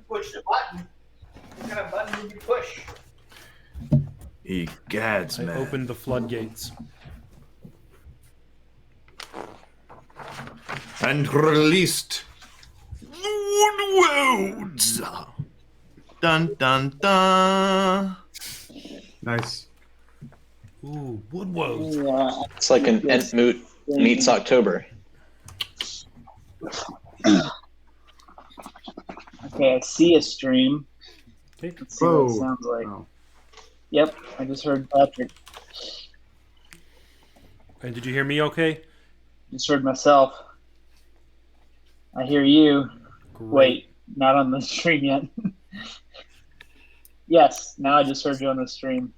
pushed a button. What kind of button did you push? Egads, I man. opened the floodgates. And released worlds. Dun dun dun. Nice. Ooh, Woodworld. Yeah, It's like an Entmoot meets October. okay, I see a stream. Okay. Let's see what Whoa. it sounds like. Oh. Yep, I just heard Patrick. And did you hear me okay? Just heard myself. I hear you. Great. Wait, not on the stream yet. Yes, now I just heard you on the stream.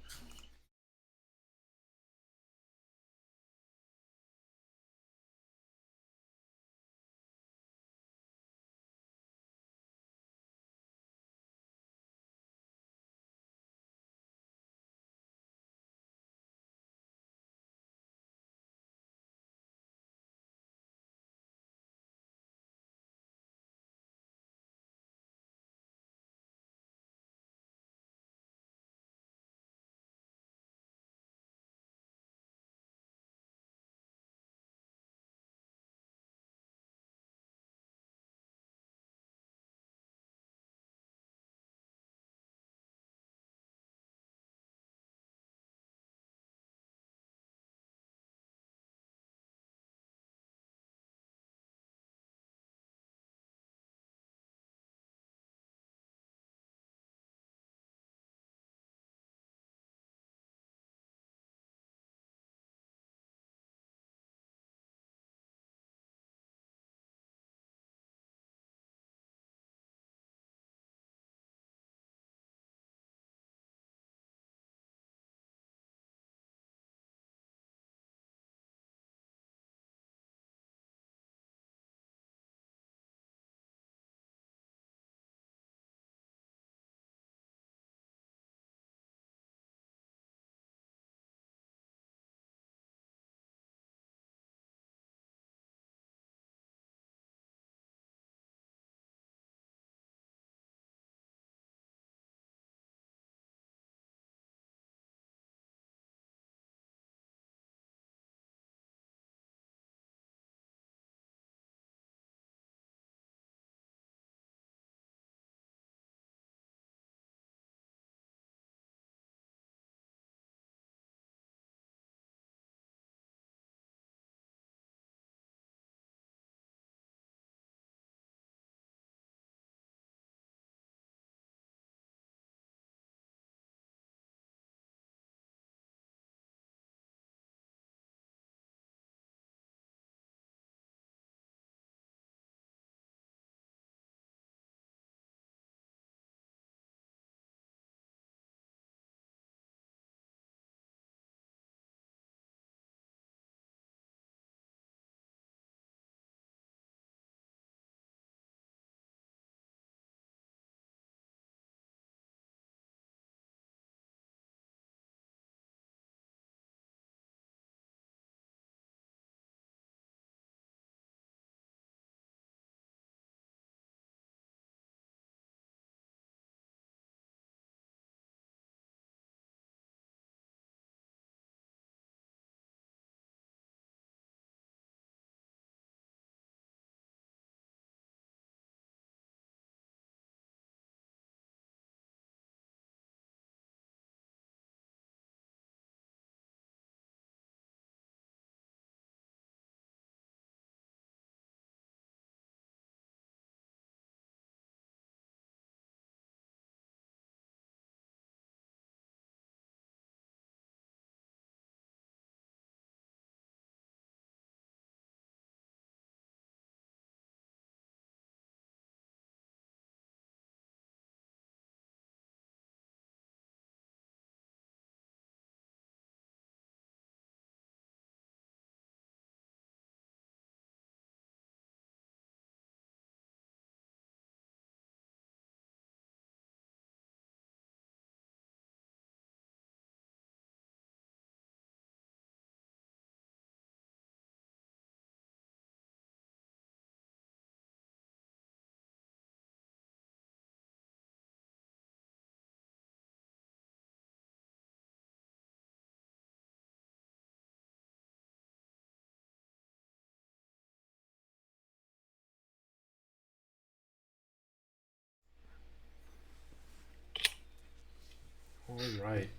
All right.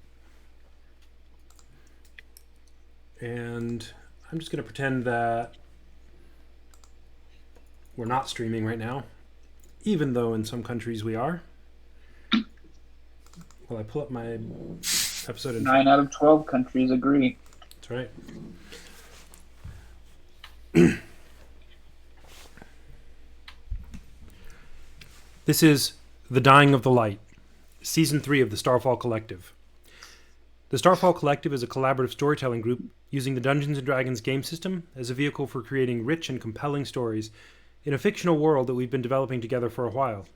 And I'm just going to pretend that we're not streaming right now, even though in some countries we are. Well, I pull up my episode. 9 out of 12 countries agree. That's right. This is The Dying of the Light, Season 3 of the Starfall Collective. The Starfall Collective is a collaborative storytelling group using the Dungeons & Dragons game system as a vehicle for creating rich and compelling stories in a fictional world that we've been developing together for a while.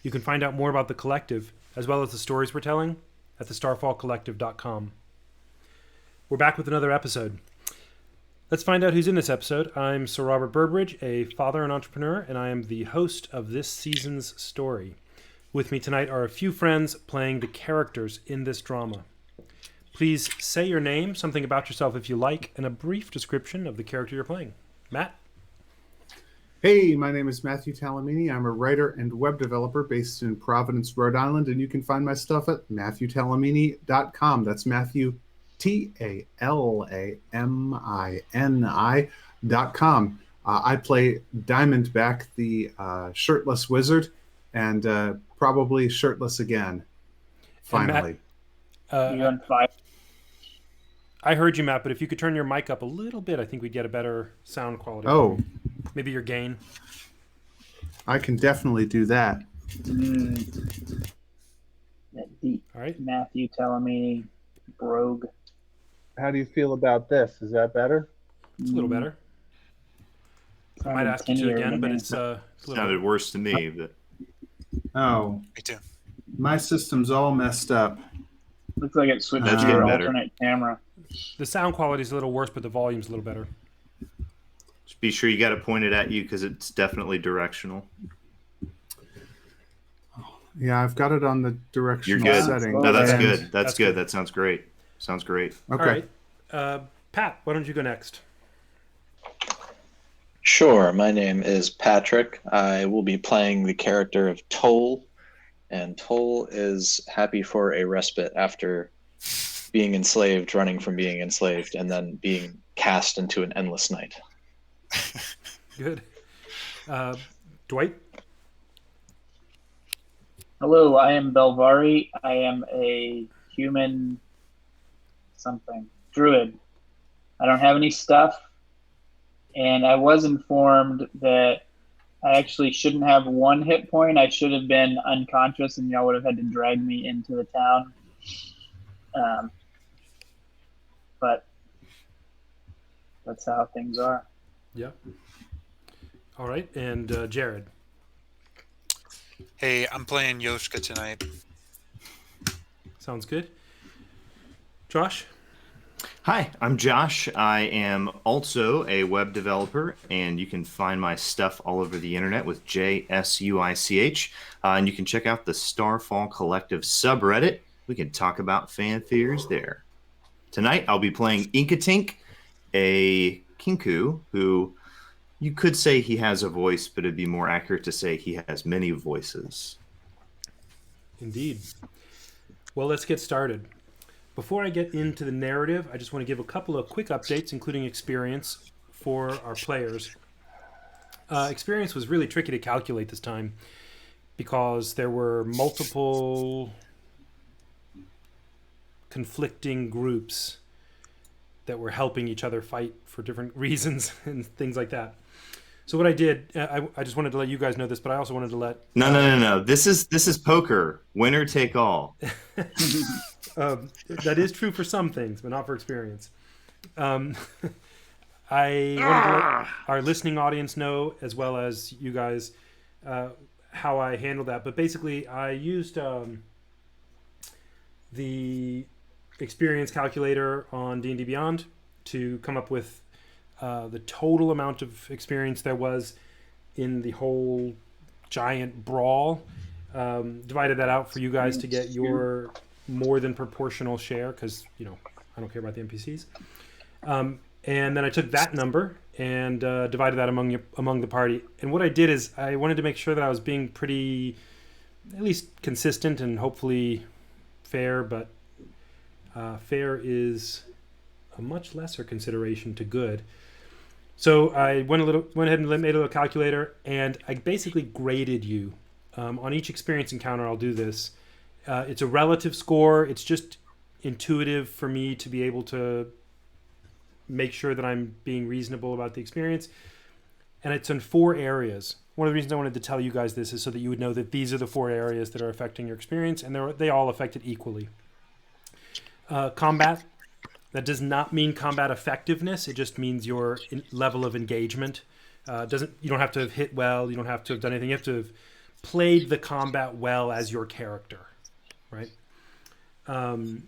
You can find out more about the collective, as well as the stories we're telling, at thestarfallcollective.com. We're back with another episode. Let's find out who's in this episode. I'm Sir Robert Burbridge, a father and entrepreneur, and I am the host of this season's story. With me tonight are a few friends playing the characters in this drama. Please say your name, something about yourself if you like, and a brief description of the character you're playing. Matt? Hey, my name is Matthew Talamini. I'm a writer and web developer based in Providence, Rhode Island, and you can find my stuff at MatthewTalamini.com. That's Matthew, TALAMINI.com. I play Diamondback, the shirtless wizard, and probably shirtless again, finally. You're on fire. I heard you, Matt, but if you could turn your mic up a little bit, I think we'd get a better sound quality. Oh, Maybe your gain. I can definitely do that. That deep All right. Matthew Talamini, brogue. How do you feel about this? Is that better? It's a little better. I might ask you to again, but it's a little Sounded worse to me, but Oh, Me too. my system's all messed up. Looks like it switched That's to getting your better. alternate camera. The sound quality is a little worse, but the volume's a little better. just be sure you got it pointed at you because it's definitely directional. Yeah, I've got it on the You're directional good. setting. No, that's and- good. That's That's good. good. That sounds great. Sounds great. Okay. All right. Pat, why don't you go next? Sure. My name is Patrick. I will be playing the character of Toll, and Toll is happy for a respite after being enslaved, running from being enslaved, and then being cast into an endless night. Good. Dwight? Hello, I am Belvari. I am a human something. Druid. I don't have any stuff. And I was informed that I actually shouldn't have 1 hit point. I should have been unconscious and y'all would have had to drag me into the town. But that's how things are. Yeah. All right. And Jared? Hey, I'm playing Yoshka tonight. Sounds good. Josh? Hi, I'm Josh. I am also a web developer, and you can find my stuff all over the internet with JSUICH. And you can check out the Starfall Collective subreddit. We can talk about fan theories there. Tonight, I'll be playing Inkatink, a Kinku who you could say he has a voice, but it'd be more accurate to say he has many voices. Indeed. Well, let's get started. Before I get into the narrative, I just want to give a couple of quick updates, including experience for our players. Experience was really tricky to calculate this time because there were multiple conflicting groups that were helping each other fight for different reasons and things like that. So what I did, I just wanted to let you guys know this, but I also wanted to let... No. This is poker. Winner take all. that is true for some things, but not for experience. I wanted to let our listening audience know, as well as you guys, how I handled that. But basically, I used the experience calculator on D&D Beyond to come up with the total amount of experience there was in the whole giant brawl. Divided that out for you guys to get your more than proportional share, because I don't care about the NPCs. And then I took that number and divided that among the party. And what I did is I wanted to make sure that I was being pretty, at least consistent and hopefully fair, but Fair is a much lesser consideration to good. So I went ahead and made a little calculator, and I basically graded you. On each experience encounter, I'll do this. It's a relative score. It's just intuitive for me to be able to make sure that I'm being reasonable about the experience. And it's in 4 areas. One of the reasons I wanted to tell you guys this is so that you would know that these are the 4 areas that are affecting your experience, and they all affect it equally. Combat. That does not mean combat effectiveness. It just means your level of engagement. You don't have to have hit well. You don't have to have done anything. You have to have played the combat well as your character, right? And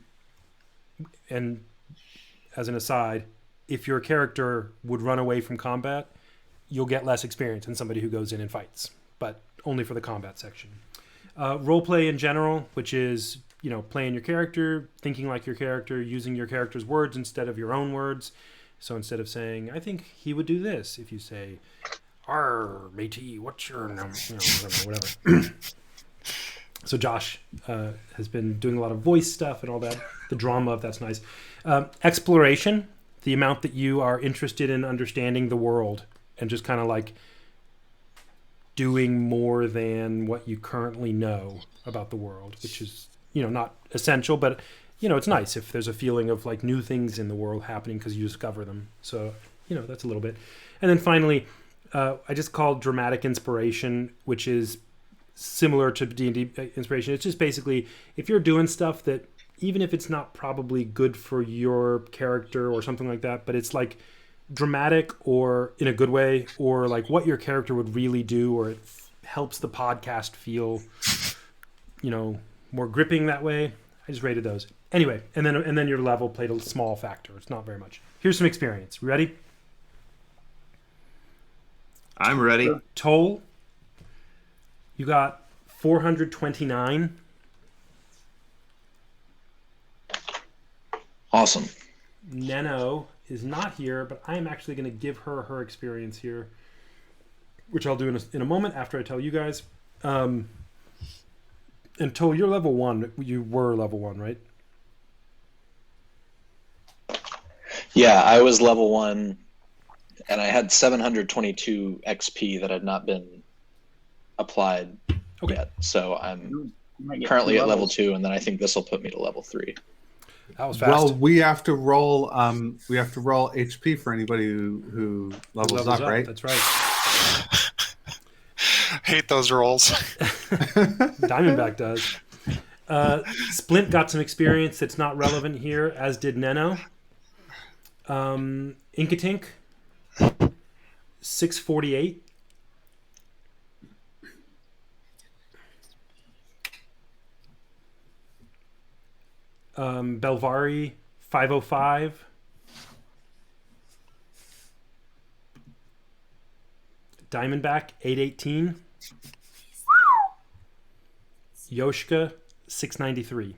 as an aside, if your character would run away from combat, you'll get less experience than somebody who goes in and fights, but only for the combat section. Roleplay in general, which is playing your character, thinking like your character, using your character's words instead of your own words. So instead of saying, I think he would do this, if you say, "Arr, matey, what's your name?" Whatever. So Josh has been doing a lot of voice stuff and all that. The drama of that's nice. Exploration, the amount that you are interested in understanding the world and just kind of like doing more than what you currently know about the world, which is not essential, but it's nice if there's a feeling of like new things in the world happening because you discover them. So that's a little bit. And then finally, I just called dramatic inspiration, which is similar to D&D inspiration. It's just basically if you're doing stuff that even if it's not probably good for your character or something like that, but it's like dramatic or in a good way, or like what your character would really do, or it helps the podcast feel more gripping that way. I just rated those anyway, and then your level played a small factor. It's not very much. Here's some experience. Ready? I'm ready. Toll, you got 429. Awesome. Neno is not here, but I am actually going to give her experience here, which I'll do in a moment after I tell you guys. And Toll, you're level 1. You were level 1, right? Yeah, I was level 1, and I had 722 XP that had not been applied yet. So I'm currently at level 2, and then I think this will put me to level 3. That was fast. Well, we have to roll. We have to roll HP for anybody who levels up, right? That's right. Hate those rolls. Diamondback does. Splint got some experience that's not relevant here, as did Neno. Inkatink, 648. Belvari, 505. Diamondback, 818. Yoshka, 693.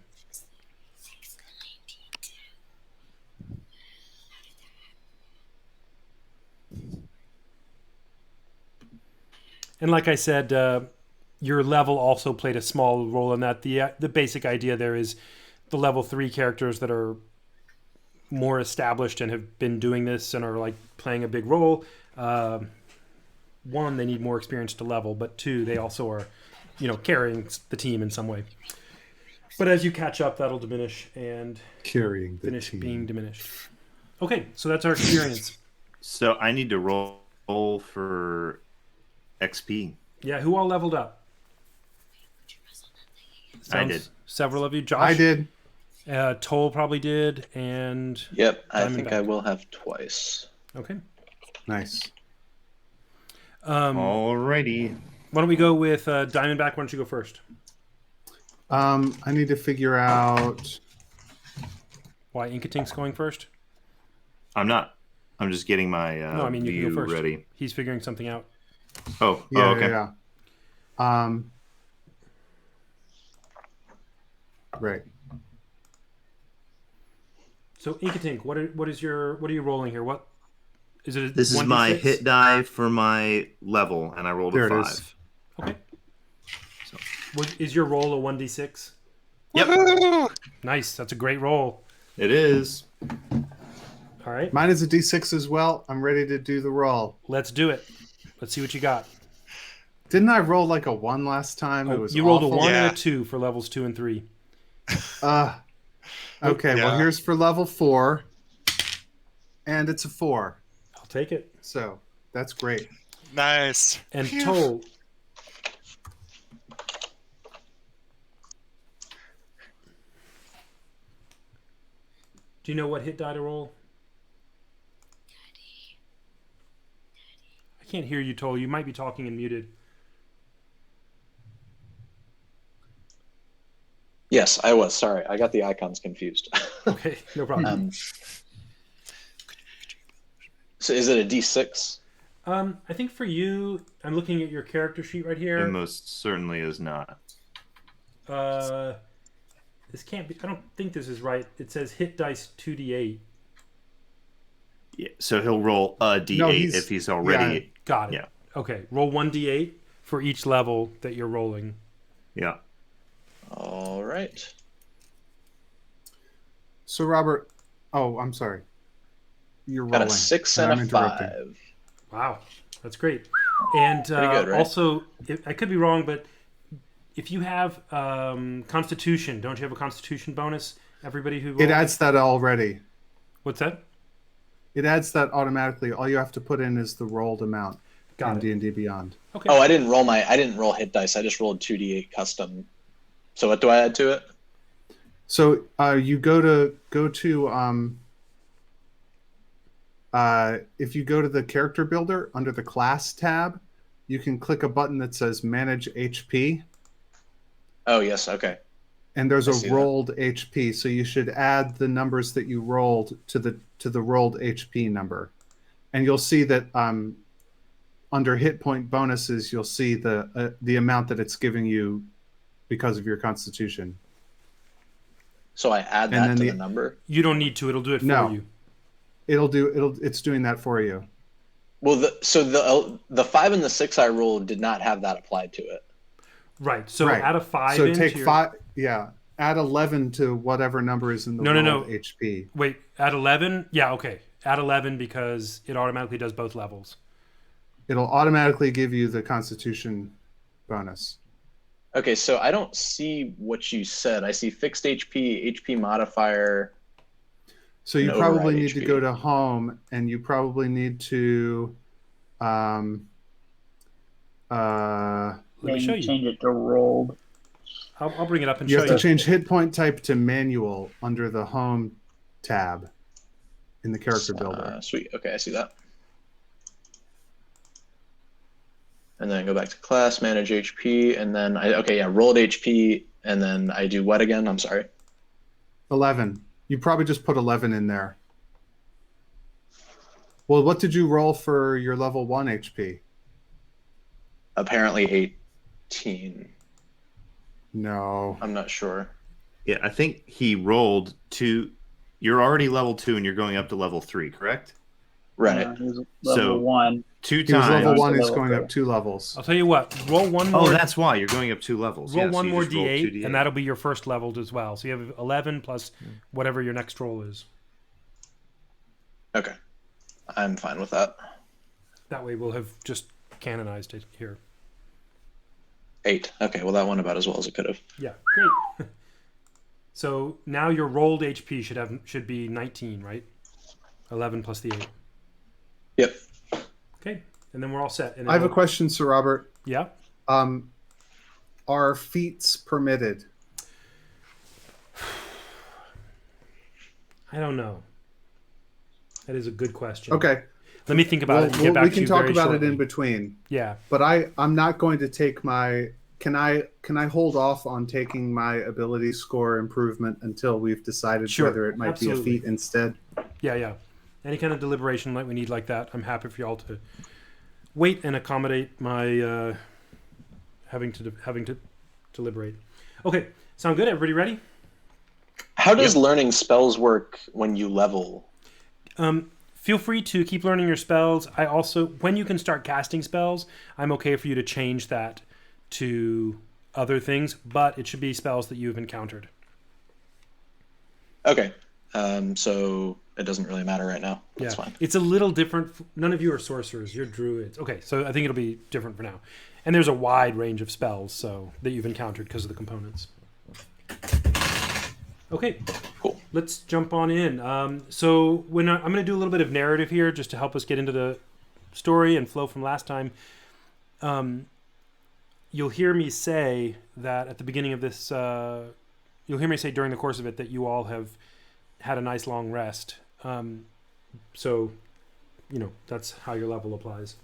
And like I said, your level also played a small role in that. The basic idea there is the level 3 characters that are more established and have been doing this and are like playing a big role. 1, they need more experience to level, but 2, they also are, carrying the team in some way. But as you catch up, that'll diminish and Carrying the finish team. being diminished. Okay, so that's our experience. So I need to roll for XP. Yeah, who all leveled up? I did. Several of you. Josh? I did. Toll probably did, and... Yep, I think Diamondback. I will have twice. Okay. Nice. Alrighty. Why don't we go with Diamondback? Why don't you go first? I need to figure out. Why Inkatink's going first? I'm not. I'm just getting my No, I mean, you can view go first. ready. He's figuring something out. Oh, Yeah, okay. yeah. Right. So Inkatink, what are you rolling here? What is it? This is 1d6? my hit die for my level, and I rolled There a it 5. is. Okay. Is your roll a 1d6? Yep. Woohoo! Nice. That's a great roll. It is. All right, Mine is a D6 as well. I'm ready to do the roll. let's do it. Let's see what you got. Didn't I roll like a 1 last time? It Oh, was you rolled a awful. 1 and Yeah. a 2 for levels 2 and 3. Okay, well, Yeah. here's for level 4. And it's a 4. I'll take it. So that's great. Nice. And Phew. Toll. Do you know what hit die to roll? I can't hear you, Toll. You might be talking and muted. Yes, I was. Sorry, I got the icons confused. Okay, no problem. So is it a D6? I think for you, I'm looking at your character sheet right It here. most certainly is not. This can't be. I don't think this is right. It says hit dice 2d8. Yeah, so he'll roll a D8 No, he's- if he's already. yeah. Got it. Yeah. Okay, roll 1d8 for each level that you're rolling. Yeah. All right. So, Robert, I'm sorry. You're Got rolling. a 6 and and I'm a interrupting. 5. Wow, that's great. And good, right? also, I could be wrong, but if you have Constitution, don't you have a Constitution bonus? Everybody who rolls? It adds that already. What's that? It adds that automatically. All you have to put in is the rolled amount Got in it. D&D Beyond. Okay. Oh, I didn't roll hit dice. I just rolled 2d8 custom. So what do I add to it? So you go to if you go to the character builder under the class tab, you can click a button that says manage HP, Oh, yes. Okay. and there's I see a that. rolled HP. So you should add the numbers that you rolled to the rolled HP number, and you'll see that under hit point bonuses, you'll see the amount that it's giving you because of your Constitution. So I add And that then to the- the number. You don't need to. It'll do it for No. you. It's doing that for you. Well, the 5 and the 6 I rolled did not have that applied to it. Right. So Right. add a 5 So into take your... 5. Yeah, add 11 to whatever number is in the No. rolled HP. Wait, add 11? Yeah, okay. Add 11 because it automatically does both levels. It'll automatically give you the Constitution bonus. Okay, so I don't see what you said. I see fixed HP, HP modifier. So you And probably override need to HP. go to home, and you probably need to Let me Then show you. change it to rolled. I'll bring it up and you show have you. to change hit point type to manual under the home tab in the character builder. Sweet. Okay, I see that. And then go back to class, manage HP, and then rolled HP, and then I do what again? I'm sorry. 11. You probably just put 11 in there. Well, what did you roll for your level 1 HP? Apparently 18. No. I'm not sure. Yeah, I think he rolled 2. You're already level 2 and you're going up to level 3, correct? Right. He was So- level 1. 2 He was times. level 1, he's Level going three. up 2 levels. I'll tell you what. Roll one more. Oh, that's why you're going up 2 levels. roll Yeah, so one you more just roll D8, 2d8. and that'll be your first leveled as well. So you have 11 plus whatever your next roll is. Okay. I'm fine with that. That way we'll have just canonized it here. 8. Okay, well that went about as well as it could have. Yeah, great. So now your rolled HP should be 19, right? 11 plus the 8. Yep. Okay, and then we're all set. And I have a it'll- question, Sir Robert. Yeah. Are feats permitted? I don't know. That is a good question. Okay. Let me think about it and get back we to can you talk very about shortly. it in between. Yeah. But I'm not going to take my. Can I hold off on taking my ability score improvement until we've decided Sure, whether it might absolutely. be a feat instead? Yeah. Any kind of deliberation like we need like that, I'm happy for y'all to wait and accommodate my having to deliberate. Okay, sound good? Everybody ready? How does learning spells work when you level? Feel free to keep learning your spells. I also, when you can start casting spells, I'm okay for you to change that to other things, but it should be spells that you've encountered. Okay. So it doesn't really matter right now. That's fine. It's a little different. None of you are sorcerers. You're druids. Okay, so I think it'll be different for now. And there's a wide range of spells so that you've encountered because of the components. Okay, Cool. let's jump on in. So when I'm going to do a little bit of narrative here just to help us get into the story and flow from last time. You'll hear me say that at the beginning of this, you'll hear me say during the course of it that you all have had a nice long rest. So, that's how your level applies.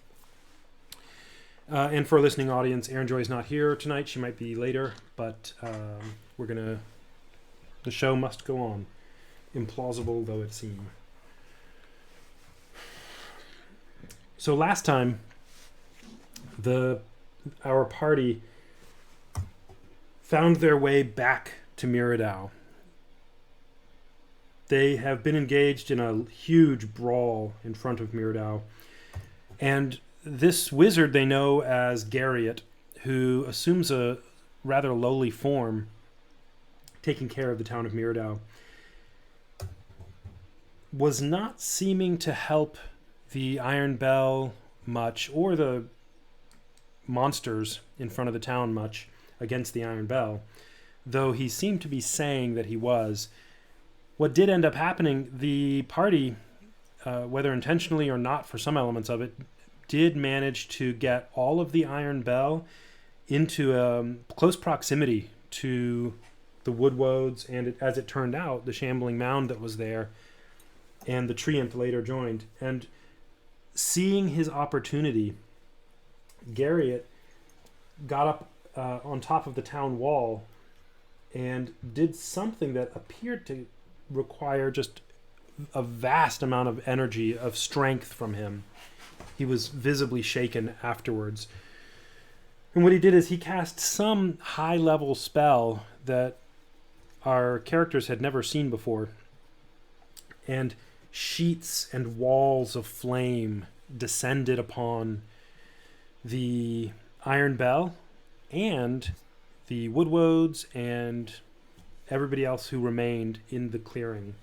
And for a listening audience, Erin Joy's not here tonight. She might be later, but the show must go on, implausible though it seem. So last time, our party found their way back to Miradau. They have been engaged in a huge brawl in front of Miradau, and this wizard they know as Garriott, who assumes a rather lowly form, taking care of the town of Miradau, was not seeming to help the Iron Bell much, or the monsters in front of the town much against the Iron Bell, though he seemed to be saying that he was. What did end up happening, the party, whether intentionally or not for some elements of it, did manage to get all of the Iron Bell into close proximity to the Woodwodes and, as it turned out, the shambling mound that was there, and the Treant later joined. And seeing his opportunity, Garriott got up on top of the town wall and did something that appeared to require just a vast amount of energy, of strength from him. He was visibly shaken afterwards. And what he did is he cast some high-level spell that our characters had never seen before. And sheets and walls of flame descended upon the Iron Bell and the Woodwodes and everybody else who remained in the clearing.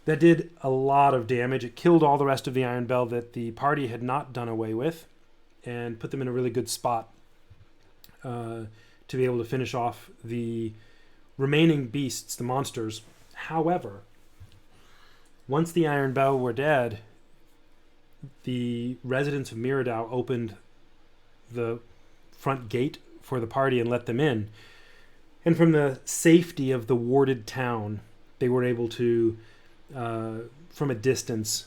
That did a lot of damage. It killed all the rest of the Iron Bell that the party had not done away with, and put them in a really good spot to be able to finish off the remaining beasts, the monsters. However, once the Iron Bell were dead, the residents of Miradau opened the front gate for the party and let them in. And from the safety of the warded town, they were able to, from a distance,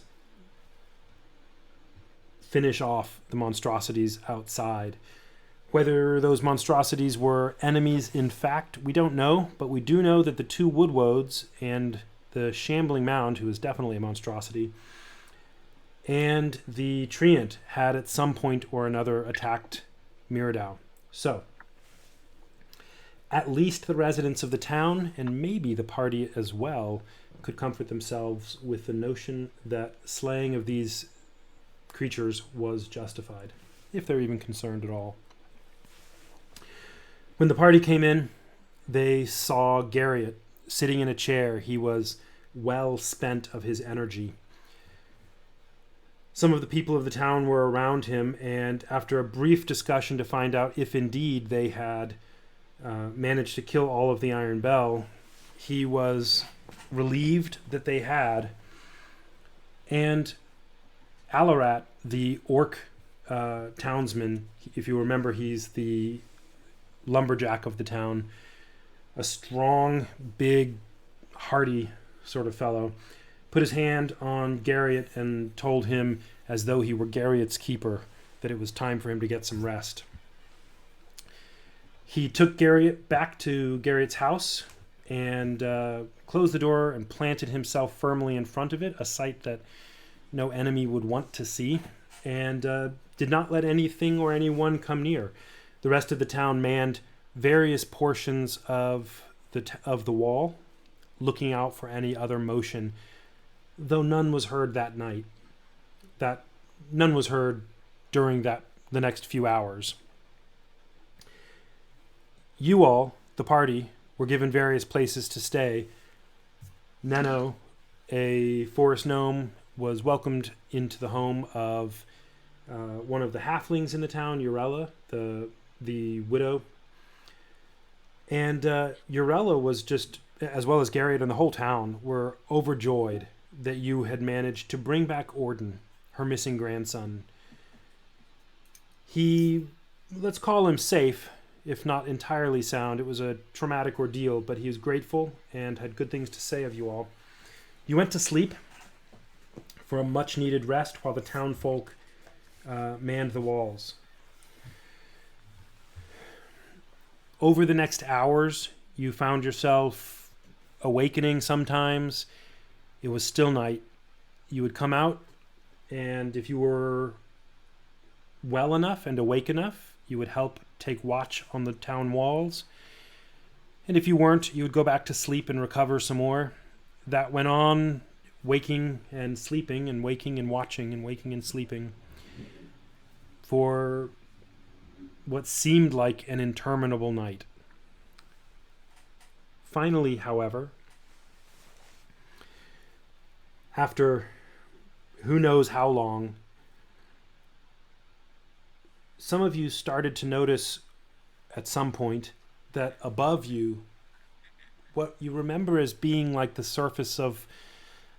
finish off the monstrosities outside. Whether those monstrosities were enemies in fact, we don't know, but we do know that the two Woodwodes and the shambling mound, who is definitely a monstrosity, and the Treant had at some point or another attacked Miradau. So, at least the residents of the town, and maybe the party as well, could comfort themselves with the notion that slaying of these creatures was justified, if they're even concerned at all. When the party came in, they saw Garriott sitting in a chair. He was well spent of his energy. Some of the people of the town were around him, and after a brief discussion to find out if indeed they had managed to kill all of the Iron Bell, he was relieved that they had. And Alarat, the orc townsman, if you remember, he's the lumberjack of the town, a strong, big, hardy sort of fellow, put his hand on Garriott and told him, as though he were Garriott's keeper, that it was time for him to get some rest. He took Garriott back to Garriott's house and closed the door and planted himself firmly in front of it, a sight that no enemy would want to see, and did not let anything or anyone come near. The rest of the town manned various portions of the wall, looking out for any other motion, though none was heard that night. That none was heard during the next few hours. You all, the party, were given various places to stay, Neno, a forest gnome, was welcomed into the home of one of the halflings in the town, Urella, the widow. And Urella was just, as well as Garrett and the whole town, were overjoyed that you had managed to bring back Orden, her missing grandson. He, let's call him safe, if not entirely sound. It was a traumatic ordeal, but he was grateful and had good things to say of you all. You went to sleep for a much-needed rest while the town folk manned the walls. Over the next hours, you found yourself awakening sometimes. It was still night. You would come out, and if you were well enough and awake enough, you would help take watch on the town walls. And if you weren't, you would go back to sleep and recover some more. That went on, waking and sleeping and waking and watching and waking and sleeping for what seemed like an interminable night. Finally, however, after who knows how long, some of you started to notice at some point that above you, what you remember as being like the surface of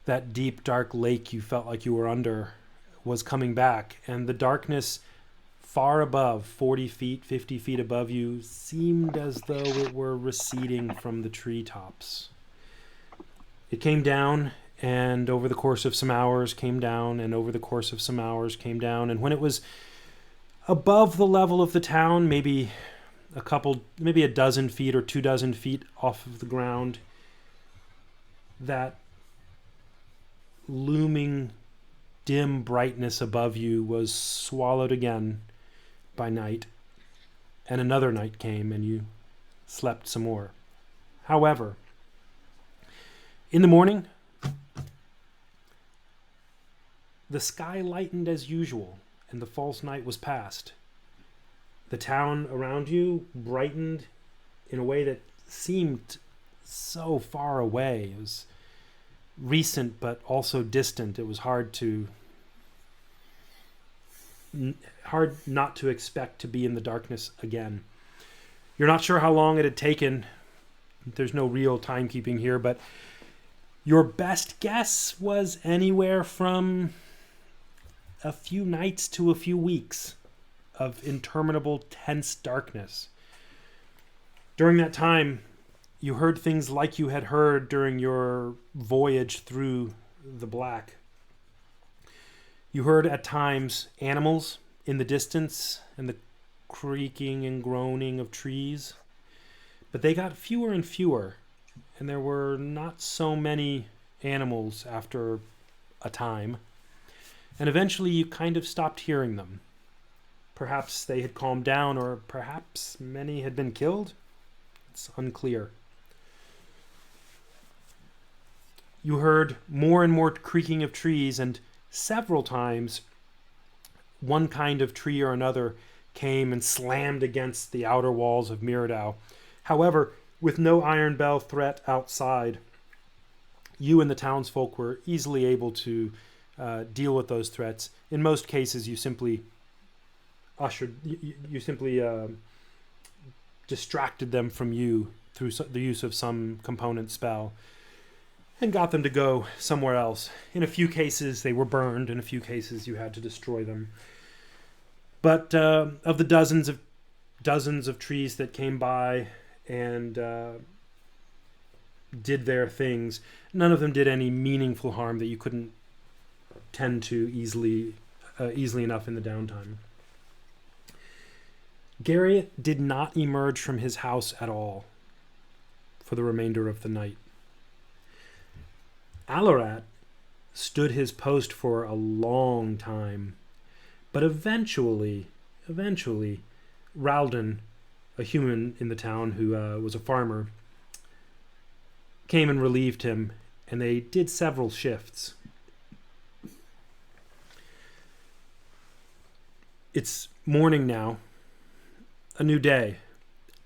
that deep, dark lake you felt like you were under, was coming back, and the darkness far above, 40 feet, 50 feet above you, seemed as though it were receding from the treetops. It came down, and over the course of some hours came down, and over the course of some hours came down, and when it was above the level of the town, maybe a dozen feet or 24 feet off of the ground, that looming dim brightness above you was swallowed again by night, and another night came, and you slept some more. However, in the morning, the sky lightened as usual, and the false night was past. The town around you brightened in a way that seemed so far away. It was recent, but also distant. It was hard not to expect to be in the darkness again. You're not sure how long it had taken. There's no real timekeeping here, but your best guess was anywhere from a few nights to a few weeks of interminable, tense darkness. During that time, you heard things like you had heard during your voyage through the black. You heard at times animals in the distance and the creaking and groaning of trees, but they got fewer and fewer, and there were not so many animals after a time, and eventually you kind of stopped hearing them. Perhaps they had calmed down, or perhaps many had been killed. It's unclear. You heard more and more creaking of trees, and several times one kind of tree or another came and slammed against the outer walls of Mirrodau. However, with no iron bell threat outside, you and the townsfolk were easily able to deal with those threats. In most cases, you simply distracted them from you through the use of some component spell, and got them to go somewhere else. In a few cases, they were burned. In a few cases, you had to destroy them. But of the dozens of trees that came by and did their things, none of them did any meaningful harm that you couldn't tend to easily enough in the downtime. Garriott did not emerge from his house at all for the remainder of the night. Alarat stood his post for a long time, but eventually, Ralden, a human in the town who was a farmer, came and relieved him, and they did several shifts. It's morning now, a new day.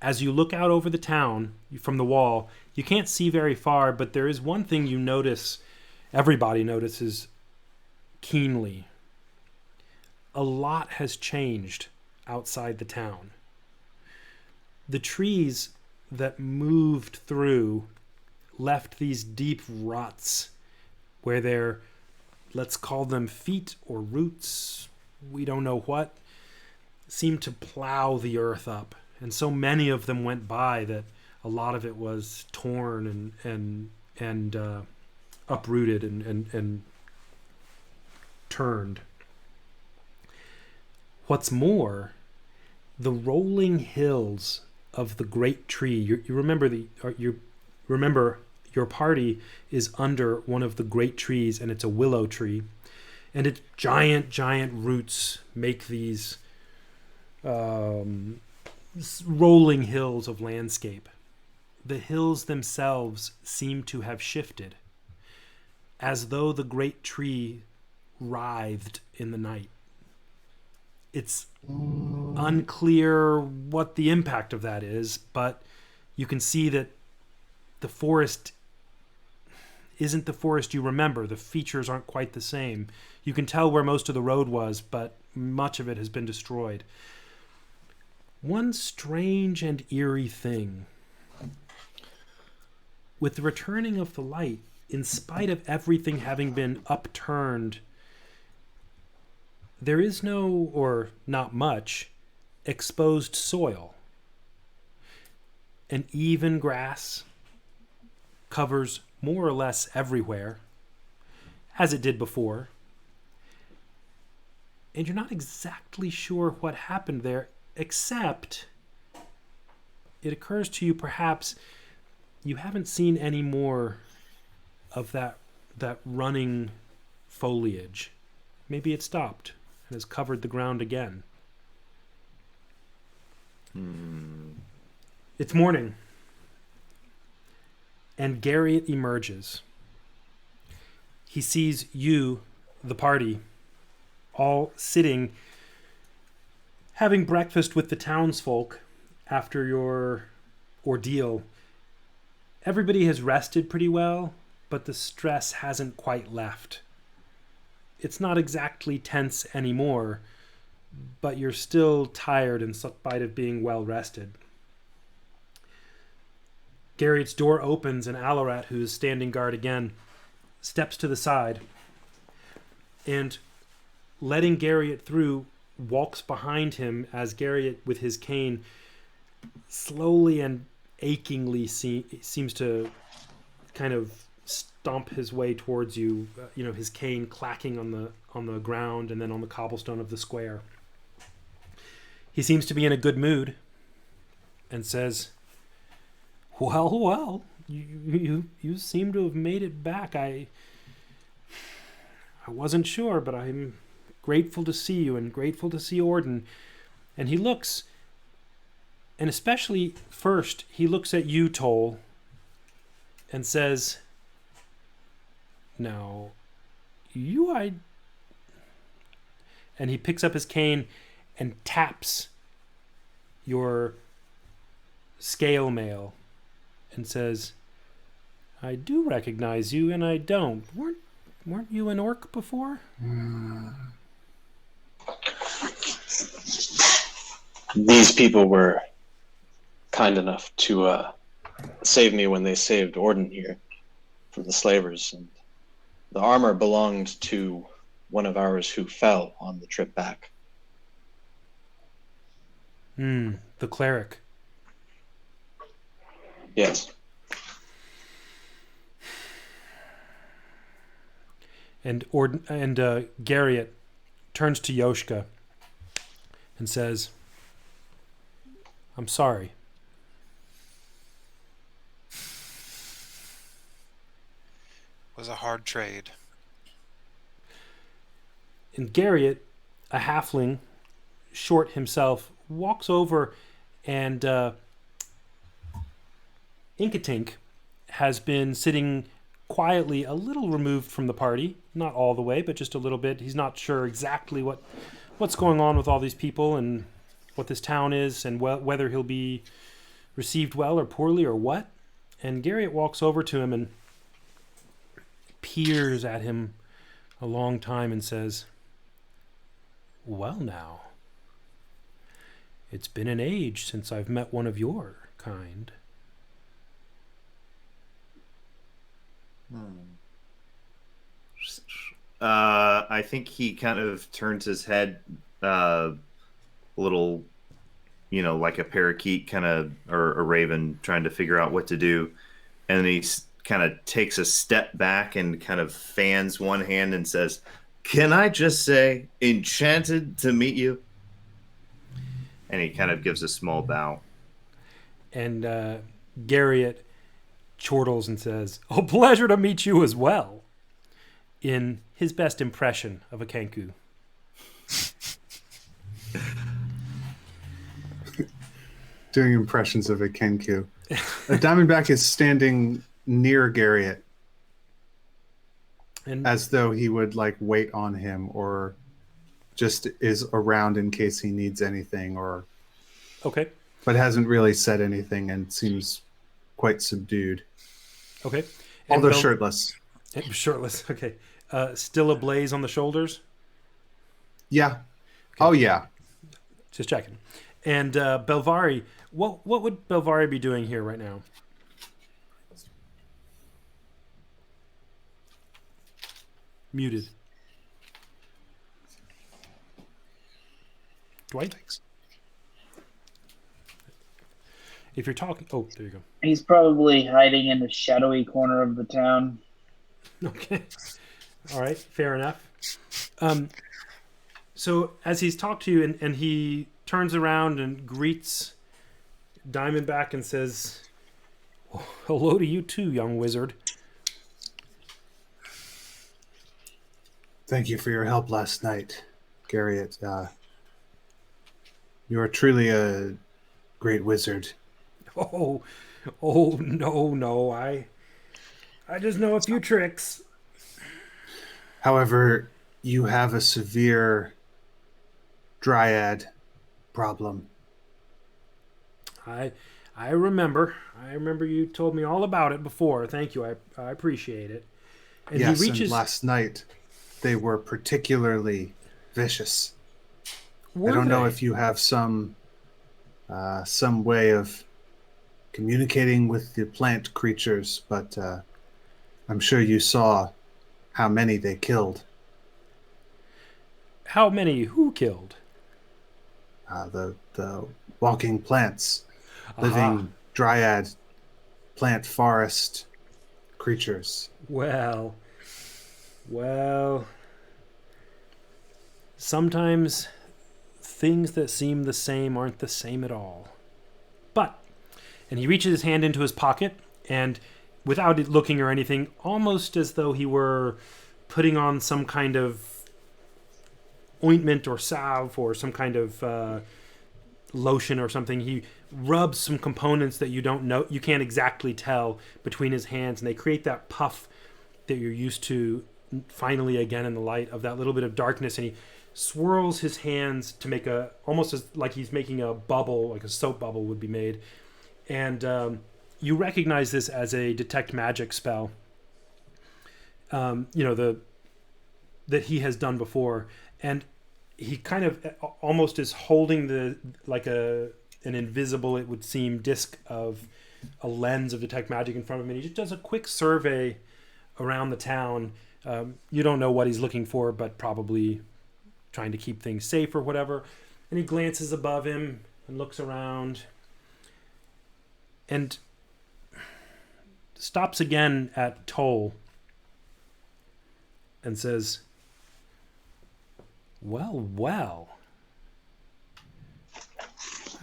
As you look out over the town from the wall, you can't see very far, but there is one thing you notice, everybody notices keenly. A lot has changed outside the town. The trees that moved through left these deep ruts where their, let's call them feet or roots, we don't know what, seemed to plow the earth up. And so many of them went by that a lot of it was torn and uprooted and turned. What's more, the rolling hills of the great tree. You remember your party is under one of the great trees, and it's a willow tree, and its giant roots make these rolling hills of landscape. The hills themselves seem to have shifted, as though the great tree writhed in the night. It's unclear what the impact of that is, but you can see that the forest isn't the forest you remember. The features aren't quite the same. You can tell where most of the road was, but much of it has been destroyed. One strange and eerie thing. With the returning of the light, in spite of everything having been upturned, there is no, or not much, exposed soil. An even grass covers more or less everywhere, as it did before. And you're not exactly sure what happened there, except it occurs to you perhaps you haven't seen any more of that running foliage. Maybe it stopped and has covered the ground again. It's morning, and Garriott emerges. He sees you, the party, all sitting, having breakfast with the townsfolk after your ordeal. Everybody has rested pretty well, but the stress hasn't quite left. It's not exactly tense anymore, but you're still tired in spite of being well rested. Garriott's door opens, and Alarat, who is standing guard again, steps to the side and, letting Garriott through, walks behind him as Garriott, with his cane, slowly and achingly seems to kind of stomp his way towards you, his cane clacking on the ground and then on the cobblestone of the square. He seems to be in a good mood and says, Well, you seem to have made it back. I wasn't sure, but I'm grateful to see you and grateful to see Orden." And he looks, and especially first, he looks at you, Toll, and says, "Now, and he picks up his cane and taps your scale mail and says, "I do recognize you, and I don't. Weren't you an orc before?" These people were kind enough to save me when they saved Orden here from the slavers, and the armor belonged to one of ours who fell on the trip back. The cleric. Yes. And Garriott turns to Yoshka and says, "I'm sorry." Was a hard trade. And Garriott, a halfling, short himself, walks over, and Inkatink has been sitting quietly a little removed from the party. Not all the way, but just a little bit. He's not sure exactly what's going on with all these people and what this town is, and whether he'll be received well or poorly or what? And Garriott walks over to him and peers at him a long time and says, "Well now, it's been an age since I've met one of your kind." I think he kind of turns his head a little, like a parakeet kind of, or a raven trying to figure out what to do. And then he kind of takes a step back and kind of fans one hand and says, "Can I just say, enchanted to meet you?" And he kind of gives a small bow. And Garriott chortles and says, "Oh, pleasure to meet you as well," in his best impression of a Kenku. Doing impressions of a Kenku. Diamondback is standing near Garriott, And as though he would like wait on him, or just is around in case he needs anything, or okay, but hasn't really said anything and seems quite subdued, okay. although Bel- shirtless. Shirtless. Okay. Still ablaze on the shoulders. Yeah. Oh yeah. Just checking. And Belvari, what would Belvari be doing here right now? Muted. Dwight? If you're talking... Oh, there you go. He's probably hiding in the shadowy corner of the town. Okay. All right. Fair enough. So as he's talked to you and he turns around and greets Diamondback and says, "Oh, hello to you too, young wizard." Thank you for your help last night, Garriott. You are truly a great wizard. Oh, no. I just know a few tricks. However, you have a severe dryad problem. I remember. You told me all about it before. Thank you. I appreciate it. And Yes, he reaches. and last night they were particularly vicious. Were I don't know they? if you have some way of communicating with the plant creatures, but I'm sure you saw how many they killed. How many? Who killed? The walking plants, living Aha. dryad plant forest creatures. Well. Sometimes things that seem the same aren't the same at all. But, and he reaches his hand into his pocket, and without it looking or anything, almost as though he were putting on some kind of ointment or salve or some kind of lotion or something, he rubs some components that you can't exactly tell between his hands, and they create that puff that you're used to finally again in the light of that little bit of darkness, and he swirls his hands to make almost as like he's making a bubble, like a soap bubble would be made. And you recognize this as a detect magic spell, that he has done before. And he kind of almost is holding an invisible, it would seem, disc of a lens of detect magic in front of him. And he just does a quick survey around the town. You don't know what he's looking for, but probably trying to keep things safe or whatever. And he glances above him and looks around and stops again at Toll and says, well,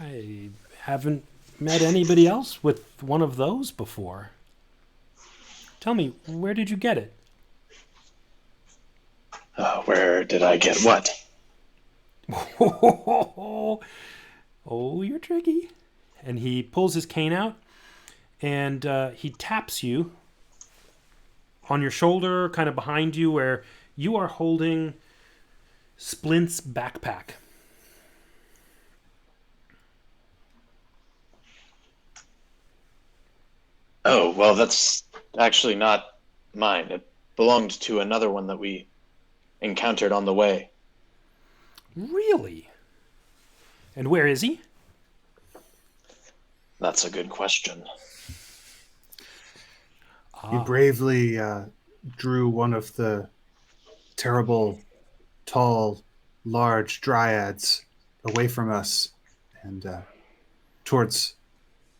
I haven't met anybody else with one of those before. Tell me, where did you get it? Where did I get what? Oh, you're tricky. And he pulls his cane out, and he taps you on your shoulder, kind of behind you, where you are holding Splint's backpack. Oh, well, that's actually not mine. It belonged to another one that we encountered on the way. Really? And where is he? That's a good question. You bravely drew one of the terrible, tall, large dryads away from us and towards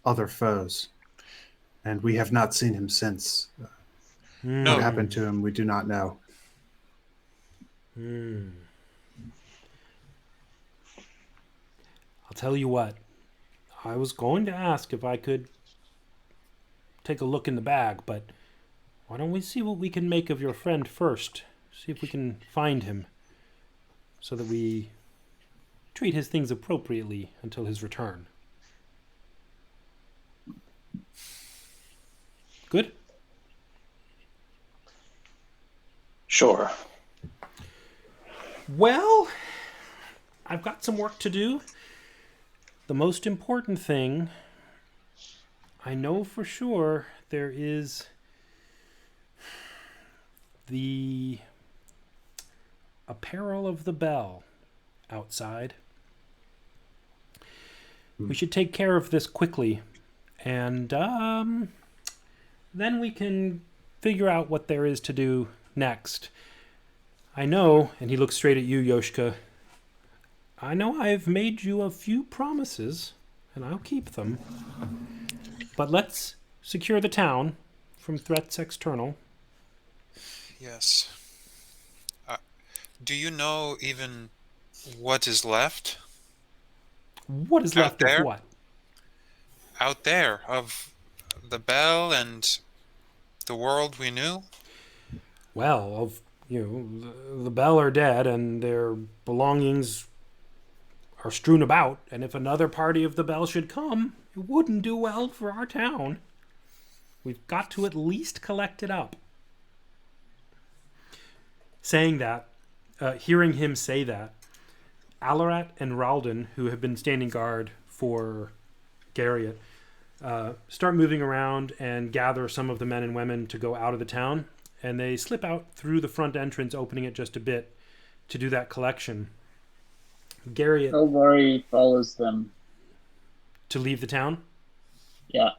other foes. And we have not seen him since. No. What happened to him, we do not know. I'll tell you what. I was going to ask if I could take a look in the bag, but why don't we see what we can make of your friend first? See if we can find him so that we treat his things appropriately until his return. Good? Sure. Well, I've got some work to do. The most important thing, I know for sure there is the apparel of the bell outside. We should take care of this quickly, and then we can figure out what there is to do next. I know, and he looks straight at you, Yoshka, I know I've made you a few promises, and I'll keep them. But let's secure the town from threats external. Yes. Do you know even what is left What is Out left there? of what? out there of the bell and the world we knew? Well, the Bell are dead, and their belongings are strewn about, and if another party of the Bell should come, it wouldn't do well for our town. We've got to at least collect it up. Saying that, hearing him say that, Alarat and Ralden, who have been standing guard for Garriott, start moving around and gather some of the men and women to go out of the town, and they slip out through the front entrance, opening it just a bit to do that collection. Garriott, Belvari follows them. to leave the town? Yeah.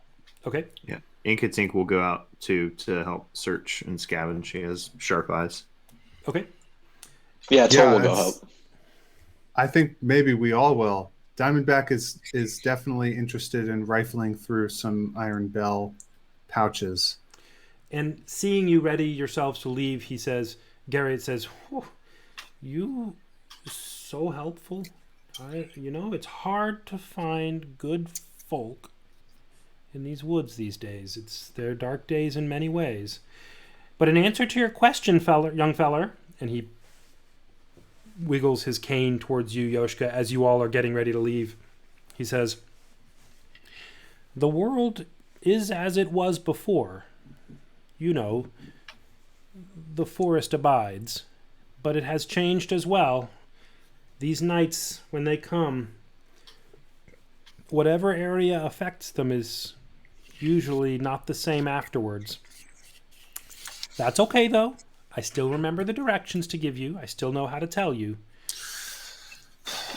Okay. Yeah. Inkit's Ink will go out to help search and scavenge. She has sharp eyes. Okay. Yeah, Toll Yeah, will go it's- help. I think maybe we all will. Diamondback is definitely interested in rifling through some Iron Bell pouches. And seeing you ready yourselves to leave, Garriott says, "Whew, you so helpful. It's hard to find good folk in these woods these days. They're dark days in many ways. But in answer to your question, young feller," and he wiggles his cane towards you, Yoshka, as you all are getting ready to leave. He says, "The world is as it was before. You know, the forest abides, but it has changed as well. These nights, when they come, whatever area affects them is usually not the same afterwards. That's okay, though. I still remember the directions to give you. I still know how to tell you.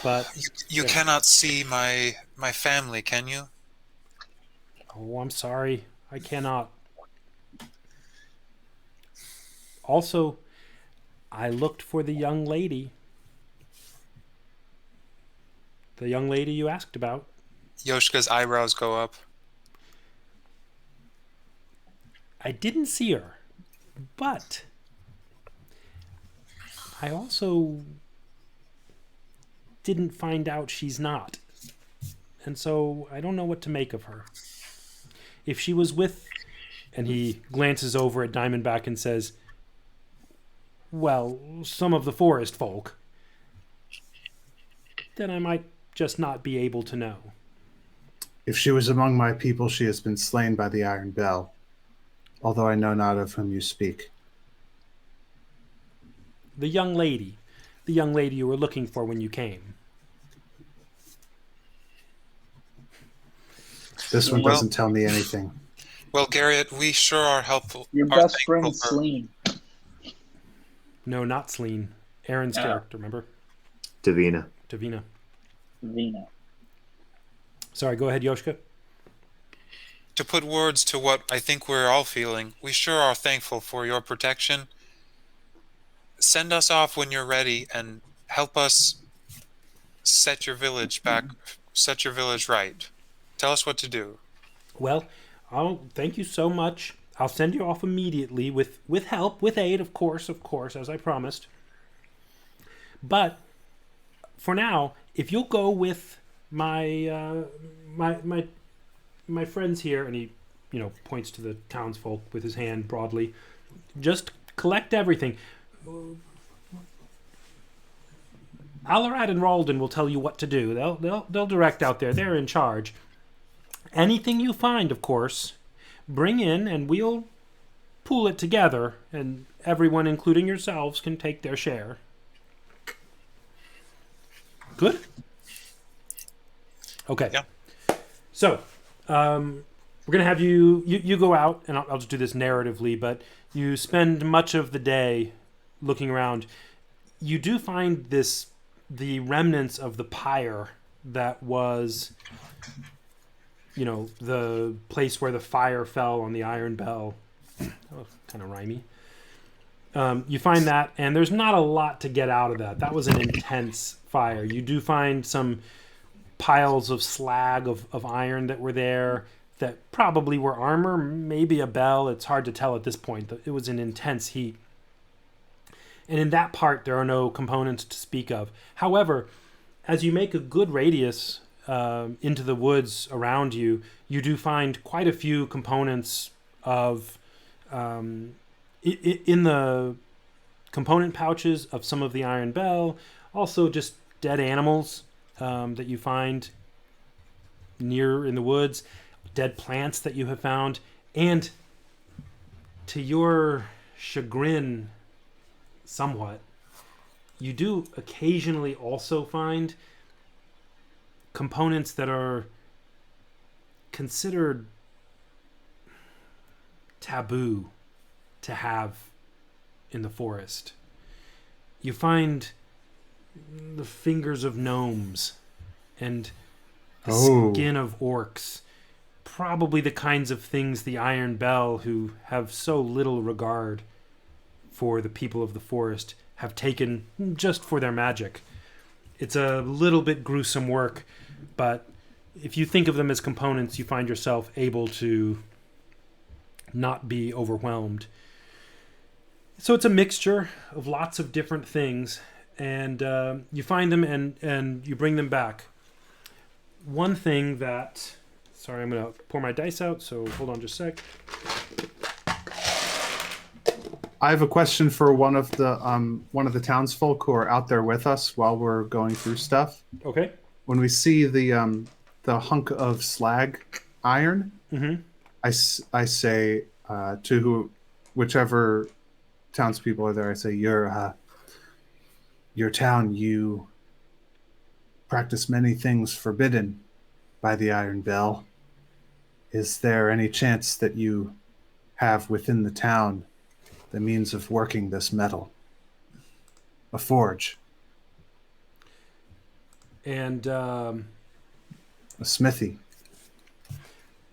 But, You Yeah. cannot see my family, can you? oh, I'm sorry. I cannot. Also, I looked for the young lady. The young lady you asked about. Yoshka's eyebrows go up. I didn't see her, but I also didn't find out she's not. And so I don't know what to make of her. If she was with," and he glances over at Diamondback and says, "well, some of the forest folk," then I might just not be able to know. If she was among my people, she has been slain by the Iron Bell, although I know not of whom you speak. The young lady you were looking for when you came. This one Well- doesn't tell me anything. Well, Garrett, we sure are helpful. Your Are best friend, thankful for. Sleen. No, not Celine. Aaron's Oh. character, remember? Davina. Davina. Vina. Sorry, go ahead, Yoshka. To put words to what I think we're all feeling, we sure are thankful for your protection. Send us off when you're ready and help us set your village right. Tell us what to do. Well, I'll thank you so much. I'll send you off immediately with help, with aid, of course, as I promised. But for now, if you'll go with my friends here, and he, points to the townsfolk with his hand broadly, just collect everything. Alarad and Ralden will tell you what to do. They'll direct out there. They're in charge. Anything you find, of course, bring in, and we'll pool it together, and everyone, including yourselves, can take their share. Good? Okay. Yeah. So, we're going to have you go out, and I'll just do this narratively, but you spend much of the day looking around. You do find the remnants of the pyre that was, the place where the fire fell on the Iron Bell. That was kind of rhymey. You find that, and there's not a lot to get out of that. That was an intense fire. You do find some piles of slag of iron that were there that probably were armor, maybe a bell. It's hard to tell at this point. It was an intense heat. And in that part, there are no components to speak of. However, as you make a good radius into the woods around you, you do find quite a few components of... in the component pouches of some of the Iron Bell, also just dead animals that you find near in the woods, dead plants that you have found, and to your chagrin somewhat, you do occasionally also find components that are considered taboo to have in the forest. You find the fingers of gnomes and the skin of orcs. Probably the kinds of things the Iron Bell, who have so little regard for the people of the forest, have taken just for their magic. It's a little bit gruesome work, but if you think of them as components, you find yourself able to not be overwhelmed. So it's a mixture of lots of different things, and you find them and you bring them back. One thing that... Sorry, I'm going to pour my dice out, so hold on just a sec. I have a question for one of the townsfolk who are out there with us while we're going through stuff. Okay. When we see the hunk of slag iron, Mm-hmm. I say to whichever townspeople are there, I say, your town, you practice many things forbidden by the Iron Bell. Is there any chance that you have within the town the means of working this metal? A forge. And A smithy.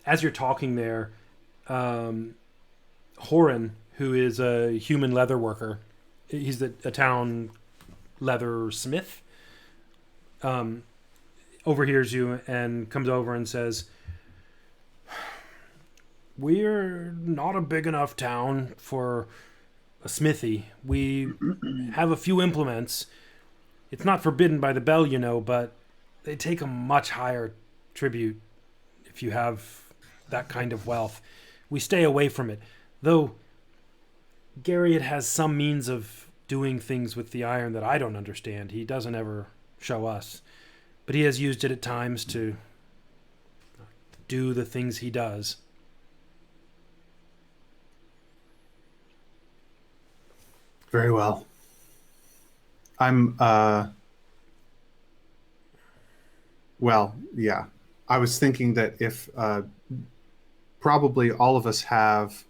as you're talking there, Horan, who is a human leather worker, he's a town leather smith, overhears you and comes over and says, "We're not a big enough town for a smithy. We have a few implements. It's not forbidden by the bell, but they take a much higher tribute if you have that kind of wealth. We stay away from it. Though Garriott has some means of doing things with the iron that I don't understand. He doesn't ever show us. But he has used it at times to do the things he does." Very well. Well, yeah. I was thinking that if probably all of us have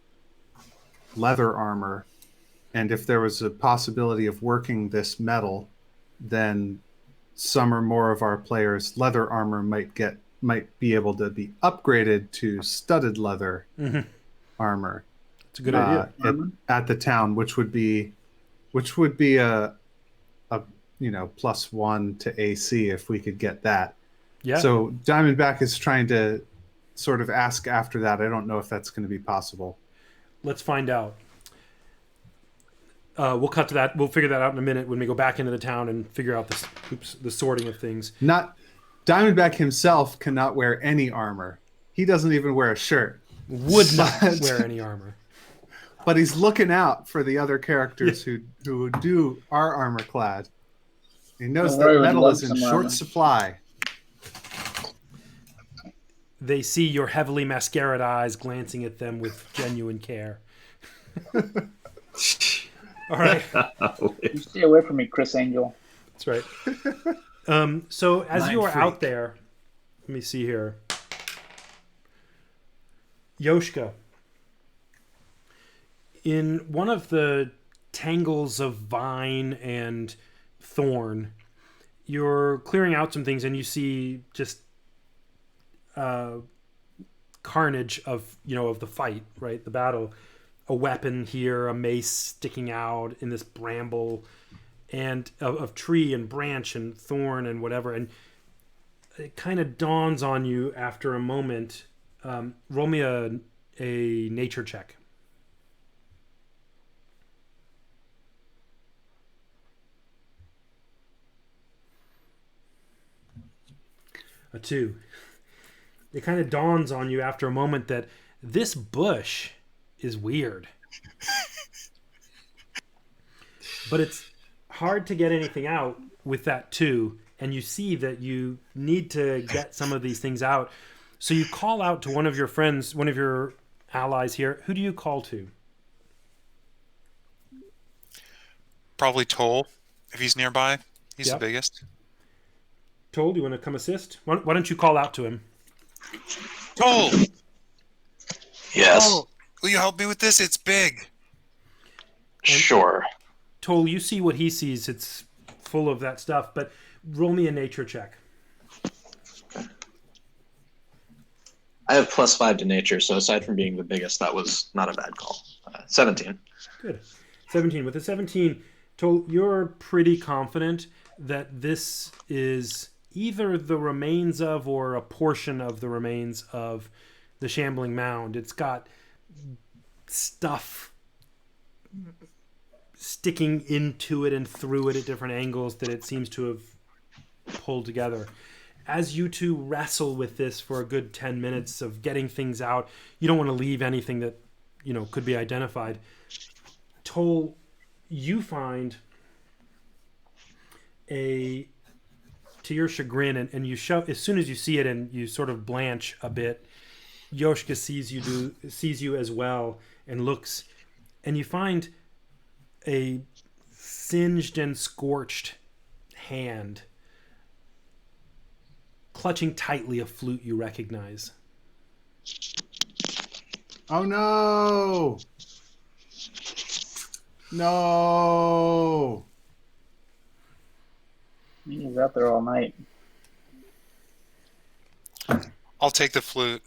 leather armor, and if there was a possibility of working this metal, then some or more of our players' leather armor might be able to be upgraded to studded leather armor. It's a good idea. At the town, which would be a +1 to AC if we could get that. Yeah. So Diamondback is trying to sort of ask after that. I don't know if that's going to be possible. Let's find out. We'll cut to that. We'll figure that out in a minute when we go back into the town and figure out the sorting of things. Not Diamondback himself cannot wear any armor. He doesn't even wear a shirt. Would not wear any armor. But he's looking out for the other characters who are armor clad. He knows that metal is in short supply. They see your heavily mascaraed eyes glancing at them with genuine care. All right. You stay away from me, Chris Angel. That's right. So as Mind you are freak. out there, let me see here. Yoshka, in one of the tangles of vine and thorn, you're clearing out some things and you see just carnage of the fight, right? The battle. A weapon here, a mace sticking out in this bramble, and of tree and branch and thorn and whatever. And it kind of dawns on you after a moment. Roll me a nature check. A 2. It kind of dawns on you after a moment that this bush is weird. But it's hard to get anything out with that 2, and you see that you need to get some of these things out. So you call out to one of your friends, one of your allies here. Who do you call to? Probably Toll, if he's nearby. He's Yep. the biggest. Told, you want to come assist? Why don't you call out to him? Toll! Yes. Toll, will you help me with this? It's big. Sure. Toll, you see what he sees. It's full of that stuff, but roll me a nature check. I have +5 to nature, so aside from being the biggest, that was not a bad call. 17. Good. 17. With a 17, Toll, you're pretty confident that this is either the remains of or a portion of the remains of the shambling mound. It's got stuff sticking into it and through it at different angles that it seems to have pulled together. As you two wrestle with this for a good 10 minutes of getting things out, you don't want to leave anything that, could be identified. Toll, you find to your chagrin, and you show, as soon as you see it and you sort of blanch a bit, Yoshka sees you as well and looks, and you find a singed and scorched hand clutching tightly a flute you recognize. Oh no! No! He was out there all night. I'll take the flute.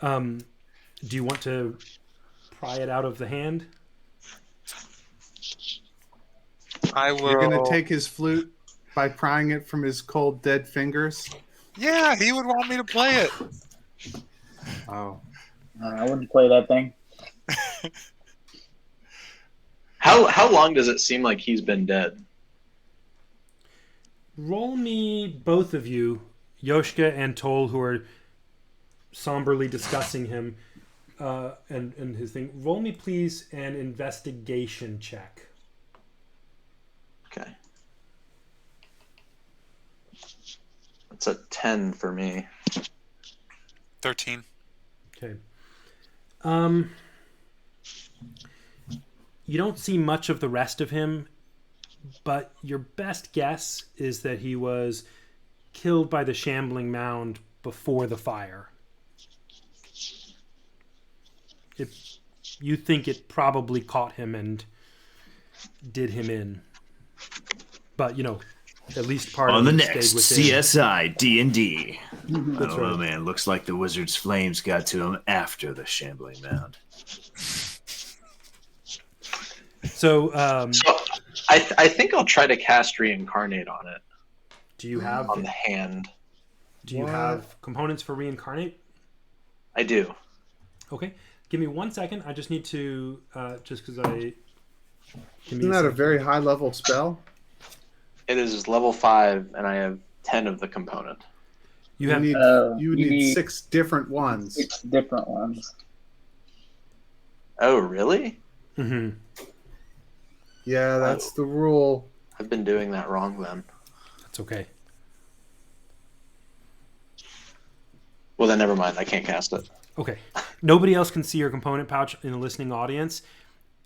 Do you want to pry it out of the hand? I will. You're going to take his flute by prying it from his cold, dead fingers? Yeah, he would want me to play it. Oh. I wouldn't play that thing. How long does it seem like he's been dead? Roll me, both of you, Yoshka and Toll, who are somberly discussing him and his thing. Roll me, please, an investigation check. Okay. That's a 10 for me. 13. Okay. You don't see much of the rest of him, but your best guess is that he was killed by the shambling mound before the fire. you think it probably caught him and did him in. But, at least part On of the him next stayed within. CSI D&D. I don't That's know, right. man. Looks like the wizard's flames got to him after the shambling mound. So, So I think I'll try to cast reincarnate on it, do you have on the hand. components for reincarnate? I do. Okay, give me 1 second. I just need to just because I. Isn't that a very high level spell? It is level 5, and I have 10 of the component. You have You need 6 different ones. 6 different ones. Oh, really? Mm-hmm. Yeah, that's the rule. I've been doing that wrong then. That's okay. Well, then never mind. I can't cast it. Okay. Nobody else can see your component pouch in the listening audience,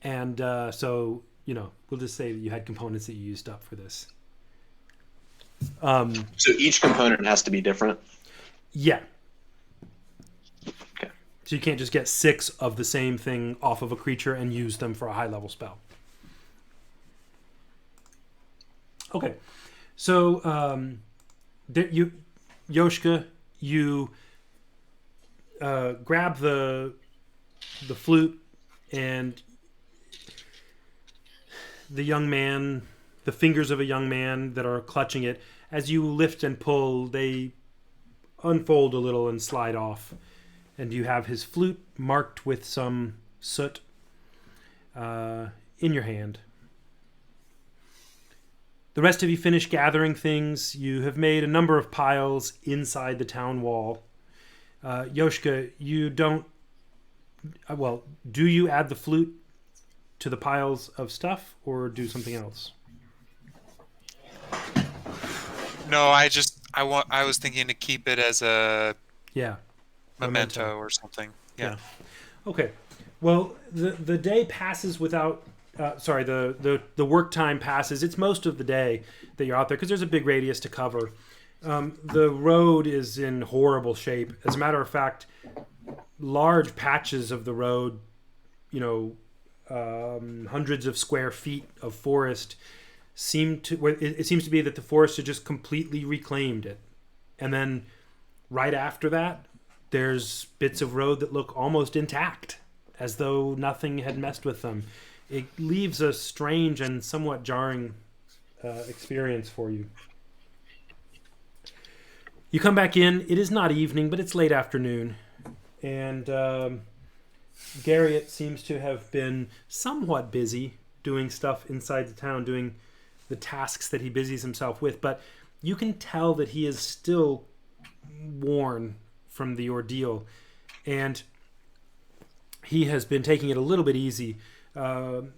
and so we'll just say that you had components that you used up for this. So each component has to be different? Yeah. Okay. So you can't just get 6 of the same thing off of a creature and use them for a high level spell. Okay. So Yoshka, you grab the flute, and the fingers of a young man that are clutching it, as you lift and pull, they unfold a little and slide off, and you have his flute marked with some soot in your hand. The rest of you finish gathering things. You have made a number of piles inside the town wall. Yoshka, you don't... do you add the flute to the piles of stuff, or do something else? No, I was thinking to keep it as a Yeah. memento or something. Yeah. Okay. Well, the day passes without... the work time passes. It's most of the day that you're out there because there's a big radius to cover. The road is in horrible shape. As a matter of fact, large patches of the road, hundreds of square feet of forest, it seems to be that the forest had just completely reclaimed it. And then right after that, there's bits of road that look almost intact, as though nothing had messed with them. It leaves a strange and somewhat jarring experience for you. You come back in. It is not evening, but it's late afternoon. And Garriott seems to have been somewhat busy doing stuff inside the town, doing the tasks that he busies himself with. But you can tell that he is still worn from the ordeal. And he has been taking it a little bit easy. 2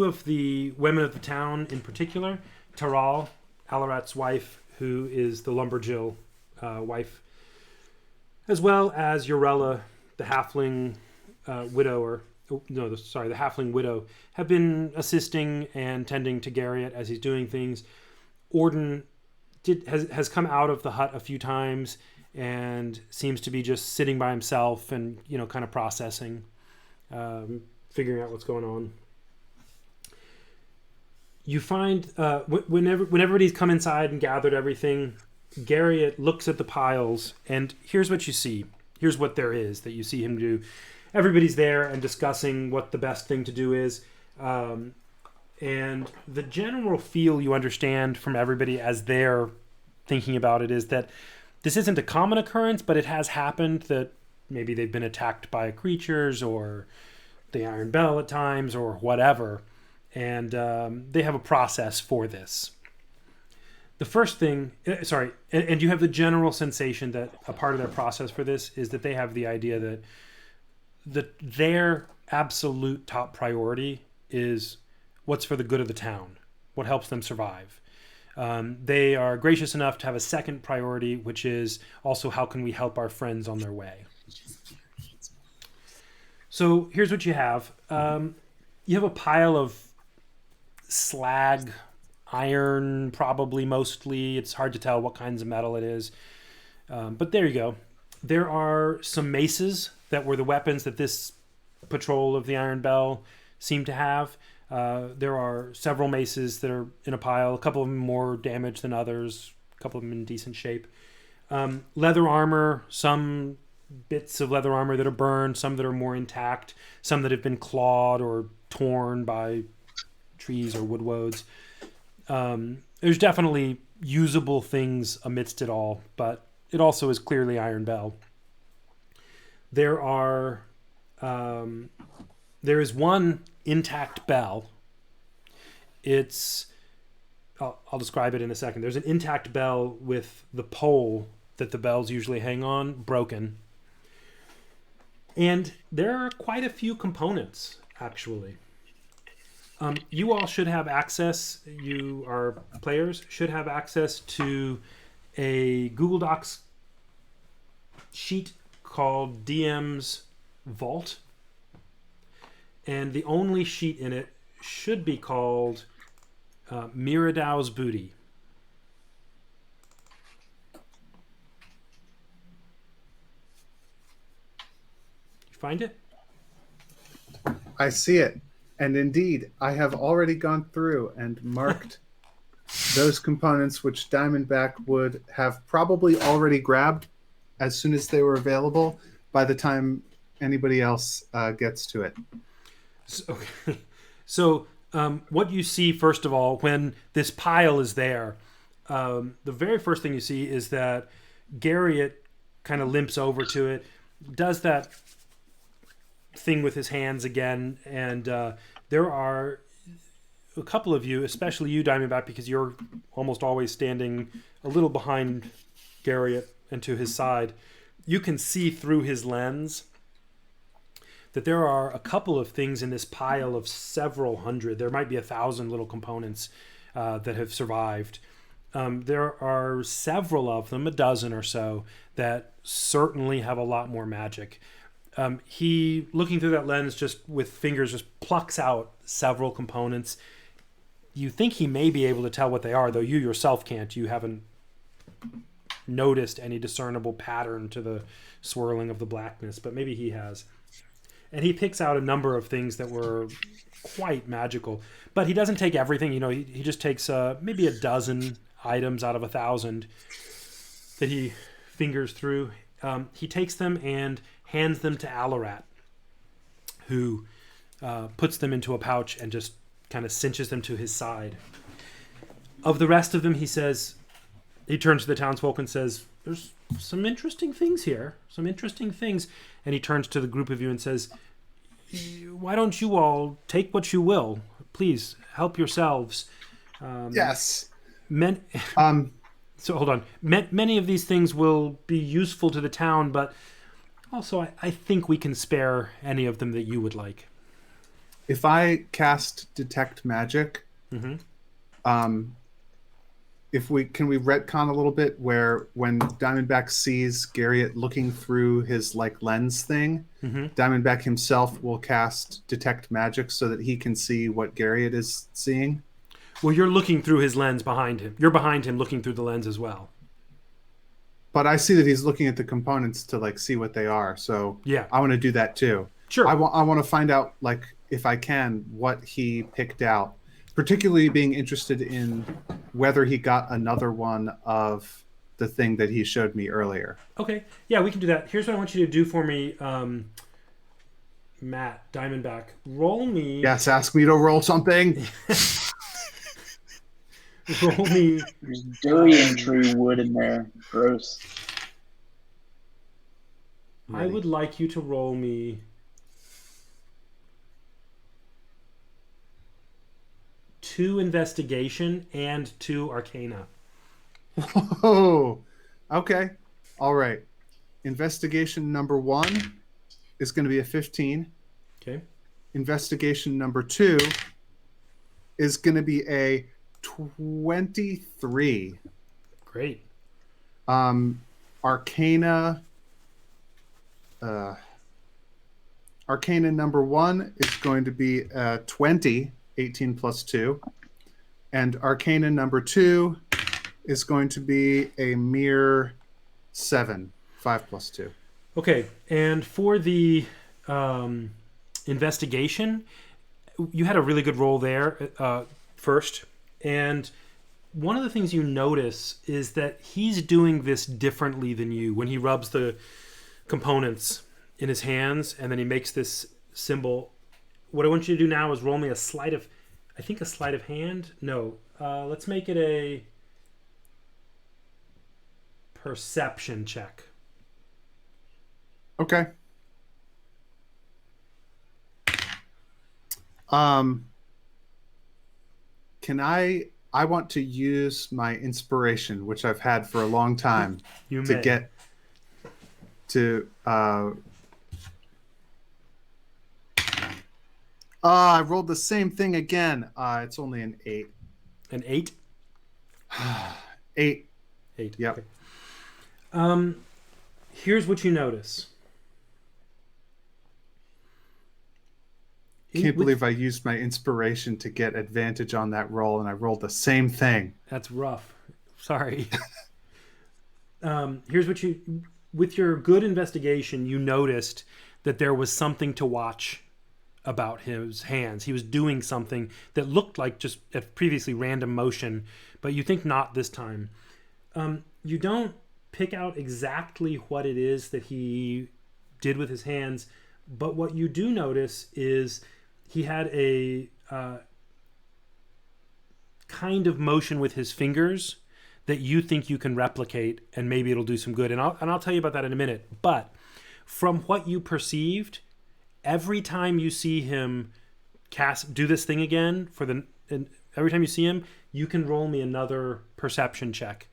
of the women of the town in particular, Taral, Alarat's wife, who is the Lumberjill wife, as well as Yorella, the halfling the halfling widow, have been assisting and tending to Garriott as he's doing things. Orden has come out of the hut a few times and seems to be just sitting by himself and kind of processing, figuring out what's going on. You find whenever everybody's come inside and gathered everything, Garriott looks at the piles, and here's what you see. Here's what there is that you see him do. Everybody's there and discussing what the best thing to do is. And the general feel you understand from everybody as they're thinking about it is that this isn't a common occurrence, but it has happened that maybe they've been attacked by creatures or the Iron Bell at times or whatever. And they have a process for this. The first thing, and you have the general sensation that a part of their process for this is that they have the idea that their absolute top priority is what's for the good of the town, what helps them survive. They are gracious enough to have a second priority, which is also how can we help our friends on their way. So here's what you have. You have a pile of slag, iron, probably mostly. It's hard to tell what kinds of metal it is. But there you go. There are some maces that were the weapons that this patrol of the Iron Bell seem to have. There are several maces that are in a pile, a couple of them more damaged than others, a couple of them in decent shape. Leather armor, some bits of leather armor that are burned, some that are more intact, some that have been clawed or torn by trees or woodwoads. There's definitely usable things amidst it all, but it also is clearly Iron Bell. There is one intact bell. I'll describe it in a second. There's an intact bell with the pole that the bells usually hang on broken. And there are quite a few components, actually. You all should have access, you are players, should have access to a Google Docs sheet called DM's Vault. And the only sheet in it should be called Miradow's Booty. You find it? I see it. And indeed, I have already gone through and marked those components which Diamondback would have probably already grabbed as soon as they were available by the time anybody else gets to it. So what you see, first of all, when this pile is there, the very first thing you see is that Garriott kind of limps over to it, does that thing with his hands again, and there are a couple of you, especially you, Diamondback, because you're almost always standing a little behind Garriott and to his side. You can see through his lens that there are a couple of things in this pile of several hundred. There might be 1,000 little components that have survived. There are several of them, a dozen or so, that certainly have a lot more magic. He, looking through that lens, just with fingers, just plucks out several components. You think he may be able to tell what they are, though you yourself can't. You haven't noticed any discernible pattern to the swirling of the blackness, but maybe he has. And he picks out a number of things that were quite magical. But he doesn't take everything. You know, he just takes maybe a dozen items out of 1,000 that he fingers through. He takes them and hands them to Alarat, who puts them into a pouch and just kind of cinches them to his side. Of the rest of them, he turns to the townsfolk and says, "There's some interesting things here, some interesting things." And he turns to the group of you and says, "Why don't you all take what you will? Please help yourselves." Yes. So hold on. Many of these things will be useful to the town, but also I think we can spare any of them that you would like. If I cast Detect Magic, can we retcon a little bit where when Diamondback sees Garriott looking through his lens thing, Diamondback himself will cast Detect Magic so that he can see what Garriott is seeing? Well, you're looking through his lens behind him. You're behind him looking through the lens as well. But I see that he's looking at the components to see what they are. So yeah, I want to do that too. Sure. I want to find out if I can what he picked out, particularly being interested in whether he got another one of the thing that he showed me earlier. Okay. Yeah, we can do that. Here's what I want you to do for me, Matt Diamondback. Roll me. Yes, ask me to roll something. Roll me. There's durian tree wood in there. Gross. I would like you to roll me 2 investigation and 2 arcana. Whoa. Okay. All right. Investigation number 1 is going to be a 15. Okay. Investigation number 2 is going to be a 23. Great. Arcana number 1 is going to be 20, 18 plus 2. And Arcana number 2 is going to be a mere 7, 5 plus 2. Okay, and for the investigation. You had a really good roll there first, and one of the things you notice is that he's doing this differently than you. When he rubs the components in his hands and then he makes this symbol, what I want you to do now is roll me a sleight of hand. No, let's make it a perception check. Okay. Can I want to use my inspiration, which I've had for a long time, You to may. get to I rolled the same thing again. It's only an 8. An 8? 8. 8. Yep. Okay. Here's what you notice. Can't believe I used my inspiration to get advantage on that roll, and I rolled the same thing. That's rough. Sorry. Here's what with your good investigation, you noticed that there was something to watch about his hands. He was doing something that looked like just a previously random motion, but you think not this time. You don't pick out exactly what it is that he did with his hands, but what you do notice is he had a kind of motion with his fingers that you think you can replicate, and maybe it'll do some good. And I'll tell you about that in a minute. But from what you perceived, every time you see him do this thing again, every time you see him, you can roll me another perception check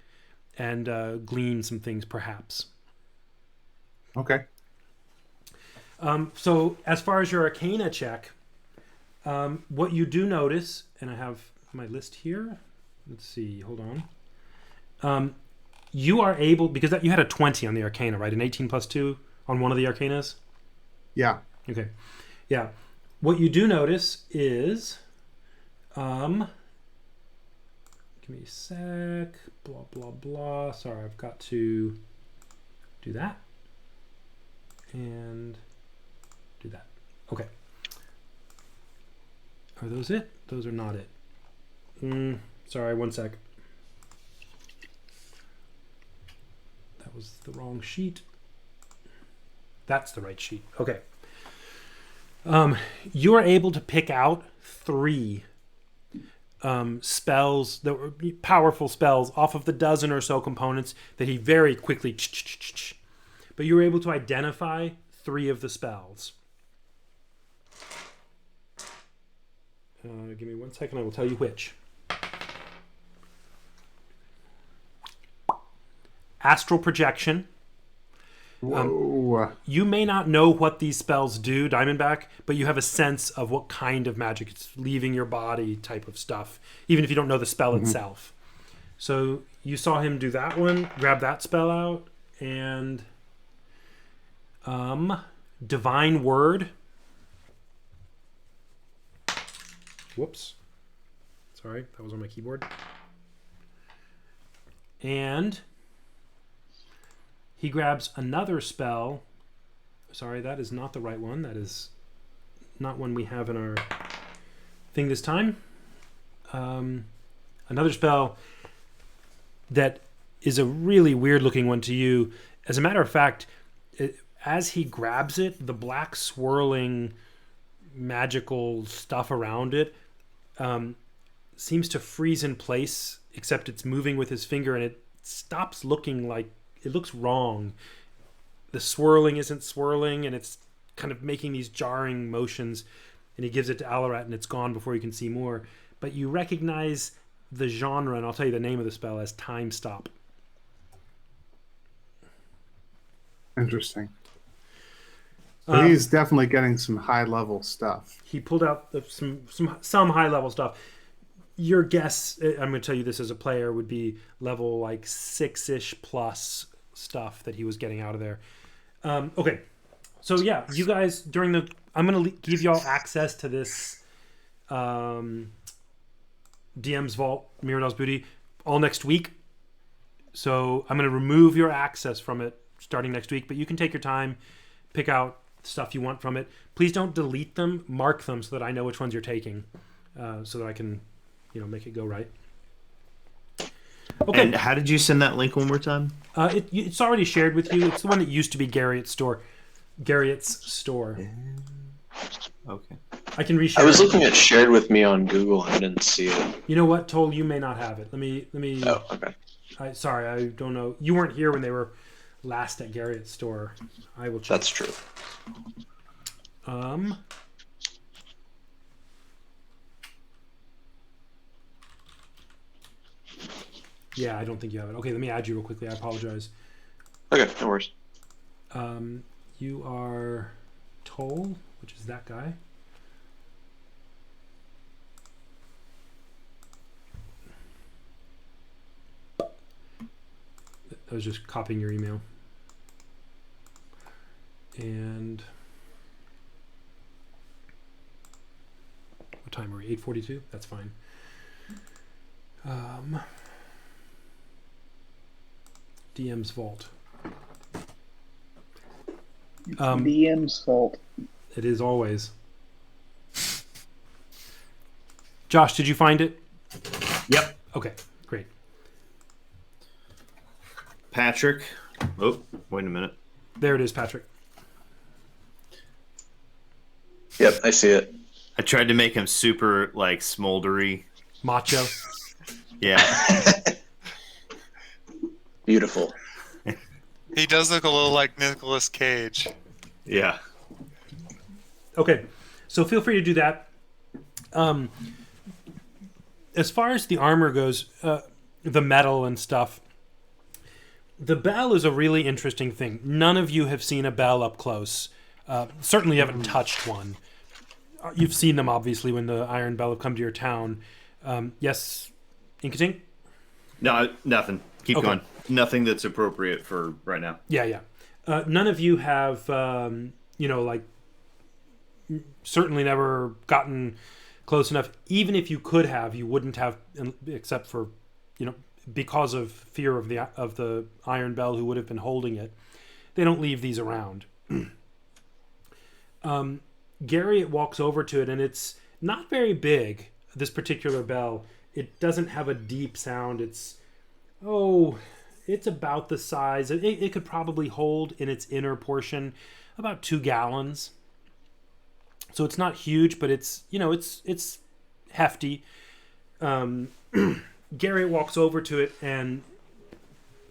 and glean some things, perhaps. Okay. So as far as your Arcana check, what you do notice, and I have my list here. Let's see. Hold on. You are able, because you had a 20 on the Arcana, right? An 18 plus 2 on one of the Arcanas? Yeah. Okay. Yeah. What you do notice is, give me a sec, blah, blah, blah. Sorry, I've got to do that and do that. Okay. Are those it? Those are not it. Sorry, one sec. That was the wrong sheet. That's the right sheet. Okay. You are able to pick out 3 spells that were powerful spells off of the dozen or so components that he very quickly. But you were able to identify 3 of the spells. Give me 1 second. I will tell you which. Astral projection. Whoa. You may not know what these spells do, Diamondback, but you have a sense of what kind of magic it's leaving your body type of stuff, even if you don't know the spell itself. So you saw him do that one, grab that spell out, and Divine Word. Whoops. Sorry, that was on my keyboard. And he grabs another spell. Sorry, that is not the right one. That is not one we have in our thing this time. Another spell that is a really weird looking one to you. As a matter of fact, as he grabs it, the black swirling magical stuff around it seems to freeze in place, except it's moving with his finger, and it stops looking like it looks wrong. The swirling isn't swirling, and it's kind of making these jarring motions, and he gives it to Alarat, and it's gone before you can see more. But you recognize the genre, and I'll tell you the name of the spell, as Time Stop. Interesting. So he's definitely getting some high-level stuff. He pulled out some high-level stuff. Your guess, I'm going to tell you this as a player, would be level like 6-ish plus stuff that he was getting out of there. Okay. So yeah, you guys, I'm going to give y'all access to this DM's Vault, Mirrodal's Booty, all next week. So I'm going to remove your access from it starting next week, but you can take your time, pick out stuff you want from it. Please don't delete them. Mark them so that I know which ones you're taking, so that I can, make it go right. Okay. And how did you send that link one more time? It's already shared with you. It's the one that used to be Garriott's store. Okay. I can reshare. I was it. looking at shared with me on Google and I didn't see it. You know what, Toll? You may not have it. Let me. Oh, okay. Sorry, I don't know. You weren't here when they were last at Garriott's store. I will check. That's true. Yeah, I don't think you have it. Okay, let me add you real quickly. I apologize. Okay, no worries. You are Toll, which is that guy. I was just copying your email. And what time are we? 8:42? That's fine. DM's vault. DM's fault. It is always. Josh, did you find it? Yep. Okay, great. Patrick. Oh, wait a minute. There it is, Patrick. Yep, I see it. I tried to make him super like smoldery. Macho. Yeah. Beautiful. He does look a little like Nicolas Cage. Yeah. Okay, so feel free to do that. As far as the armor goes, the metal and stuff, the bell is a really interesting thing. None of you have seen a bell up close. Certainly haven't touched one. You've seen them, obviously, when the Iron Bell have come to your town. Yes, Inkatink? No, nothing. Keep Okay. going. Nothing that's appropriate for right now. Yeah. None of you have, certainly never gotten close enough. Even if you could have, you wouldn't have, except for, because of fear of the Iron Bell who would have been holding it. They don't leave these around. Garriott walks over to it, and it's not very big, this particular bell. It doesn't have a deep sound. It's about the size. It could probably hold in its inner portion about 2 gallons. So it's not huge, but it's hefty. Garriott walks over to it and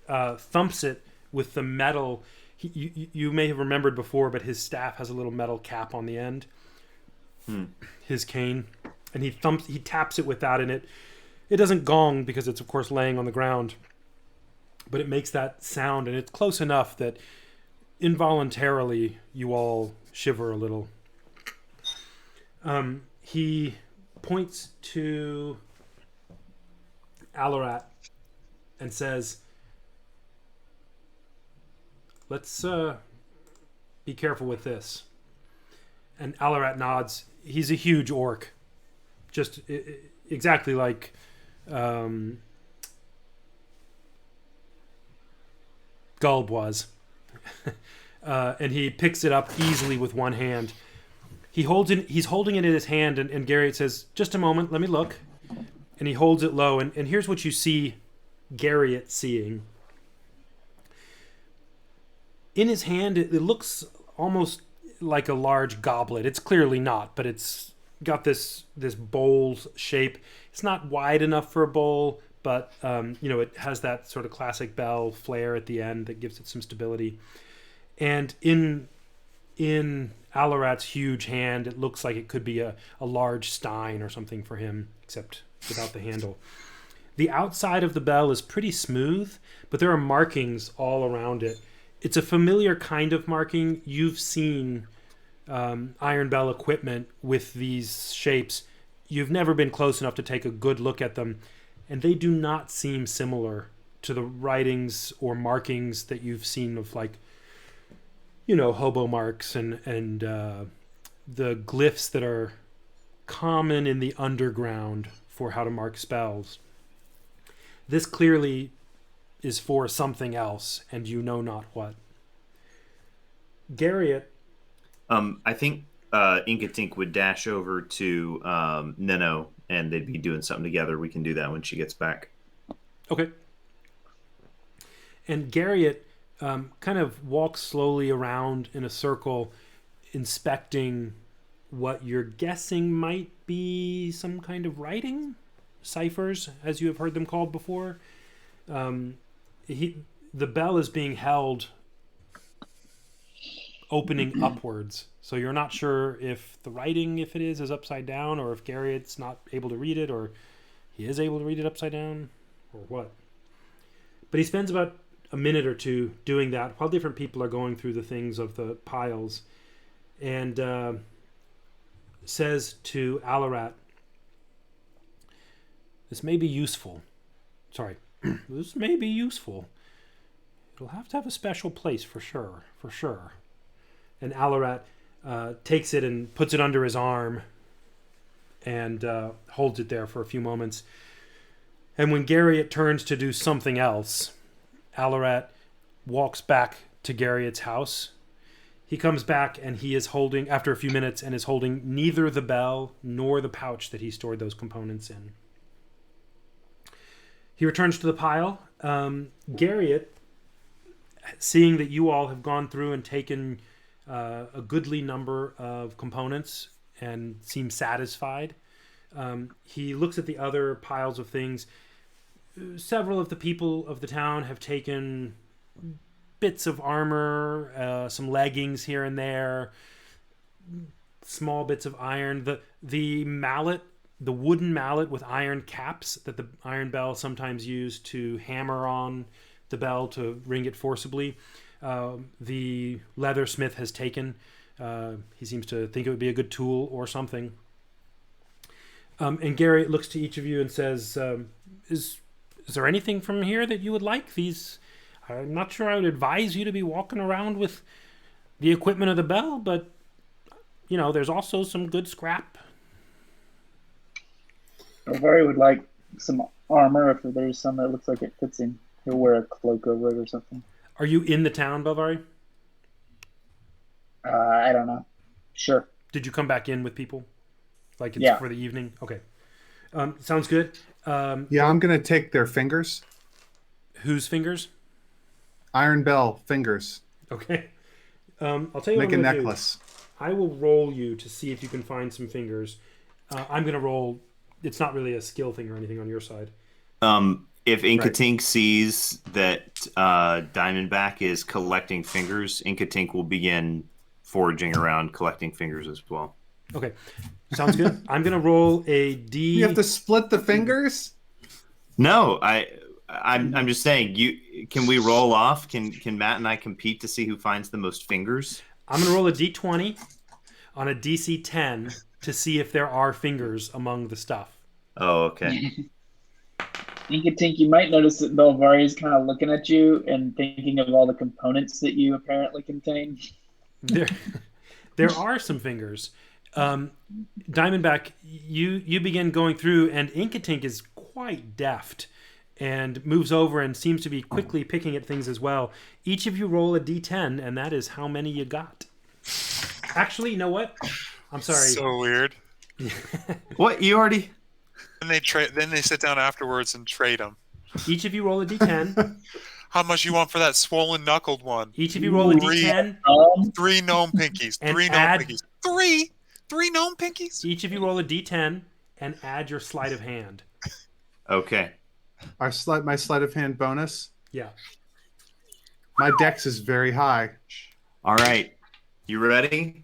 thumps it with the metal. You may have remembered before, but his staff has a little metal cap on the end. His cane, and he taps it with that, and it doesn't gong because it's of course laying on the ground, but it makes that sound, and it's close enough that involuntarily you all shiver a little. He points to Alarat and says, "Let's be careful with this." And Alarat nods. He's a huge orc, just exactly like Gulb was. And he picks it up easily with one hand. He's holding it in his hand, and Garriott says, "Just a moment, let me look." And he holds it low, and here's what you see Garriott seeing. In his hand, it looks almost like a large goblet. It's clearly not, but it's got this bowl shape. It's not wide enough for a bowl, but it has that sort of classic bell flare at the end that gives it some stability. And in Alarat's huge hand, it looks like it could be a large stein or something for him, except without the handle. The outside of the bell is pretty smooth, but there are markings all around it. It's a familiar kind of marking. You've seen Iron Bell equipment with these shapes. You've never been close enough to take a good look at them, and they do not seem similar to the writings or markings that you've seen of, like, hobo marks and the glyphs that are common in the underground for how to mark spells. This clearly is for something else, and you know not what. Garriott I think Inkatink would dash over to Neno, and they'd be doing something together. We can do that when she gets back. Okay. And Garriott kind of walks slowly around in a circle, inspecting what you're guessing might be some kind of writing, ciphers, as you have heard them called before. The bell is being held opening upwards, so you're not sure if the writing, if it is upside down, or if Garriott's not able to read it, or he is able to read it upside down, or what. But he spends about a minute or two doing that while different people are going through the things of the piles, and says to Alarat, this may be useful. Sorry. This may be useful. It'll have to have a special place for sure. For sure. And Alarat takes it and puts it under his arm and holds it there for a few moments. And when Garriott turns to do something else, Alarat walks back to Garriott's house. He comes back and he is holding, after a few minutes, and is holding neither the bell nor the pouch that he stored those components in. He returns to the pile. Garriott, seeing that you all have gone through and taken a goodly number of components and seems satisfied, he looks at the other piles of things. Several of the people of the town have taken bits of armor, some leggings here and there, small bits of iron. The mallet, the wooden mallet with iron caps that the iron bell sometimes used to hammer on the bell to ring it forcibly, the leathersmith has taken. He seems to think it would be a good tool or something. And Gary looks to each of you and says, is there anything from here that you would like? I'm not sure I would advise you to be walking around with the equipment of the bell, but, there's also some good scrap. Belvari would like some armor if there's some that looks like it fits him. He'll wear a cloak over it or something. Are you in the town, Belvari? I don't know. Sure. Did you come back in with people? Like it's for the evening? Okay. Sounds good. Yeah, I'm going to take their fingers. Whose fingers? Iron Bell fingers. Okay. I'll tell you Make what a I'm gonna necklace. Do. I will roll you to see if you can find some fingers. I'm going to roll. It's not really a skill thing or anything on your side. If Inkatink sees that Diamondback is collecting fingers, Inkatink will begin foraging around collecting fingers as well. Okay. Sounds good. I'm going to roll a D. You have to split the fingers? No, I'm just saying. Can we roll off? Can Matt and I compete to see who finds the most fingers? I'm going to roll a D20 on a DC 10 to see if there are fingers among the stuff. Oh, okay. Inkatink, you might notice that Belvari is kind of looking at you and thinking of all the components that you apparently contain. There are some fingers. Diamondback, you begin going through, and Inkatink is quite deft and moves over and seems to be quickly picking at things as well. Each of you roll a D10, and that is how many you got. Actually, you know what? I'm sorry. So weird. What? You already... Then they sit down afterwards and trade them. Each of you roll a D10. How much you want for that swollen knuckled one? Each of you roll a D10. 3 gnome pinkies. And 3 gnome add- pinkies. Three gnome pinkies? Each of you roll a D10 and add your sleight of hand. Okay. My sleight of hand bonus. Yeah. My dex is very high. All right. You ready?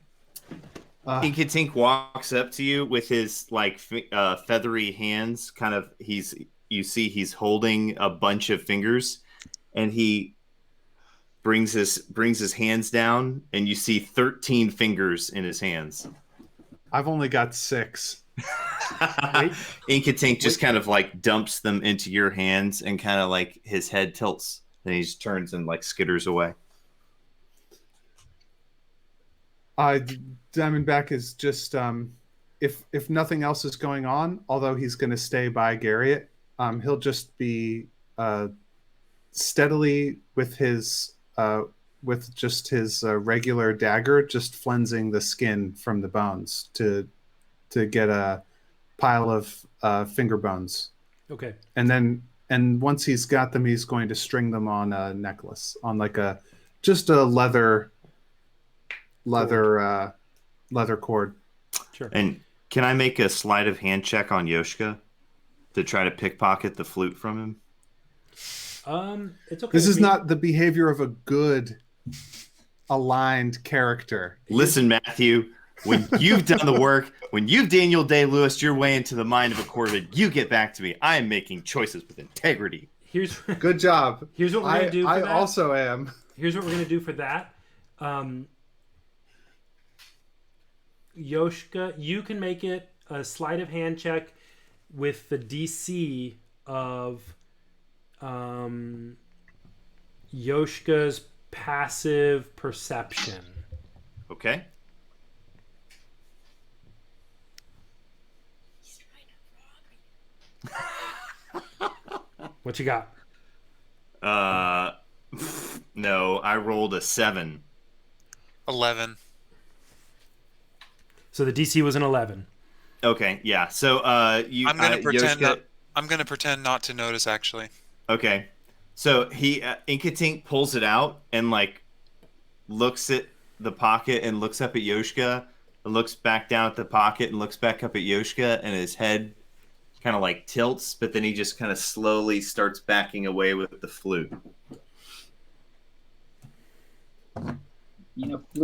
Inkatink walks up to you with his feathery hands. Kind of, you see he's holding a bunch of fingers, and he brings his hands down, and you see 13 fingers in his hands. I've only got 6. Inkatink just kind of dumps them into your hands, and kind of his head tilts, and he just turns and skitters away. Diamondback is just if nothing else is going on, although he's going to stay by Garriott, he'll just be steadily with his with just his regular dagger, just flensing the skin from the bones to get a pile of finger bones. Okay. And once he's got them, he's going to string them on a necklace, on like a leather cord. Sure. And can I make a sleight of hand check on Yoshka to try to pickpocket the flute from him? It's okay. This is not the behavior of a good aligned character. Listen, Matthew, when you've done the work, when you've Daniel Day-Lewis your way into the mind of a Corvid, you get back to me. I am making choices with integrity. Here's Good job. Here's what we're gonna do. For I that. also am. Here's what we're gonna do for that. Yoshka, you can make it a sleight of hand check with the DC of Yoshka's passive perception. Okay. What you got? No, I rolled a 7. 11. So the DC was an 11. Okay, yeah. So you. I'm gonna pretend. Yoshka, I'm gonna pretend not to notice. Actually, Okay, so he Inkatink pulls it out and like looks at the pocket and looks up at Yoshka, and looks back down at the pocket and looks back up at Yoshka, and his head kind of like tilts, but then he just kind of slowly starts backing away with the flute. Flutes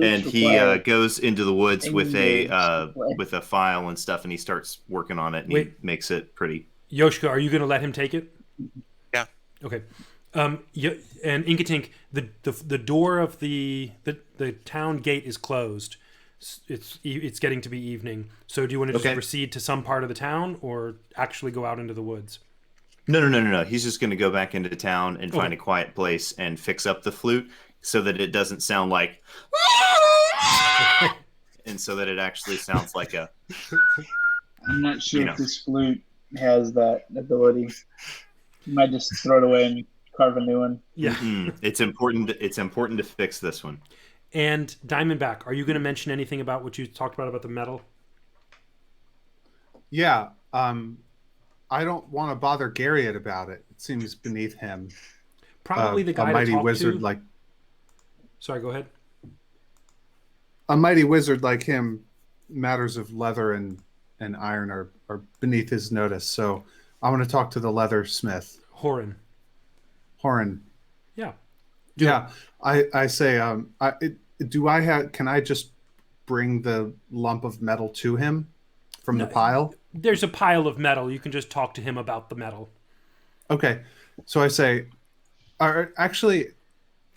And he require goes into the woods with engaged a play. with a file and stuff, and he starts working on it, and he Wait. makes it pretty. Yoshka, are you going to let him take it? Yeah. Okay. And Inkatink, the door of the town gate is closed. It's getting to be evening. So do you want to just Okay. proceed to some part of the town or actually go out into the woods? No. He's just going to go back into town and find Okay. a quiet place and fix up the flute so that it doesn't sound like, and so that it actually sounds like a. I'm not sure You if know. this flute has that ability. You might just throw it away and carve a new one. Yeah. It's important. It's important to fix this one. And Diamondback, are you going to mention anything about what you talked about the metal? Yeah. I don't want to bother Garriott about it. It seems beneath him. Probably the guy a mighty to talk wizard to. like Sorry, go ahead. a mighty wizard like him. Matters of leather and iron are beneath his notice. So I want to talk to the leathersmith, Horan. Horan. Yeah. Yeah, I say, can I just bring the lump of metal to him from the pile? There's a pile of metal. You can just talk to him about the metal. Okay, so I say, actually,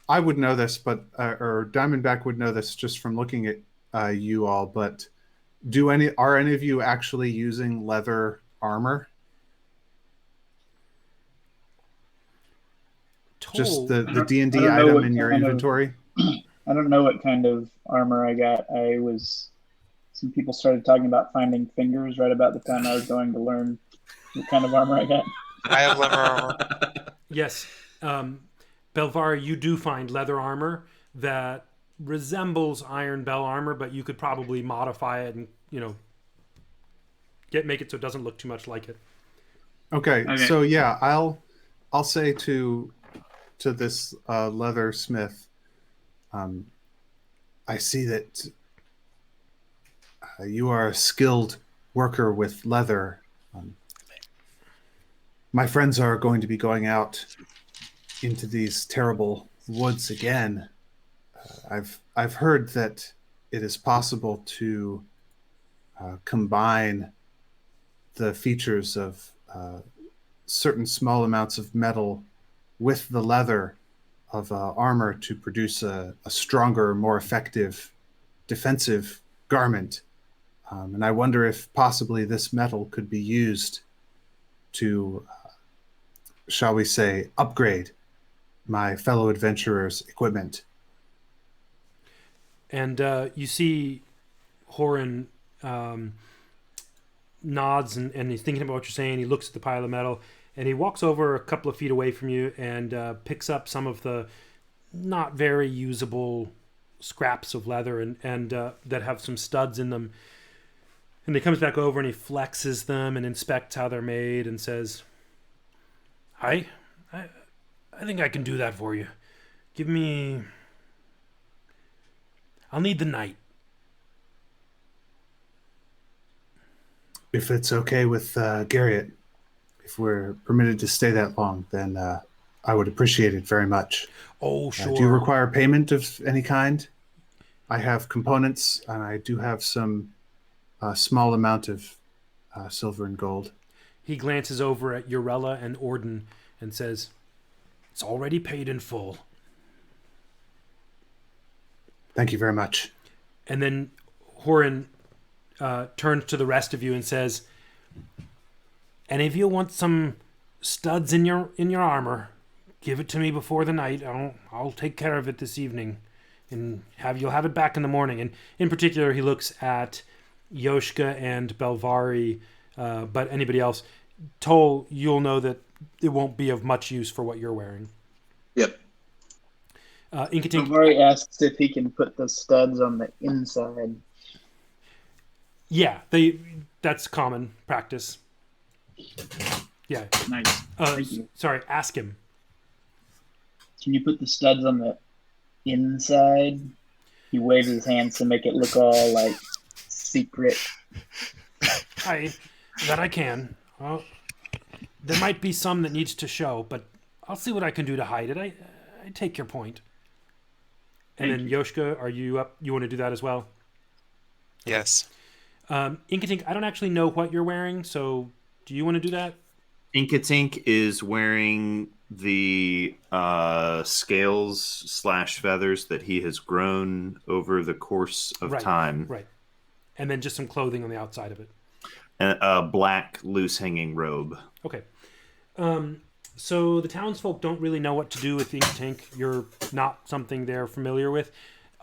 I would know this, but or Diamondback would know this just from looking at you all. But are any of you actually using leather armor? Just the D&D I don't know item what in your kind of- inventory? I don't know what kind of armor I got. Some people started talking about finding fingers right about the time I was going to learn what kind of armor I got. I have leather armor. Yes. Belvar, you do find leather armor that resembles Iron Bell armor, but you could probably modify it and, make it so it doesn't look too much like it. Okay. So yeah, I'll say to this leathersmith, I see that you are a skilled worker with leather. My friends are going to be going out into these terrible woods again. I've heard that it is possible to combine the features of certain small amounts of metal with the leather of armor to produce a stronger, more effective defensive garment. And I wonder if possibly this metal could be used to, shall we say, upgrade my fellow adventurers' equipment. And you see Horan nods and he's thinking about what you're saying. He looks at the pile of metal and he walks over a couple of feet away from you and picks up some of the not very usable scraps of leather and that have some studs in them. And he comes back over and he flexes them and inspects how they're made and says, I, I, I think I can do that for you. Give me. I'll need the night. If it's okay with Garriott, if we're permitted to stay that long, then I would appreciate it very much. Oh, sure. Do you require payment of any kind? I have components, and I do have some small amount of silver and gold. He glances over at Urella and Orden and says, it's already paid in full. Thank you very much. And then Horan turns to the rest of you and says, any of you want some studs in your armor, give it to me before the night. I'll take care of it this evening, and you'll have it back in the morning. And in particular, he looks at Yoshka and Belvari, but anybody else, Toll, you'll know that it won't be of much use for what you're wearing. Yep. Inkatink, Belvari asks if he can put the studs on the inside. yeah, that's common practice. Yeah. Nice. Thank you. Sorry, ask him. Can you put the studs on the inside? He waves his hands to make it look all like secret. That I can. Well, there might be some that needs to show, but I'll see what I can do to hide it. I take your point. And then Yoshka, are you up? You want to do that as well? Yes. Inkatink, I don't actually know what you're wearing, so do you want to do that? Inkatink is wearing the scales / feathers that he has grown over the course of time. Right. And then just some clothing on the outside of it. And a black loose hanging robe. Okay. So the townsfolk don't really know what to do with Inkatink. You're not something they're familiar with.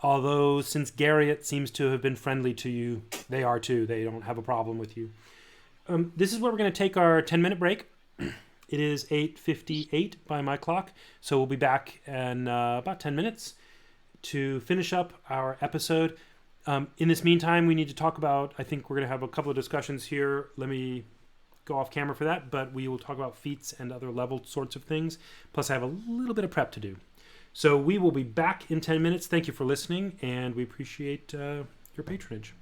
Although, since Garriott seems to have been friendly to you, they are too. They don't have a problem with you. This is where we're going to take our 10-minute break. It is 8:58 by my clock, so we'll be back in about 10 minutes to finish up our episode. In this meantime, we need to talk about, I think we're going to have a couple of discussions here. Let me go off camera for that, but we will talk about feats and other level sorts of things. Plus, I have a little bit of prep to do. So we will be back in 10 minutes. Thank you for listening, and we appreciate your patronage.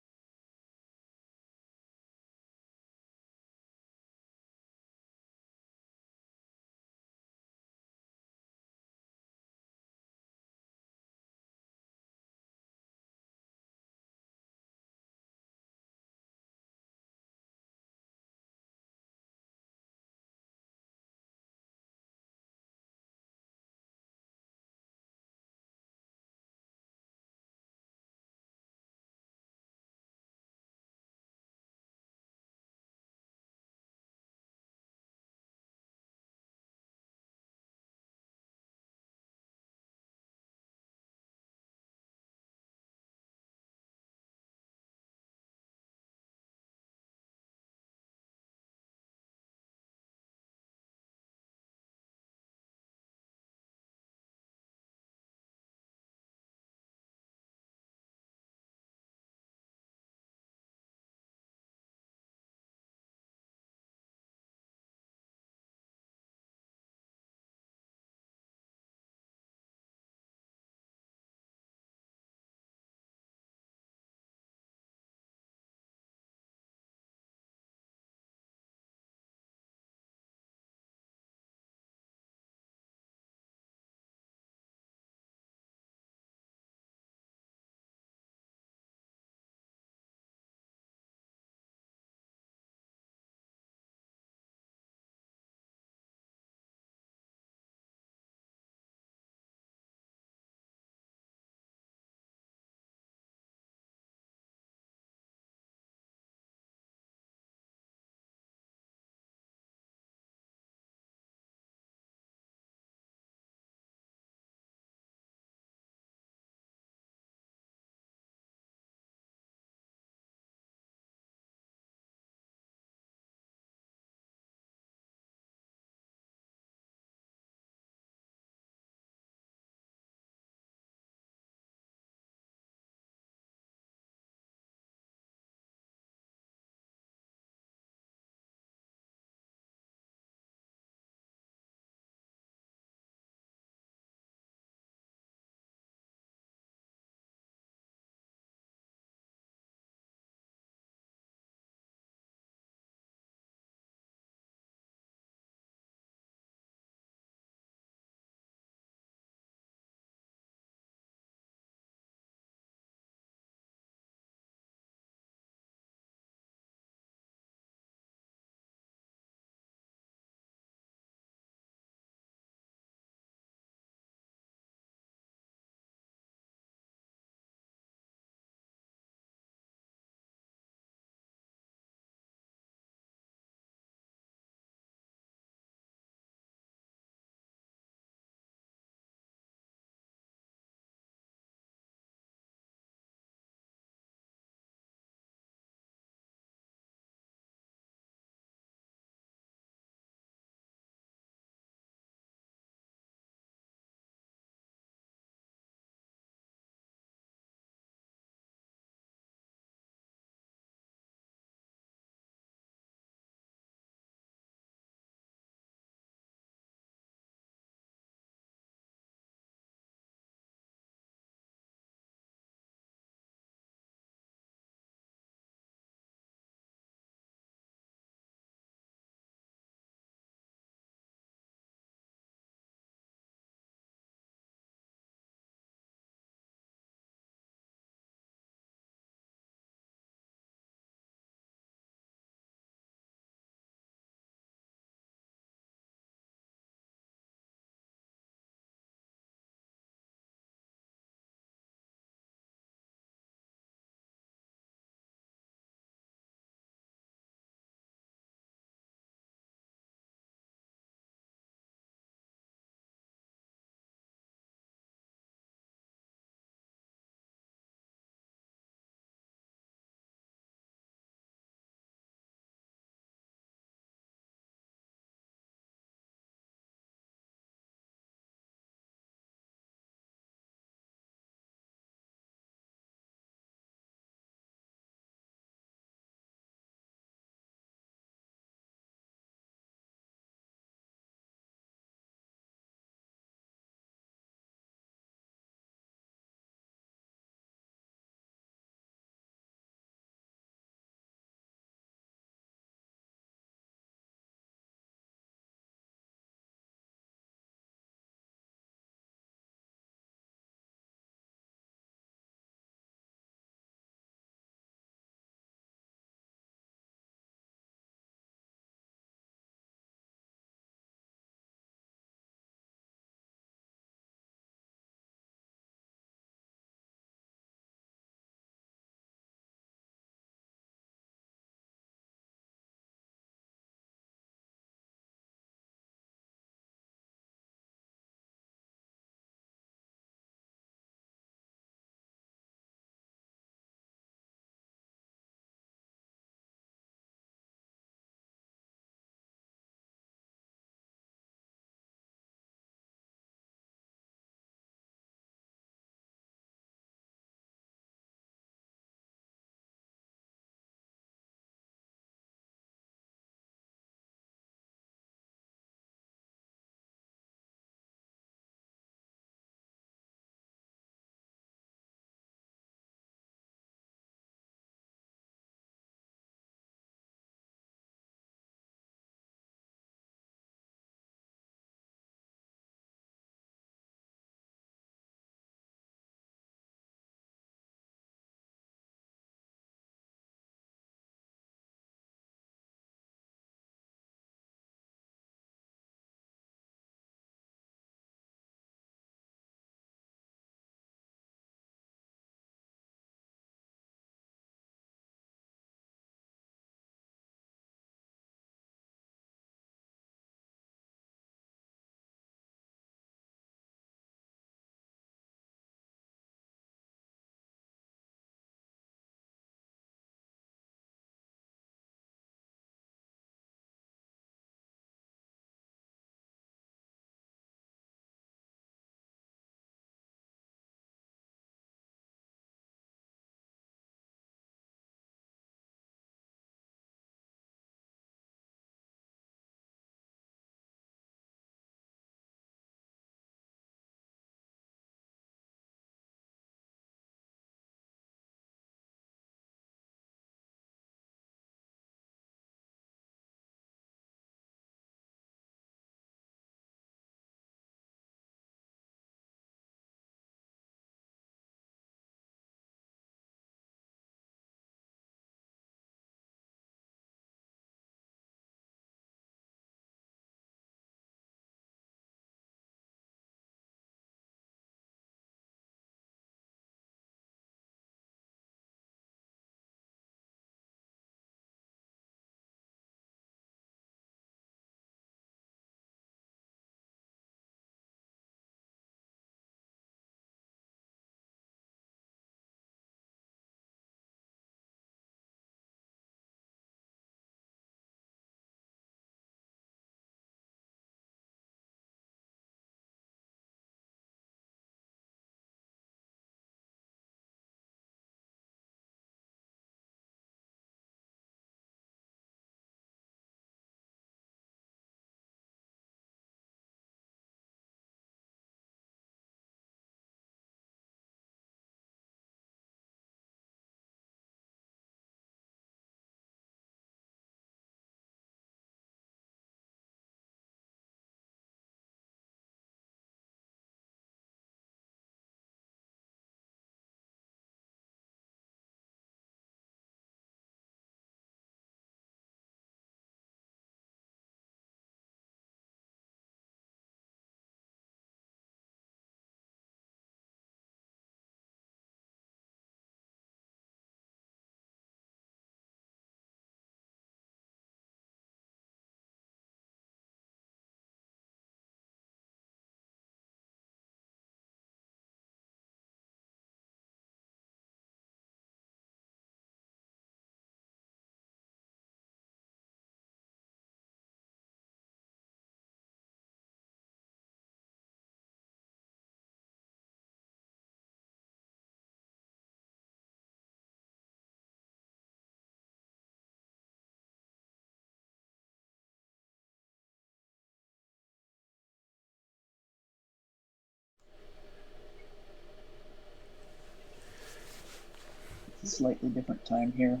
It's a slightly different time here.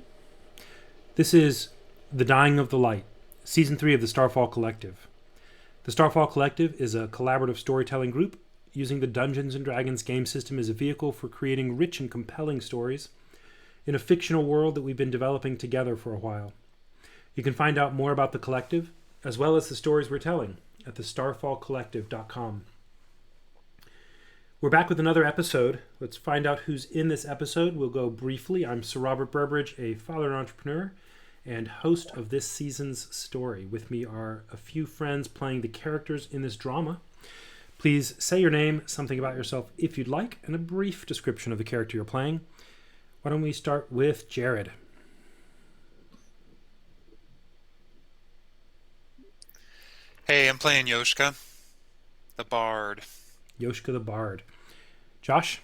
This is The Dying of the Light, Season 3 of the Starfall Collective. The Starfall Collective is a collaborative storytelling group using the Dungeons & Dragons game system as a vehicle for creating rich and compelling stories in a fictional world that we've been developing together for a while. You can find out more about the collective, as well as the stories we're telling, at the starfallcollective.com. We're back with another episode. Let's find out who's in this episode. We'll go briefly. I'm Sir Robert Burbridge, a father and entrepreneur, and host of this season's story. With me are a few friends playing the characters in this drama. Please say your name, something about yourself if you'd like, and a brief description of the character you're playing. Why don't we start with Jared? Hey, I'm playing Yoshka, the bard. Yoshka the Bard. Josh?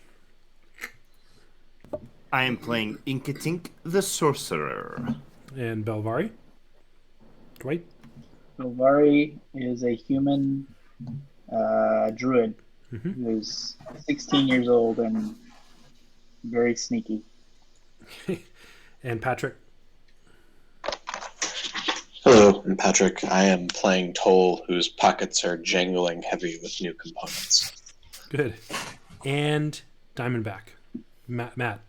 I am playing Inkatink the sorcerer. And Belvari? Dwight? Novari is a human druid Mhm. who's 16 years old and very sneaky. And Patrick? Hello, I'm Patrick. I am playing Toll, whose pockets are jangling heavy with new components. Good. And Diamondback. Matt.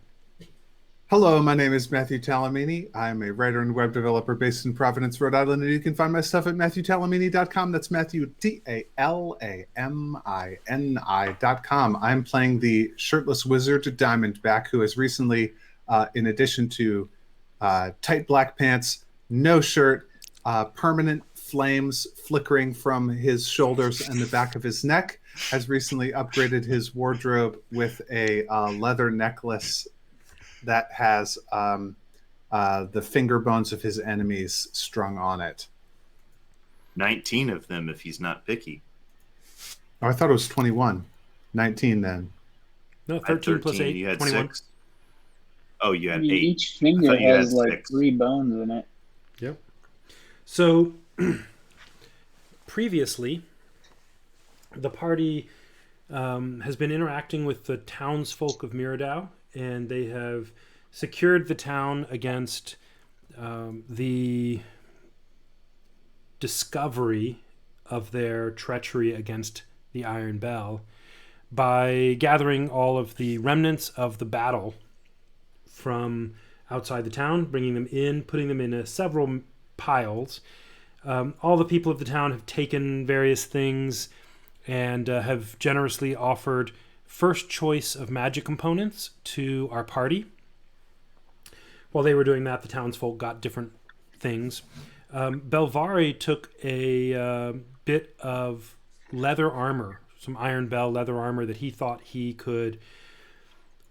Hello, my name is Matthew Talamini. I'm a writer and web developer based in Providence, Rhode Island, and you can find my stuff at MatthewTalamini.com. That's Matthew, Talamini.com. I'm playing the shirtless wizard Diamondback, who has recently, in addition to tight black pants, no shirt, permanent flames flickering from his shoulders and the back of his neck, has recently upgraded his wardrobe with a leather necklace that has the finger bones of his enemies strung on it. 19 of them if he's not picky. Oh, I thought it was 21. 19 then. No, I had 13 plus 8, you had 21. 6. Oh, you I had mean, 8. each finger thought you had has like 6. 3 bones in it. Yep. So, previously, the party has been interacting with the townsfolk of Miradau, and they have secured the town against the discovery of their treachery against the Iron Bell by gathering all of the remnants of the battle from outside the town, bringing them in, putting them in several piles. All the people of the town have taken various things and have generously offered first choice of magic components to our party. While they were doing that, the townsfolk got different things. Belvari took a bit of leather armor, some Iron Bell leather armor that he thought he could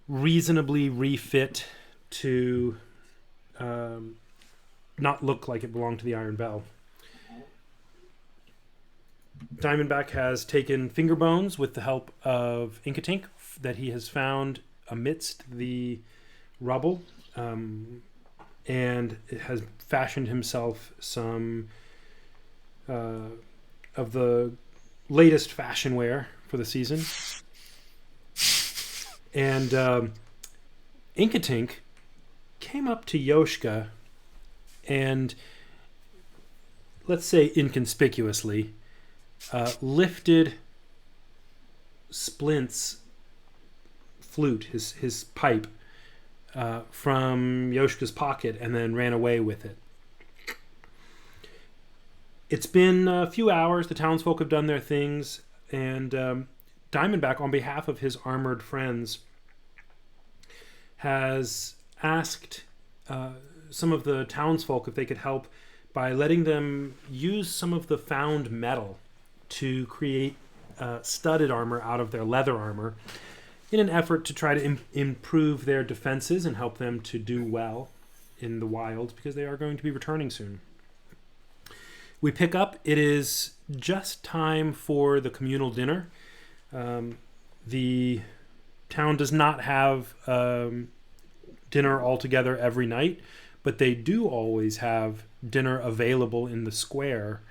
reasonably refit to not look like it belonged to the Iron Bell. Diamondback has taken finger bones with the help of Inkatink that he has found amidst the rubble, and has fashioned himself some of the latest fashion wear for the season. And Inkatink came up to Yoshka and, let's say inconspicuously, lifted Splint's flute, his pipe, from Yoshka's pocket and then ran away with it. It's been a few hours. The townsfolk have done their things, and Diamondback, on behalf of his armored friends, has asked some of the townsfolk if they could help by letting them use some of the found metal to create studded armor out of their leather armor in an effort to try to improve their defenses and help them to do well in the wilds, because they are going to be returning soon. We pick up. It is just time for the communal dinner. The town does not have dinner altogether every night, but they do always have dinner available in the square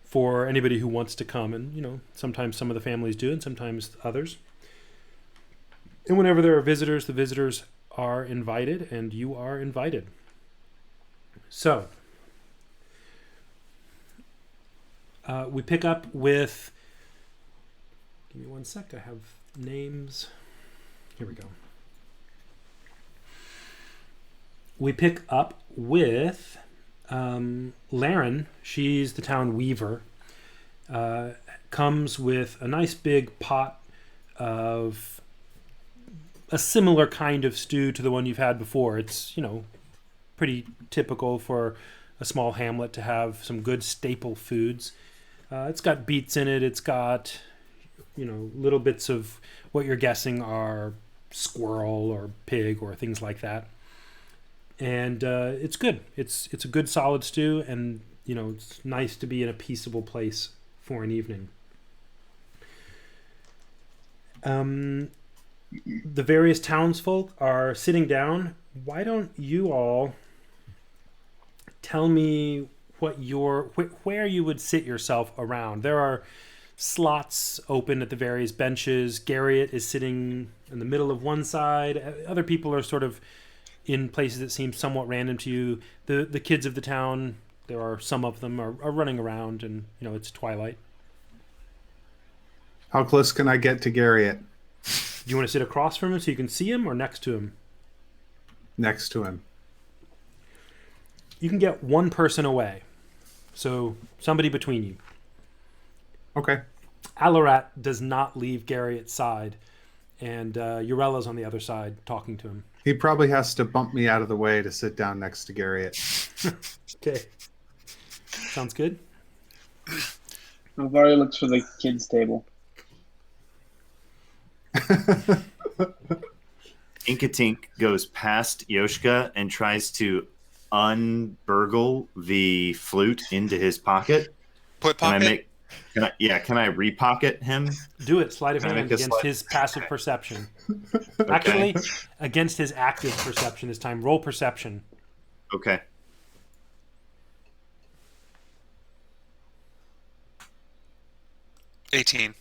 for anybody who wants to come. And, sometimes some of the families do and sometimes others. And whenever there are visitors, the visitors are invited, and you are invited. So, we pick up with. Give me one sec. I have names. Here we go. We pick up with Laren. She's the town weaver. Comes with a nice big pot of a similar kind of stew to the one you've had before. It's, pretty typical for a small hamlet to have some good staple foods. It's got beets in it. It's got, little bits of what you're guessing are squirrel or pig or things like that. And it's good. It's a good solid stew, and it's nice to be in a peaceable place for an evening. The various townsfolk are sitting down. Why don't you all tell me where you would sit yourself around? There are slots open at the various benches. Garriott is sitting in the middle of one side. Other people are sort of in places that seem somewhat random to you. The kids of the town, there are some of them are running around, and it's twilight. How close can I get to Garriott? Do you want to sit across from him so you can see him, or next to him? Next to him. You can get one person away, so somebody between you. Okay. Alarat does not leave Garriott's side, and Urella's on the other side talking to him. He probably has to bump me out of the way to sit down next to Garriott. Okay. Sounds good. Belvari looks for the kids' table. Inkatink goes past Yoshka and tries to unburgle the flute into his pocket. Put pocket? Can I repocket him? Do it. Sleight of Can I hand make a against sleight- his passive perception. Okay. Actually, against his active perception this time. Roll perception. Okay. – 18.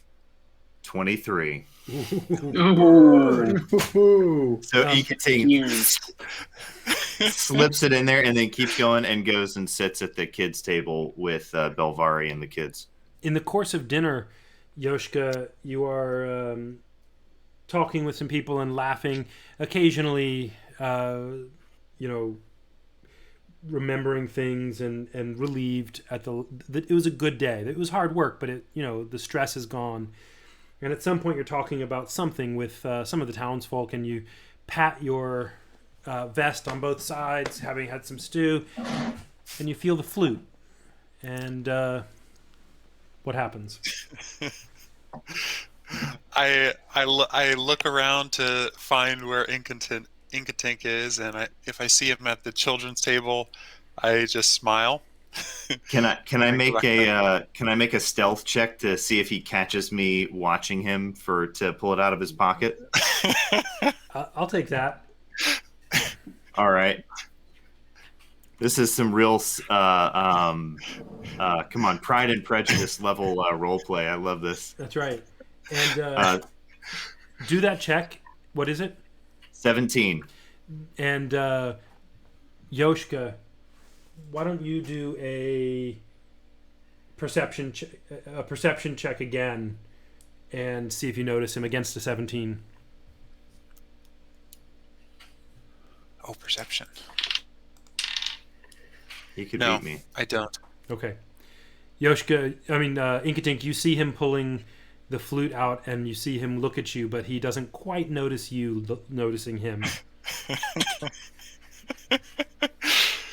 23. Ooh. So Inkatink Years. slips it in there and then keeps going and goes and sits at the kids' table with Belvari and the kids. In the course of dinner, Yoshka, you are talking with some people and laughing. Occasionally, remembering things and relieved at it was a good day. It was hard work, but the stress is gone. And at some point, you're talking about something with some of the townsfolk, and you pat your vest on both sides, having had some stew, and you feel the flute. And what happens? I look around to find where Inkatink is, and if I see him at the children's table, I just smile. Can I make a stealth check to see if he catches me watching him to pull it out of his pocket? I'll take that. All right. This is some real come on, Pride and Prejudice level role play. I love this. That's right. And do that check. What is it? 17. And Yoshka, why don't you do a perception check again and see if you notice him against a 17. Oh, perception. He could No, beat me. I don't. Okay. Inkatink, you see him pulling the flute out and you see him look at you, but he doesn't quite notice you noticing him.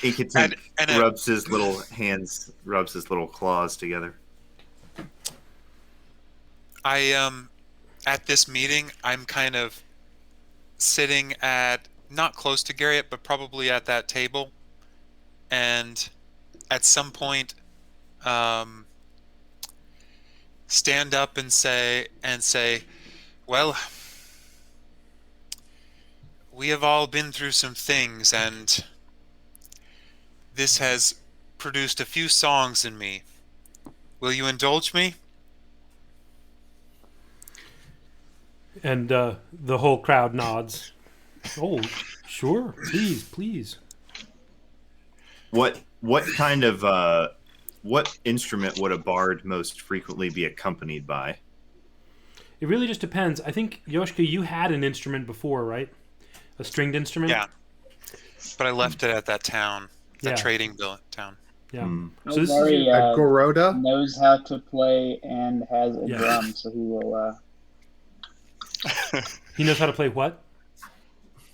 Inkatink and rubs his little claws together. At this meeting, I'm kind of sitting not close to Garriott, but probably at that table. And at some point, stand up and say, well, we have all been through some things, and this has produced a few songs in me. Will you indulge me? And the whole crowd nods. Oh, sure. Please, please. What kind of what instrument would a bard most frequently be accompanied by? It really just depends. I think, Yoshka, you had an instrument before, right? A stringed instrument? Yeah, but I left it at that town, that Yeah. trading town. Yeah. Hmm. So this is Belvari your... A Goroda? knows how to play and has a Yeah. drum, so he will He knows how to play what?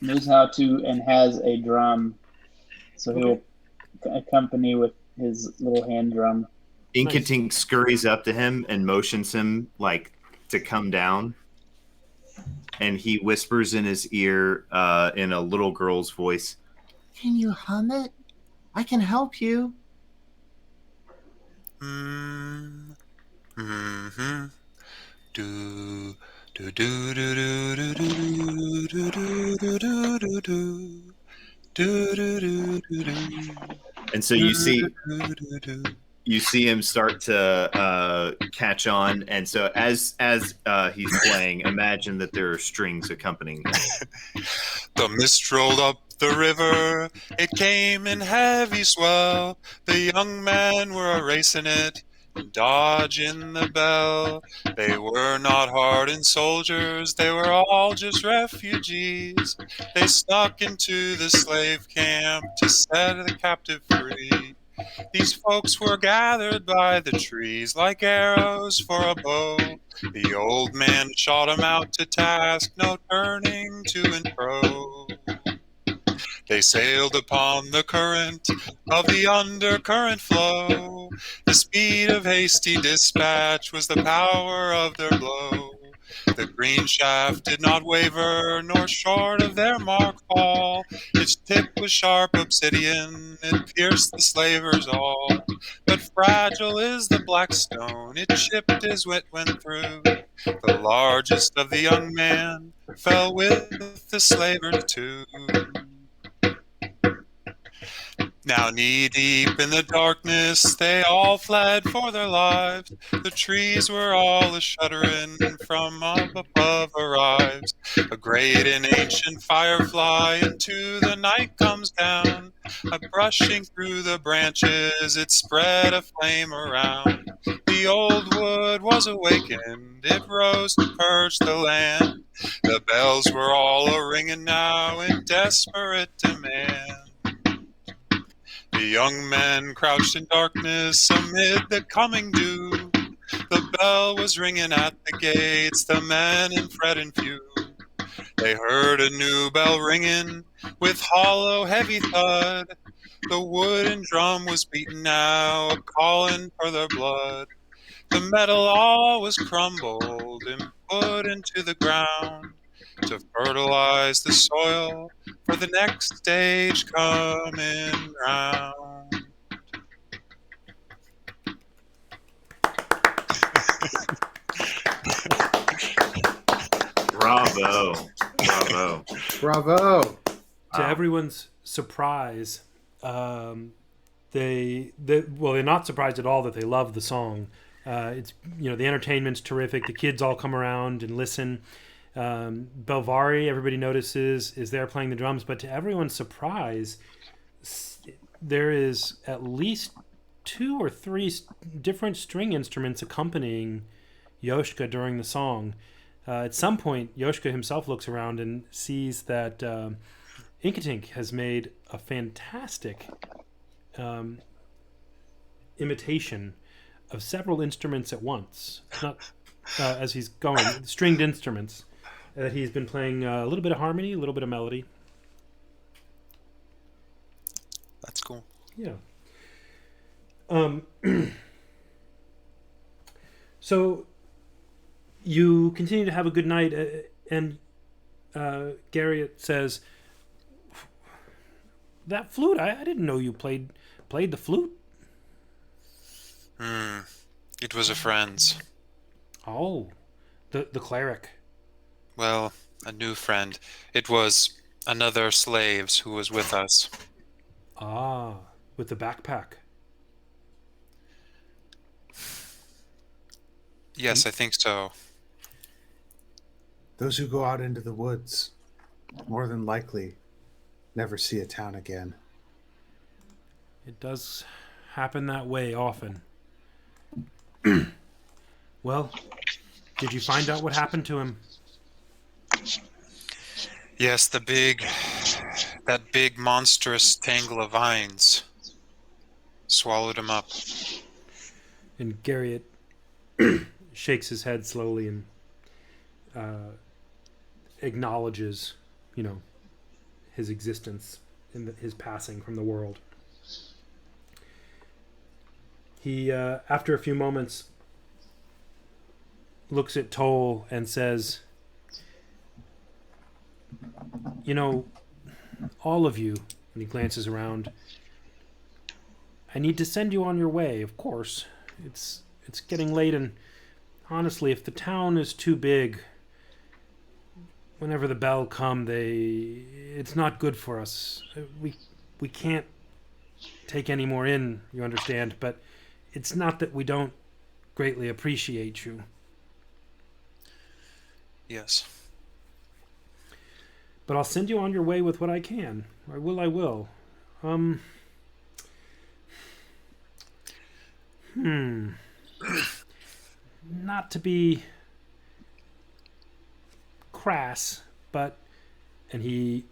knows how to and has a drum, so he Okay. will accompany with his little hand drum. Inkatink scurries up to him and motions him like to come down, and he whispers in his ear in a little girl's voice, "Can you hum it? I can help you." Mm, mm-hmm. Do do do do do do do do do do do do do. Do do do do do. And so Do do do do. you see him start to catch on, and so as he's playing, imagine that there are strings accompanying him. The mist rolled up the river, it came in heavy swell. The young men were a racing it, dodging the bell. They were not hardened soldiers, they were all just refugees. They snuck into the slave camp to set the captive free. These folks were gathered by the trees like arrows for a bow. The old man shot 'em out to task, no turning to and fro. They sailed upon the current of the undercurrent flow. The speed of hasty dispatch was the power of their blow. The green shaft did not waver, nor short of their mark fall. Its tip was sharp obsidian, it pierced the slavers all. But fragile is the black stone, it chipped as it went through. The largest of the young men fell with the slavers too. Now knee deep in the darkness, they all fled for their lives. The trees were all a-shuddering from up above arrives. A great and ancient firefly into the night comes down. A brushing through the branches, it spread a flame around. The old wood was awakened, it rose to purge the land. The bells were all a-ringing now in desperate demand. The young men crouched in darkness amid the coming dew. The bell was ringing at the gates, the men in fret and few. They heard a new bell ringing with hollow, heavy thud. The wooden drum was beating now, a calling for their blood. The metal all was crumbled and put into the ground to fertilize the soil for the next stage coming round. Bravo, bravo. Bravo. To Wow. everyone's surprise, they're not surprised at all that they love the song. It's the entertainment's terrific. The kids all come around and listen. Belvari, everybody notices, is there playing the drums, but to everyone's surprise, there is at least 2 or 3 different string instruments accompanying Yoshka during the song. At some point, Yoshka himself looks around and sees that Inkatink has made a fantastic imitation of several instruments at once. Not as he's going, stringed instruments. That he's been playing a little bit of harmony, a little bit of melody. That's cool. Yeah. So you continue to have a good night, and Garriott says, "That flute, I didn't know you played the flute." It was a friend's. Oh, the cleric. Well, a new friend. It was another slaves who was with us. Ah, with the backpack. Yes, I think so. Those who go out into the woods, more than likely, never see a town again. It does happen that way often. Well, did you find out what happened to him? Yes, that big monstrous tangle of vines swallowed him up. And Garriott shakes his head slowly and acknowledges, his existence and his passing from the world. He, after a few moments, looks at Toll and says, all of you, and he glances around, I need to send you on your way, of course. It's getting late, and honestly, if the town is too big, whenever the bell come, it's not good for us. We can't take any more in, you understand, but it's not that we don't greatly appreciate you. Yes. But I'll send you on your way with what I can. I will. Not to be crass, but... And he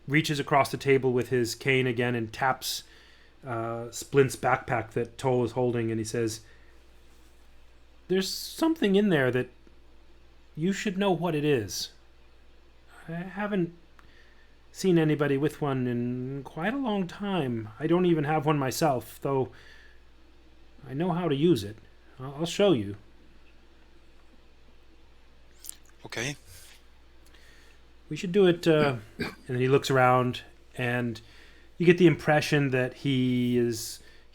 reaches across the table with his cane again and taps Splint's backpack that Toll is holding, and he says, there's something in there that you should know what it is. I haven't seen anybody with one in quite a long time. I don't even have one myself, though I know how to use it. I'll show you. Okay. We should do it, and then he looks around, and you get the impression that he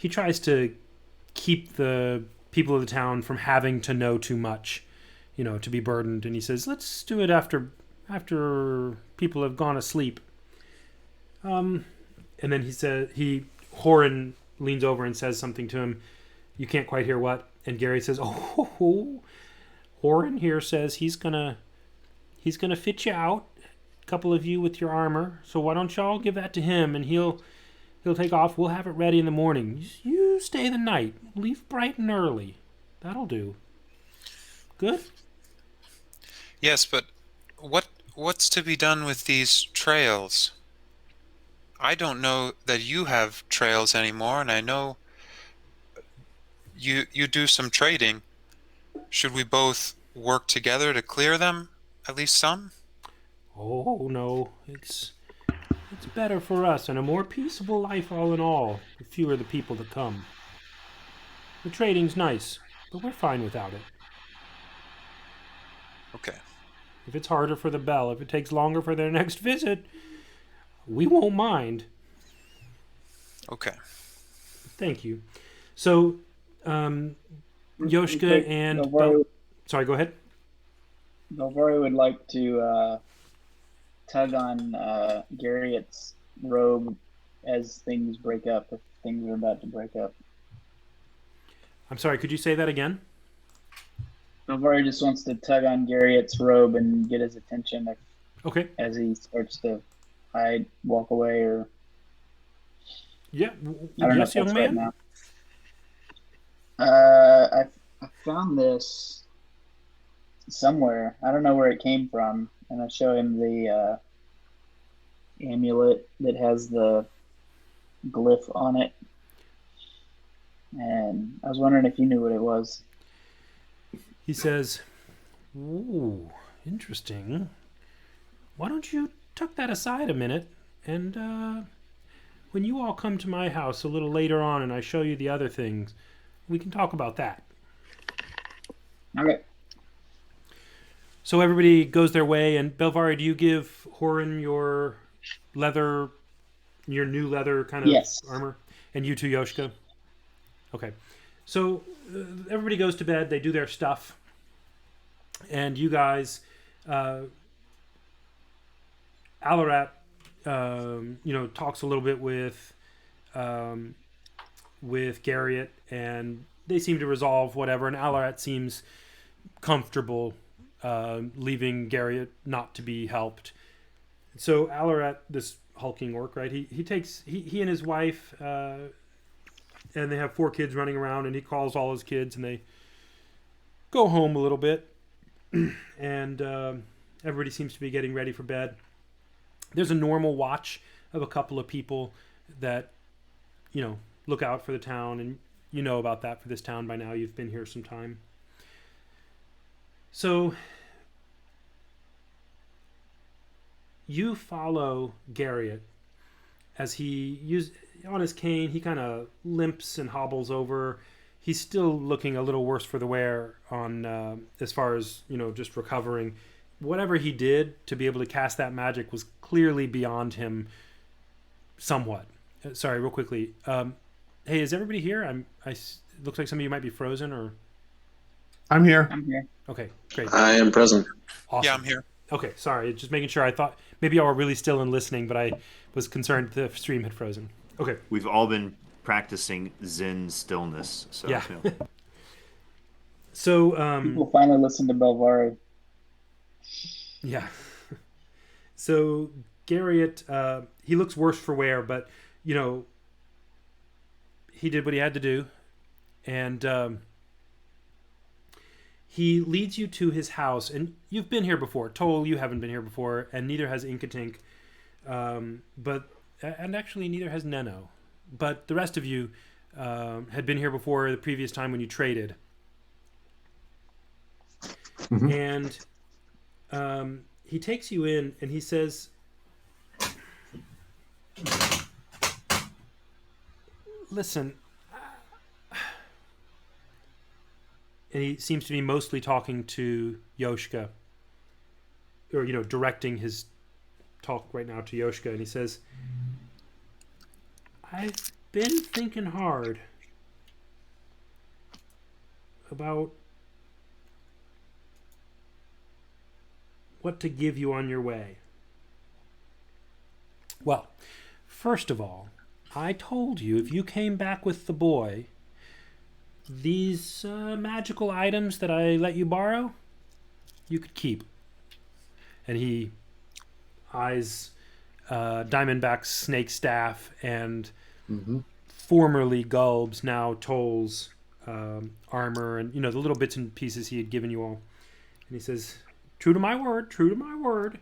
tries to keep the people of the town from having to know too much, to be burdened, and he says, let's do it after people have gone asleep. And then Horan leans over and says something to him. You can't quite hear what, and Gary says, Horan here says he's gonna fit you out, a couple of you with your armor, so why don't y'all give that to him, and he'll take off. We'll have it ready in the morning. You stay the night. Leave bright and early. That'll do. Good? Yes, but what's to be done with these trails? I don't know that you have trails anymore, and I know you do some trading. Should we both work together to clear them? At least some? Oh, no. It's better for us and a more peaceable life all in all, the fewer the people that come. The trading's nice, but we're fine without it. Okay. If it's harder for the bell, if it takes longer for their next visit, we won't mind. Okay. Thank you. So, Yoshka and... Sorry, go ahead. Belvari would like to tug on Garriott's robe as things break up, if things are about to break up. I'm sorry, could you say that again? Belvari just wants to tug on Garriott's robe and get his attention Okay. as he starts to hide, walk away, or... Yeah. I don't know Yes, if young that's man? right now. I found this somewhere. I don't know where it came from, and I show him the amulet that has the glyph on it, and I was wondering if you knew what it was. He says, ooh, interesting. Why don't you tuck that aside a minute, and when you all come to my house a little later on and I show you the other things, we can talk about that. Okay. So everybody goes their way, and Belvari, do you give Horan your new leather kind of Yes. armor? And you too, Yoshka? Okay. So everybody goes to bed, they do their stuff, and you guys, Alarat, talks a little bit with Garriott, and they seem to resolve whatever, and Alarat seems comfortable leaving Garriott not to be helped. So Alaret, this hulking orc, right? He and his wife, and they have 4 kids running around, and he calls all his kids, and they go home a little bit, and everybody seems to be getting ready for bed. There's a normal watch of a couple of people that, look out for the town, and you know about that for this town by now. You've been here some time. So you follow Garriott as he on his cane. He kind of limps and hobbles over. He's still looking a little worse for the wear on as far as just recovering. Whatever he did to be able to cast that magic was clearly beyond him somewhat. Sorry, real quickly. Hey, is everybody here? Looks like some of you might be frozen, or I'm here. I'm here. okay, great. I am present. Awesome. Yeah, I'm here. Okay, sorry, just making sure. I thought maybe y'all were really still and listening, but I was concerned the stream had frozen. Okay. We've all been practicing Zen stillness. So Yeah. So People finally listen to Belvari. yeah. So Garriott, he looks worse for wear, but he did what he had to do, and he leads you to his house. And you've been here before. Toll, you haven't been here before, and neither has Inkatink, and actually neither has Neno. But the rest of you had been here before the previous time when you traded. Mm-hmm. And he takes you in, and he says, listen, and he seems to be mostly talking to Yoshka, or directing his talk right now to Yoshka, and he says, I've been thinking hard about what to give you on your way. Well, first of all, I told you if you came back with the boy, these magical items that I let you borrow, you could keep. And he eyes Diamondback's snake staff and formerly Gulb's, now Toll's armor, and the little bits and pieces he had given you all. And he says, true to my word,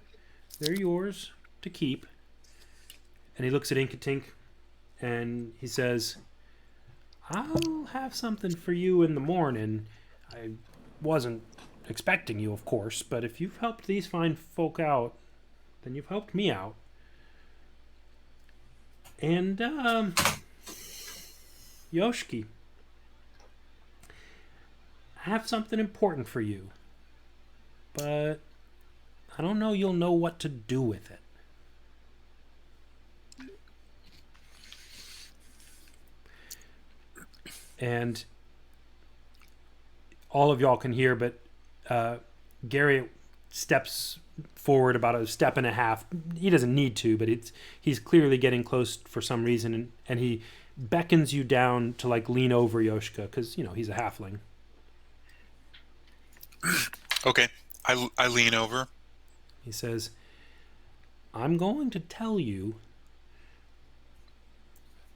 they're yours to keep. And he looks at Inkatink and he says, I'll have something for you in the morning. I wasn't expecting you, of course, but if you've helped these fine folk out, then you've helped me out. And, Yoshki, I have something important for you, but I don't know you'll know what to do with it. And all of y'all can hear, but Gary steps forward about a step and a half. He doesn't need to, but he's clearly getting close for some reason, and he beckons you down to lean over Yoshka, because he's a halfling. Okay, I lean over. He says, I'm going to tell you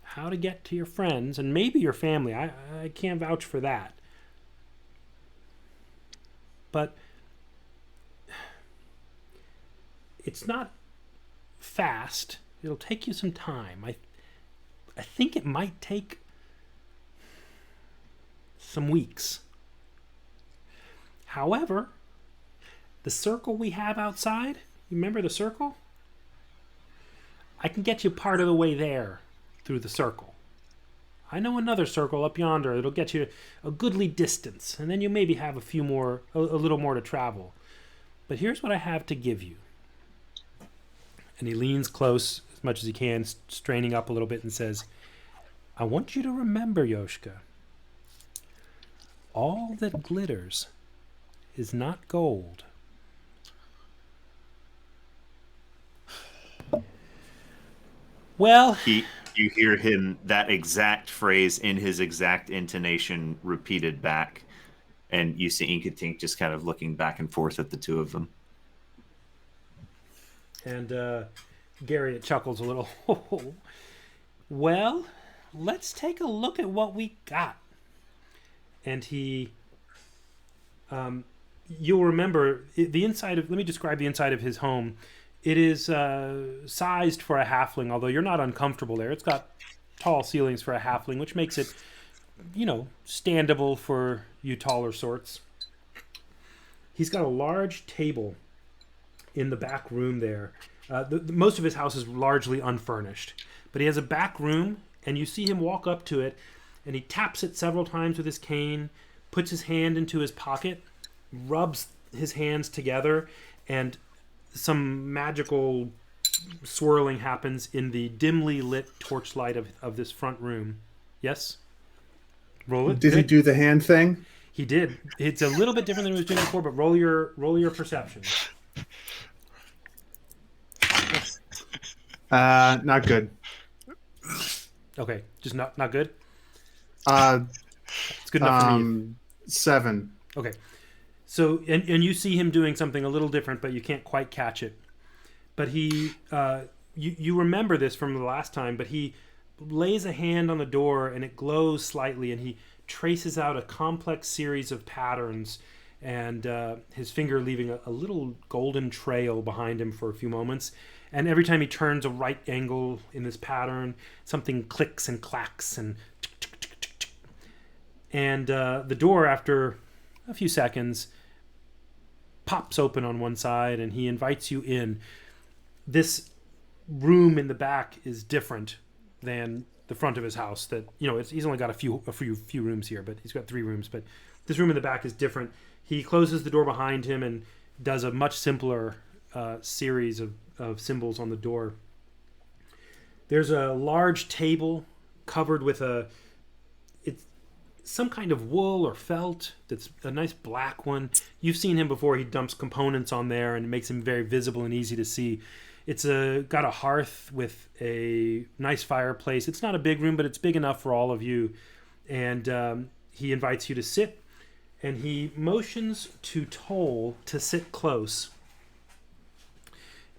how to get to your friends and maybe your family. I can't vouch for that. But it's not fast. It'll take you some time. I think it might take some weeks. However, the circle we have outside, you remember the circle? I can get you part of the way there through the circle. I know another circle up yonder that'll get you a goodly distance, and then you maybe have a little more to travel. But here's what I have to give you. And he leans close as much as he can, straining up a little bit, and says, I want you to remember, Yoshka, all that glitters is not gold. Well, you hear him, that exact phrase in his exact intonation repeated back. And you see Ink and Tink just kind of looking back and forth at the two of them. And Gary chuckles a little. Well, let's take a look at what we got. And he, you'll remember the inside of. Let me describe the inside of his home. It is sized for a halfling, although you're not uncomfortable there. It's got tall ceilings for a halfling, which makes it, standable for you taller sorts. He's got a large table in the back room there. Most of his house is largely unfurnished, but he has a back room, and you see him walk up to it, and he taps it several times with his cane, puts his hand into his pocket, rubs his hands together, and some magical swirling happens in the dimly lit torchlight of this front room. Yes? Roll it. Did he do the hand thing? He did. It's a little bit different than he was doing before, but roll your perception. Not good. Okay, just not good. It's good enough for me. 7. Okay, so and you see him doing something a little different, but you can't quite catch it. But he, you remember this from the last time. But he lays a hand on the door, and it glows slightly, and he traces out a complex series of patterns, and his finger leaving a little golden trail behind him for a few moments. And every time he turns a right angle in this pattern, something clicks and clacks and tick, tick, tick, tick, tick. And the door, after a few seconds, pops open on one side, and he invites you in. This room in the back is different than the front of his house. That he's only got a few rooms here, but he's got 3 rooms. But this room in the back is different. He closes the door behind him and does a much simpler series of symbols on the door. There's a large table covered with it's some kind of wool or felt that's a nice black one. You've seen him before. He dumps components on there and it makes him very visible and easy to see. It's got a hearth with a nice fireplace. It's not a big room, but it's big enough for all of you. And he invites you to sit, and he motions to Toll to sit close,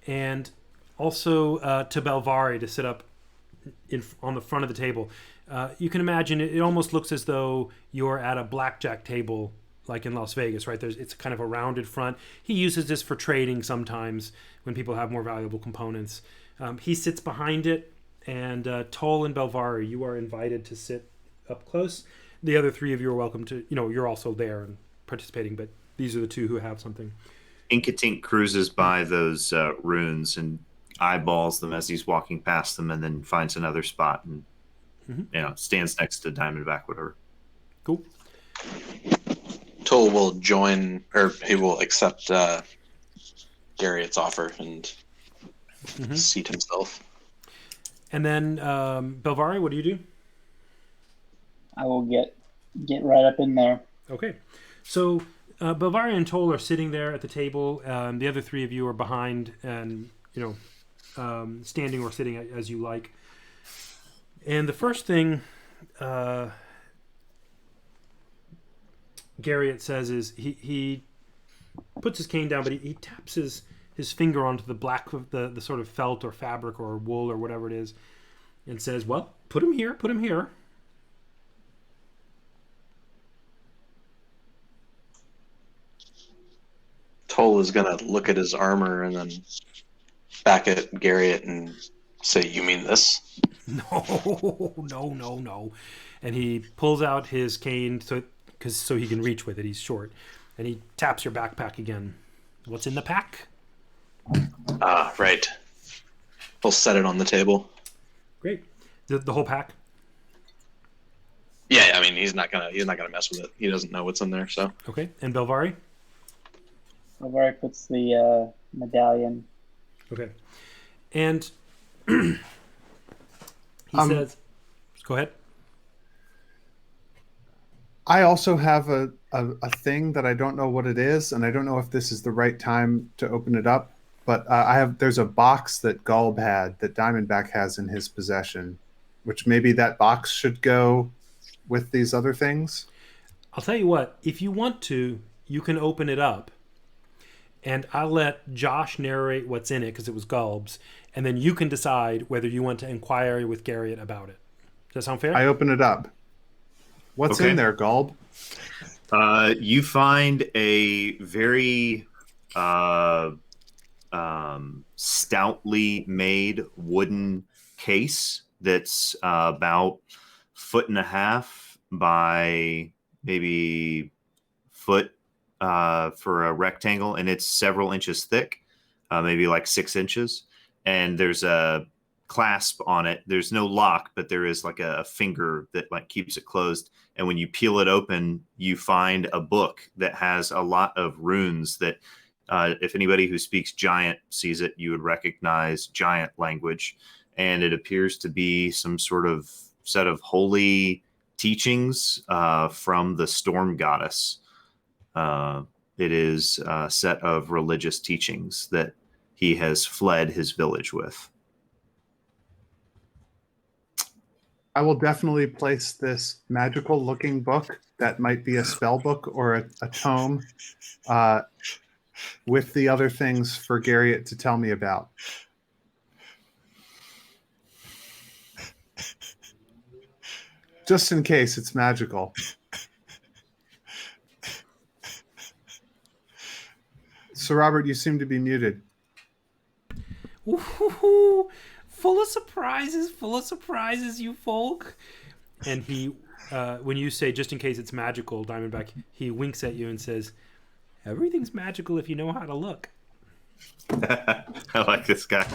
and also to Belvari to sit up on the front of the table. You can imagine it almost looks as though you're at a blackjack table like in Las Vegas, right? It's kind of a rounded front. He uses this for trading sometimes when people have more valuable components. He sits behind it, and Toll and Belvari, you are invited to sit up close. The other 3 of you are welcome to, you're also there and participating, but these are the 2 who have something. Inkatink cruises by those runes and eyeballs them as he's walking past them, and then finds another spot and stands next to Diamondback, whatever. Cool. Toll will join, or he will accept Garriott's offer and seat himself. And then Belvari, what do you do? I will get right up in there. Okay. So Belvari and Toll are sitting there at the table. The other 3 of you are behind and, standing or sitting as you like. And the first thing Garriott says is he puts his cane down, but he taps his finger onto the black of the sort of felt or fabric or wool or whatever it is, and says, well, put him here. Toll is going to look at his armor and then back at Garriott and say, you mean this? No. And he pulls out his cane so he can reach with it. He's short. And he taps your backpack again. What's in the pack? Right. He'll set it on the table. Great. The whole pack? Yeah, I mean he's not gonna mess with it. He doesn't know what's in there, so. Okay. And Belvari? Belvari puts the medallion. Okay. And he says, go ahead. I also have a thing that I don't know what it is, and I don't know if this is the right time to open it up. But there's a box that Gulb had that Diamondback has in his possession, which maybe that box should go with these other things. I'll tell you what, if you want to, you can open it up, and I'll let Josh narrate what's in it because it was Gulb's, and then you can decide whether you want to inquire with Garriott about it. Does that sound fair? I open it up. What's Okay. in there, Gulb? You find a very stoutly made wooden case that's about 1.5 feet by maybe foot for a rectangle, and it's several inches thick, maybe like 6 inches. And there's a clasp on it. There's no lock, but there is like a finger that like keeps it closed. And when you peel it open, you find a book that has a lot of runes that if anybody who speaks Giant sees it, you would recognize Giant language. And it appears to be some sort of set of holy teachings from the storm goddess. It is a set of religious teachings that he has fled his village with. I will definitely place this magical looking book that might be a spell book or a tome with the other things for Garriott to tell me about. Just in case it's magical. So, Robert, you seem to be muted. Ooh, full of surprises, you folk. And he, when you say just in case it's magical, Diamondback, he winks at you and says, everything's magical if you know how to look. I like this guy.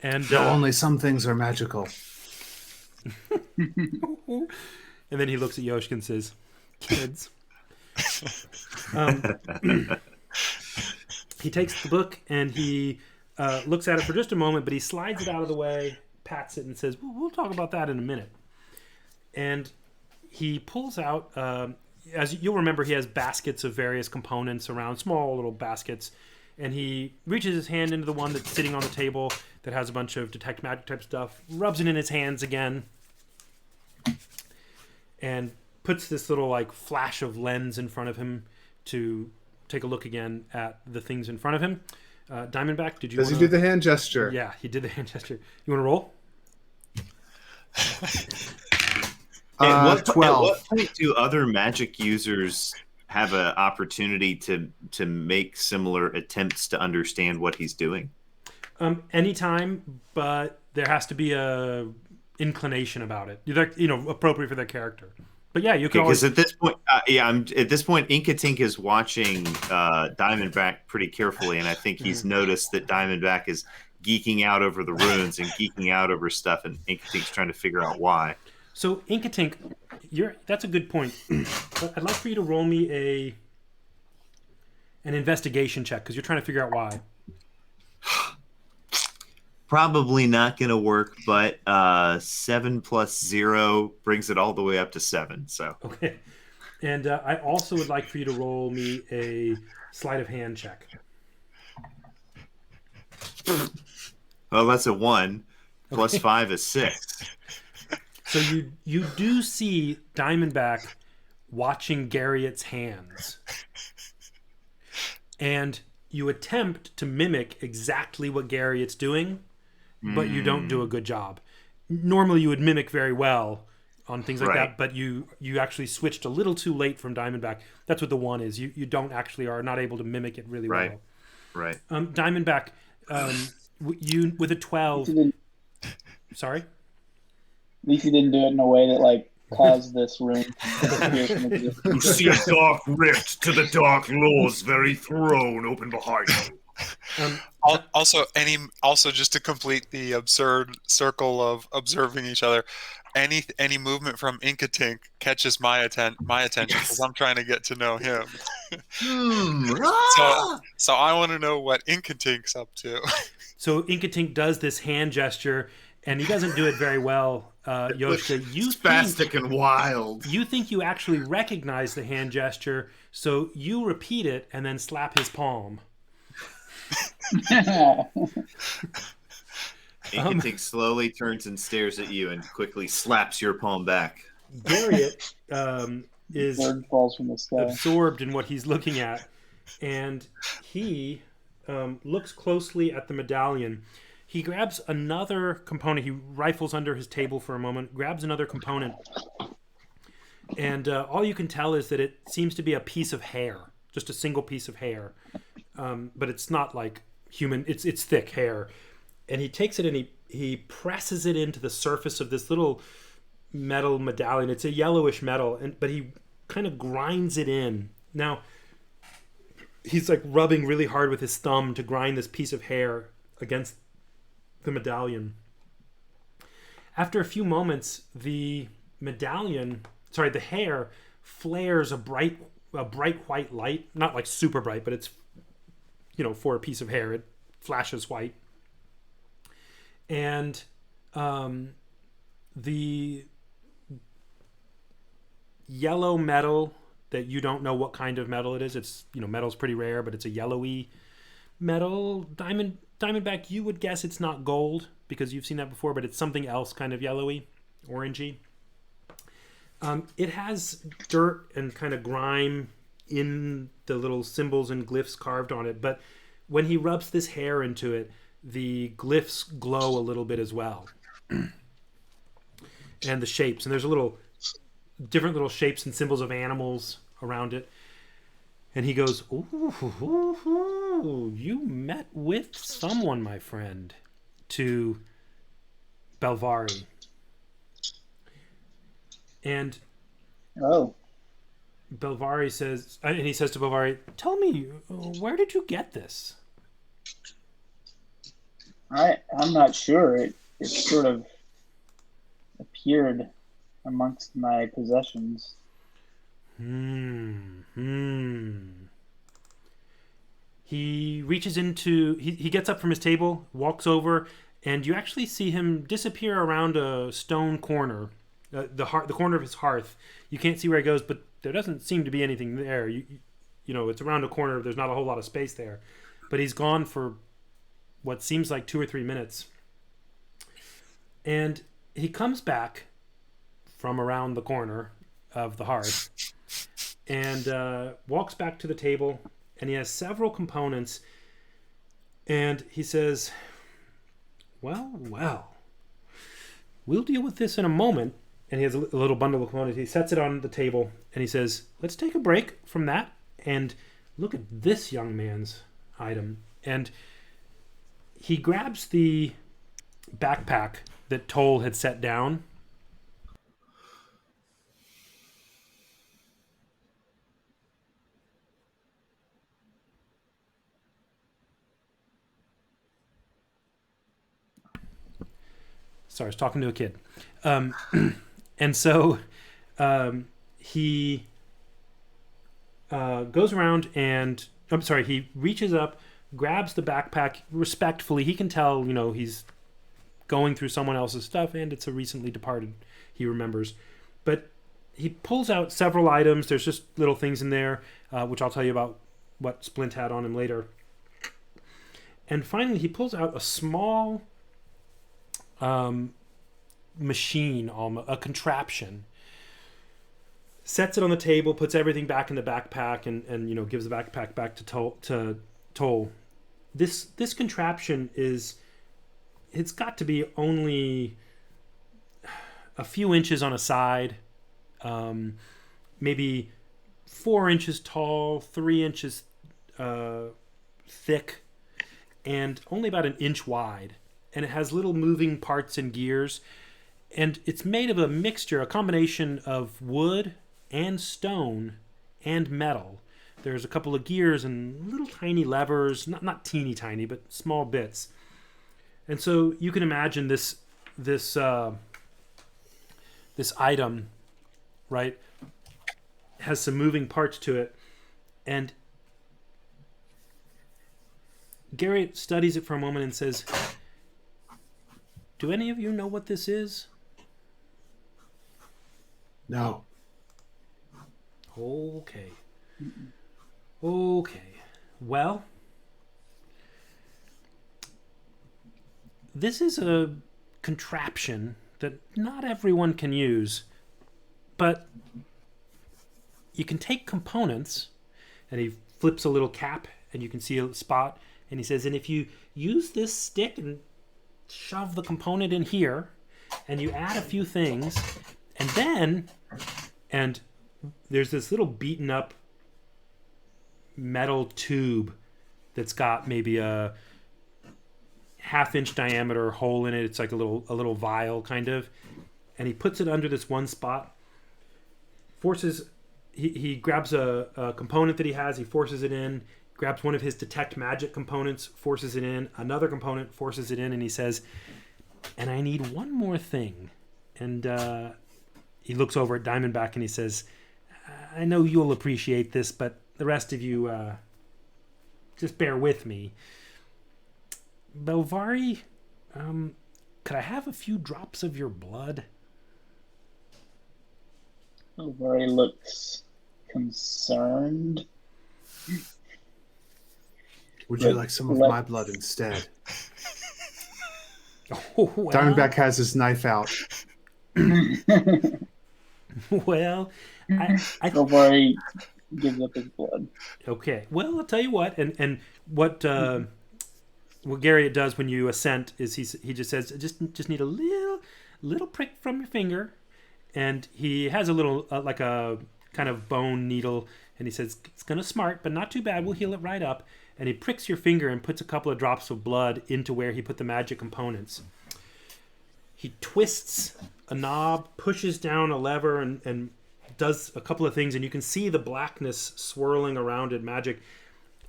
And No, only some things are magical. and then he looks at Yoshik and says, kids. He takes the book and he looks at it for just a moment, but he slides it out of the way, pats it, and says, we'll talk about that in a minute. And he pulls out, as you'll remember, he has baskets of various components around, small little baskets, and he reaches his hand into the one that's sitting on the table that has a bunch of detect magic type stuff, rubs it in his hands again, and puts this little like flash of lens in front of him to take a look again at the things in front of him. Diamondback, did you Does he do the hand gesture? Yeah, he did the hand gesture. You want to roll? At what 12. point do other magic users have an opportunity to make similar attempts to understand what he's doing? Anytime, but there has to be a inclination about it. Appropriate for their character. But yeah, you can always. Because at this point, at this point, Inkatink is watching Diamondback pretty carefully, and I think he's noticed that Diamondback is geeking out over the runes and geeking out over stuff, and Inkatink's trying to figure out why. So Inkatink, that's a good point. But I'd like for you to roll me an investigation check because you're trying to figure out why. Probably not going to work, but 7 plus 0 brings it all the way up to 7. So okay, and I also would like for you to roll me a sleight of hand check. well, that's a 1 plus 5 is 6. So you do see Diamondback watching Garriott's hands, and you attempt to mimic exactly what Garriott's doing, but you don't do a good job. Normally you would mimic very well on things like that, but you actually switched a little too late from Diamondback. That's what the 1 is. You don't actually are not able to mimic it really well. Right. Diamondback, you with a 12. Sorry? At least he didn't do it in a way that like caused this room to disappear from existence. You see a dark rift to the Dark Lord's very throne open behind you. Also, just to complete the absurd circle of observing each other, any movement from Inkatink catches my attention because I'm trying to get to know him. So I want to know what Inkatink's up to. So Inkatink does this hand gesture, and he doesn't do it very well. Yoshka, you spastic and wild. You think you actually recognize the hand gesture, so you repeat it and then slap his palm. Inkatink slowly turns and stares at you and quickly slaps your palm back. Garriott is Bird falls from the sky. absorbed in what he's looking at, and he looks closely at the medallion. He grabs another component. He rifles under his table for a moment, grabs another component, and all you can tell is that it seems to be a piece of hair, just a single piece of hair, but it's not like human. It's thick hair, and he takes it and he presses it into the surface of this little metal medallion. It's a yellowish metal, but he kind of grinds it in. Now he's like rubbing really hard with his thumb to grind this piece of hair against the medallion. After a few moments, the hair flares a bright white light. Not like super bright, but it's, for a piece of hair, it flashes white. And the yellow metal that you don't know what kind of metal it is. It's, metal's pretty rare, but it's a yellowy metal. Diamondback, you would guess it's not gold because you've seen that before, but it's something else kind of yellowy, orangey. It has dirt and kind of grime in the little symbols and glyphs carved on it, but when he rubs this hair into it, the glyphs glow a little bit as well. And the shapes, and there's different little shapes and symbols of animals around it. And he goes, ooh, you met with someone, my friend, to Belvari. And Belvari says, and he says to Belvari, tell me, where did you get this? I'm not sure. It sort of appeared amongst my possessions. He reaches into, he gets up from his table, walks over, and you actually see him disappear around a stone corner, the corner of his hearth. You can't see where he goes, but there doesn't seem to be anything there. It's around a corner. There's not a whole lot of space there, but he's gone for what seems like 2 or 3 minutes, and he comes back from around the corner of the hearth and walks back to the table, and he has several components, and he says, well, we'll deal with this in a moment. And he has a little bundle of components. He sets it on the table, and he says, let's take a break from that and look at this young man's item. And he grabs the backpack that Toll had set down. Sorry, I was talking to a kid. And so he goes around and, he reaches up, grabs the backpack respectfully. He can tell, he's going through someone else's stuff, and it's a recently departed, he remembers. But he pulls out several items. There's just little things in there, which I'll tell you about what Splint had on him later. And finally, he pulls out a small machine, a contraption, sets it on the table, puts everything back in the backpack, and gives the backpack back to Toll. This contraption it's got to be only a few inches on a side, maybe 4 inches tall, 3 inches thick, and only about 1 inch wide. And it has little moving parts and gears. And it's made of a combination of wood and stone and metal. There's a couple of gears and little tiny levers, not teeny tiny, but small bits. And so you can imagine this item, right, has some moving parts to it. And Garriott studies it for a moment and says, do any of you know what this is? No. Okay. Well, this is a contraption that not everyone can use. but you can take components, and he flips a little cap, and you can see a spot, and he says, and if you use this stick and shove the component in here, and you add a few things, and there's this little beaten up metal tube that's got maybe a half-inch diameter hole in it. It's like a little vial kind of, and he puts it under this one spot. He grabs a component that he has. He forces it in. Grabs one of his detect magic components, forces it in. Another component, forces it in, and he says, "And I need one more thing." And he looks over at Diamondback and he says, "I know you'll appreciate this, but the rest of you, just bear with me. Belvari, could I have a few drops of your blood?" Belvari looks concerned. Would you like some of my blood instead? Oh, well. Diamondback has his knife out. Well, I Belvari gives up his blood. okay. Well, I'll tell you what, and what Garriott does when you assent is he just says, just need a little prick from your finger, and he has a little like a kind of bone needle, and he says it's gonna smart, but not too bad. We'll heal it right up. And he pricks your finger and puts a couple of drops of blood into where he put the magic components. He twists a knob, pushes down a lever, and does a couple of things, and you can see the blackness swirling around it, magic,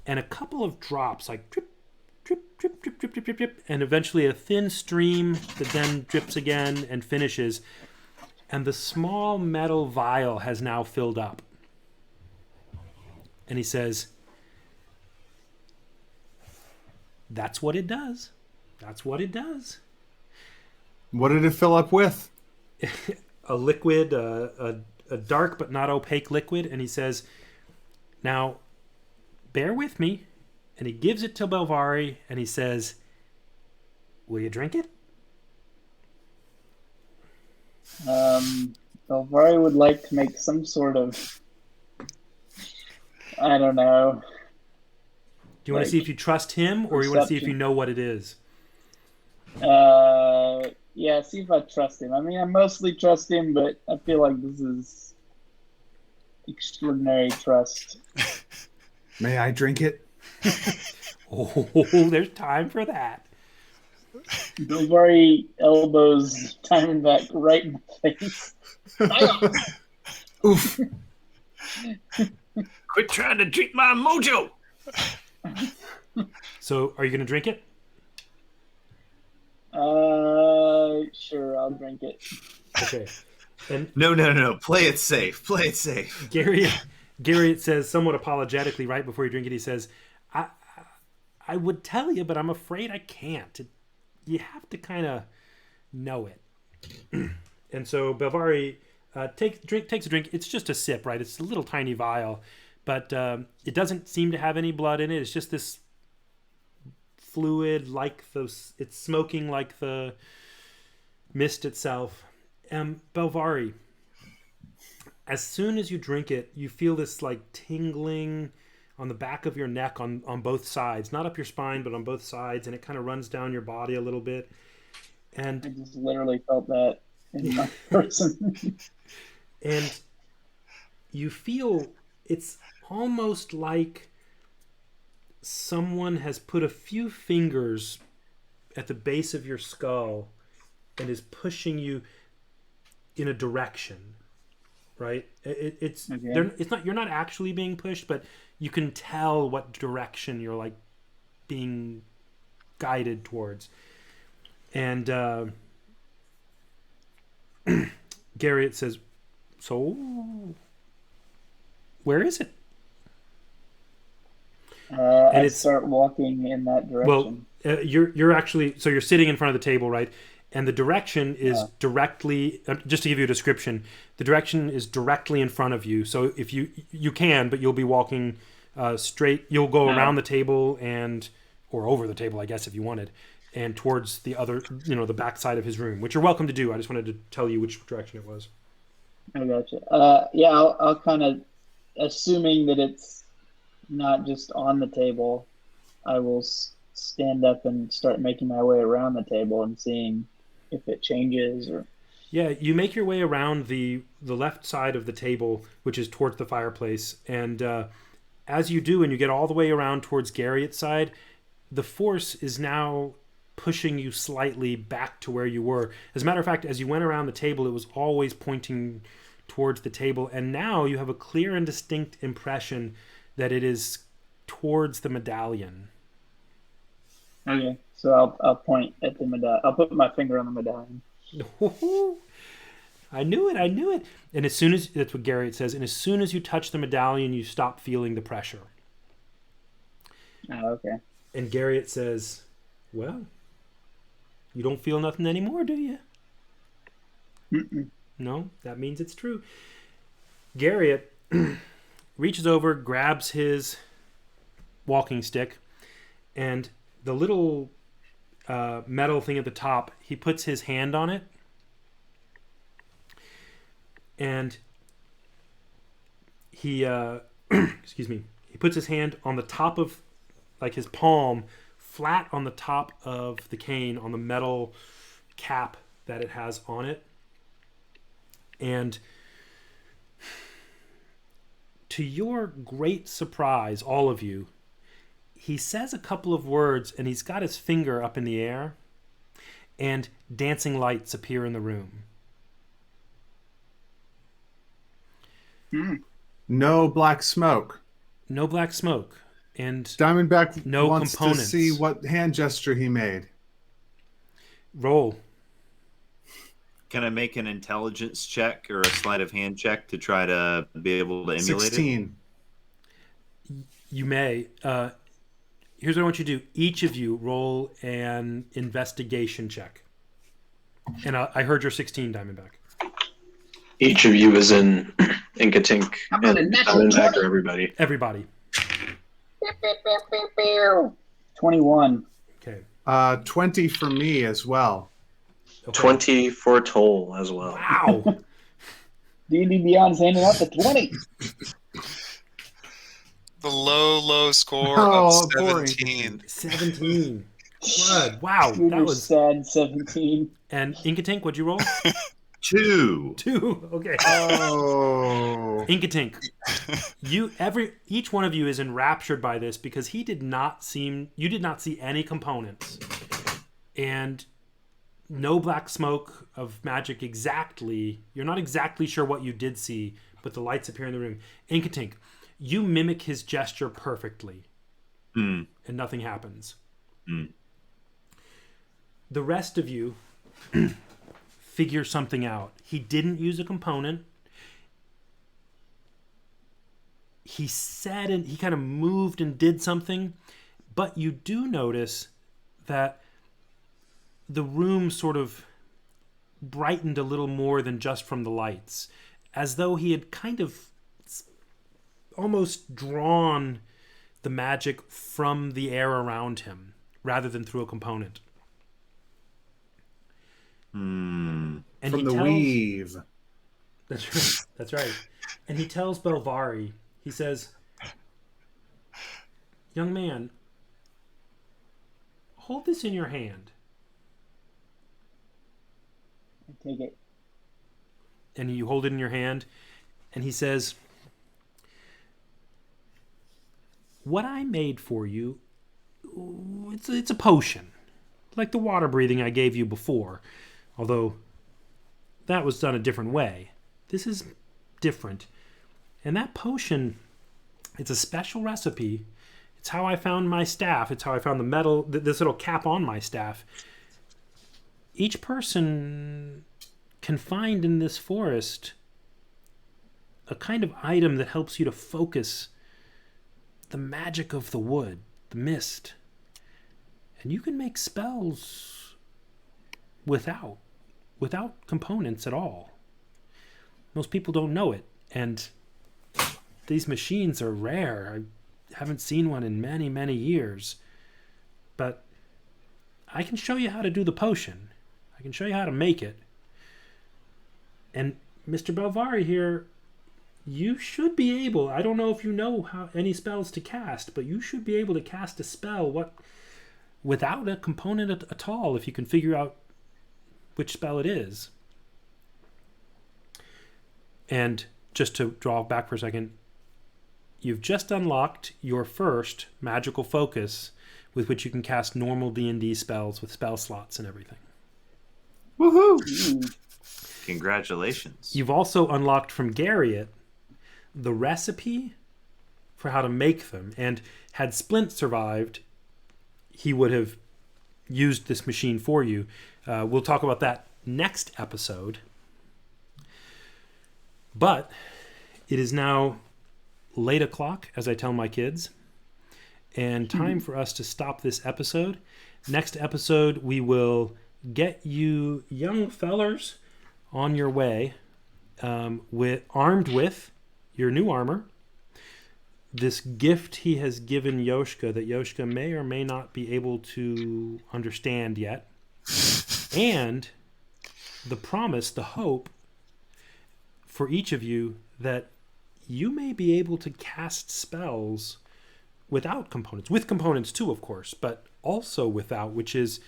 and a couple of drops, like drip, drip, drip, drip, drip, drip, drip, drip, and eventually a thin stream that then drips again and finishes, and the small metal vial has now filled up. And he says, "That's what it does. That's what it does." What did it fill up with? A liquid, a dark but not opaque liquid, and he says, "Now, bear with me." And he gives it to Belvari, and he says, "Will you drink it?" Belvari would like to make some sort of, I don't know. Do you want to see if you trust him, or you want to see if you know what it is? Yeah, see if I trust him. I mean, I mostly trust him, but I feel like this is extraordinary trust. May I drink it? Oh, there's time for that. Belvari elbows Diamondback right in the face. Oof. Quit trying to drink my mojo. So, are you going to drink it? Sure, I'll drink it. Okay. And No. Play it safe. Play it safe. Garriott says, somewhat apologetically, right before you drink it, he says, I would tell you, but I'm afraid I can't. You have to kind of know it. And so Belvari takes a drink. It's just a sip, right? It's a little tiny vial, but it doesn't seem to have any blood in it. It's just this fluid, it's smoking like the mist itself. Belvari, as soon as you drink it, you feel this like tingling on the back of your neck on both sides, not up your spine, but on both sides, and it kind of runs down your body a little bit. And I just literally felt that in my person. And you feel it's almost like someone has put a few fingers at the base of your skull and is pushing you in a direction, right? It's Okay. it's not, you're not actually being pushed, but you can tell what direction you're like being guided towards. And Garriott says, "So, where is it?" I start walking in that direction. Well, you're actually, so you're sitting in front of the table, right? And the direction is directly, just to give you a description, the direction is directly in front of you. So if you can, but you'll be walking straight. You'll go around the table or over the table, I guess, if you wanted, and towards the other, the back side of his room, which you're welcome to do. I just wanted to tell you which direction it was. I gotcha. Yeah, I'll kind of, assuming that it's not just on the table, I will stand up and start making my way around the table and seeing if it changes or. Yeah, you make your way around the left side of the table, which is towards the fireplace, and as you do, and you get all the way around towards Garriott's side, the force is now pushing you slightly back to where you were. As a matter of fact, as you went around the table, it was always pointing towards the table, and now you have a clear and distinct impression that it is towards the medallion. Okay, so I'll point at the medallion. I'll put my finger on the medallion. I knew it. I knew it. And as soon as that's what Garriott says, and as soon as you touch the medallion, you stop feeling the pressure. Oh, okay. And Garriott says, "Well, you don't feel nothing anymore, do you?" Mm-mm. No, that means it's true. Garriott reaches over, grabs his walking stick, and the little metal thing at the top, he puts his hand on it, and he excuse me, he puts his hand on the top of, like, his palm, flat on the top of the cane, on the metal cap that it has on it, and to your great surprise, all of you, he says a couple of words, and he's got his finger up in the air, and dancing lights appear in the room. No black smoke. No black smoke, and Diamondback no wants components. to see what hand gesture he made. Roll. Can I make an intelligence check or a sleight of hand check to try to be able to emulate 16. You may. Here's what I want you to do. Each of you roll an investigation check. And I heard your 16, Diamondback. Each of you is in Inkatink How about a and natural Diamondback 20? or everybody. Everybody. 21. Okay. 20 for me as well. Okay. 20 for Toll as well. Wow. D&D Beyond's handing out the 20. The low score Oh, of boring. 17. 17. Blood. Wow. You're That was. sad 17. And Inkatink, what'd you roll? it? 2. 2. Okay. Oh. Inkatink, each one of you is enraptured by this because you did not see any components, and no black smoke of magic exactly. You're not exactly sure what you did see, but the lights appear in the room. Inkatink, you mimic his gesture perfectly, and nothing happens. The rest of you figure something out. He didn't use a component. He said, and he kind of moved and did something, but you do notice that the room sort of brightened a little more than just from the lights, as though he had kind of almost drawn the magic from the air around him rather than through a component. And From the weave. That's right. That's right. And he tells Belvari, he says, "Young man, hold this in your hand." I take it. And you hold it in your hand, and he says, "What I made for you, it's a potion, like the water breathing I gave you before, although that was done a different way. This is different. And that potion, it's a special recipe. It's how I found my staff. It's how I found the metal, this little cap on my staff. Each person can find in this forest a kind of item that helps you to focus the magic of the wood, the mist. And you can make spells without components at all. Most people don't know it, and these machines are rare. I haven't seen one in many, many years. But I can show you how to do the potion. I can show you how to make it. And Mr. Belvari here, you should be able, I don't know if you know how any spells to cast, but you should be able to cast a spell without a component at all if you can figure out which spell it is. And just to draw back for a second, you've just unlocked your first magical focus with which you can cast normal D&D spells with spell slots and everything. Woohoo! Congratulations. You've also unlocked from Garriott the recipe for how to make them. And had Splint survived, he would have used this machine for you. We'll talk about that next episode. But it is now late o'clock, as I tell my kids, and time for us to stop this episode. Next episode, we will get you young fellers on your way, armed with your new armor, this gift he has given Yoshka that Yoshka may or may not be able to understand yet, and the promise, the hope for each of you that you may be able to cast spells without components, with components too, of course, but also without, which is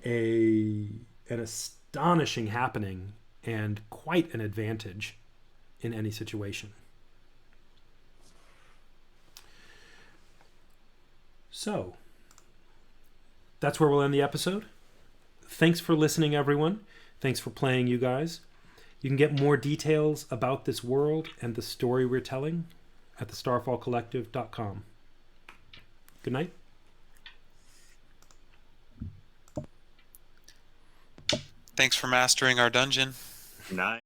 an astonishing happening and quite an advantage in any situation. So, that's where we'll end the episode. Thanks for listening, everyone. Thanks for playing, you guys. You can get more details about this world and the story we're telling at thestarfallcollective.com. Good night. Thanks for mastering our dungeon. Nice.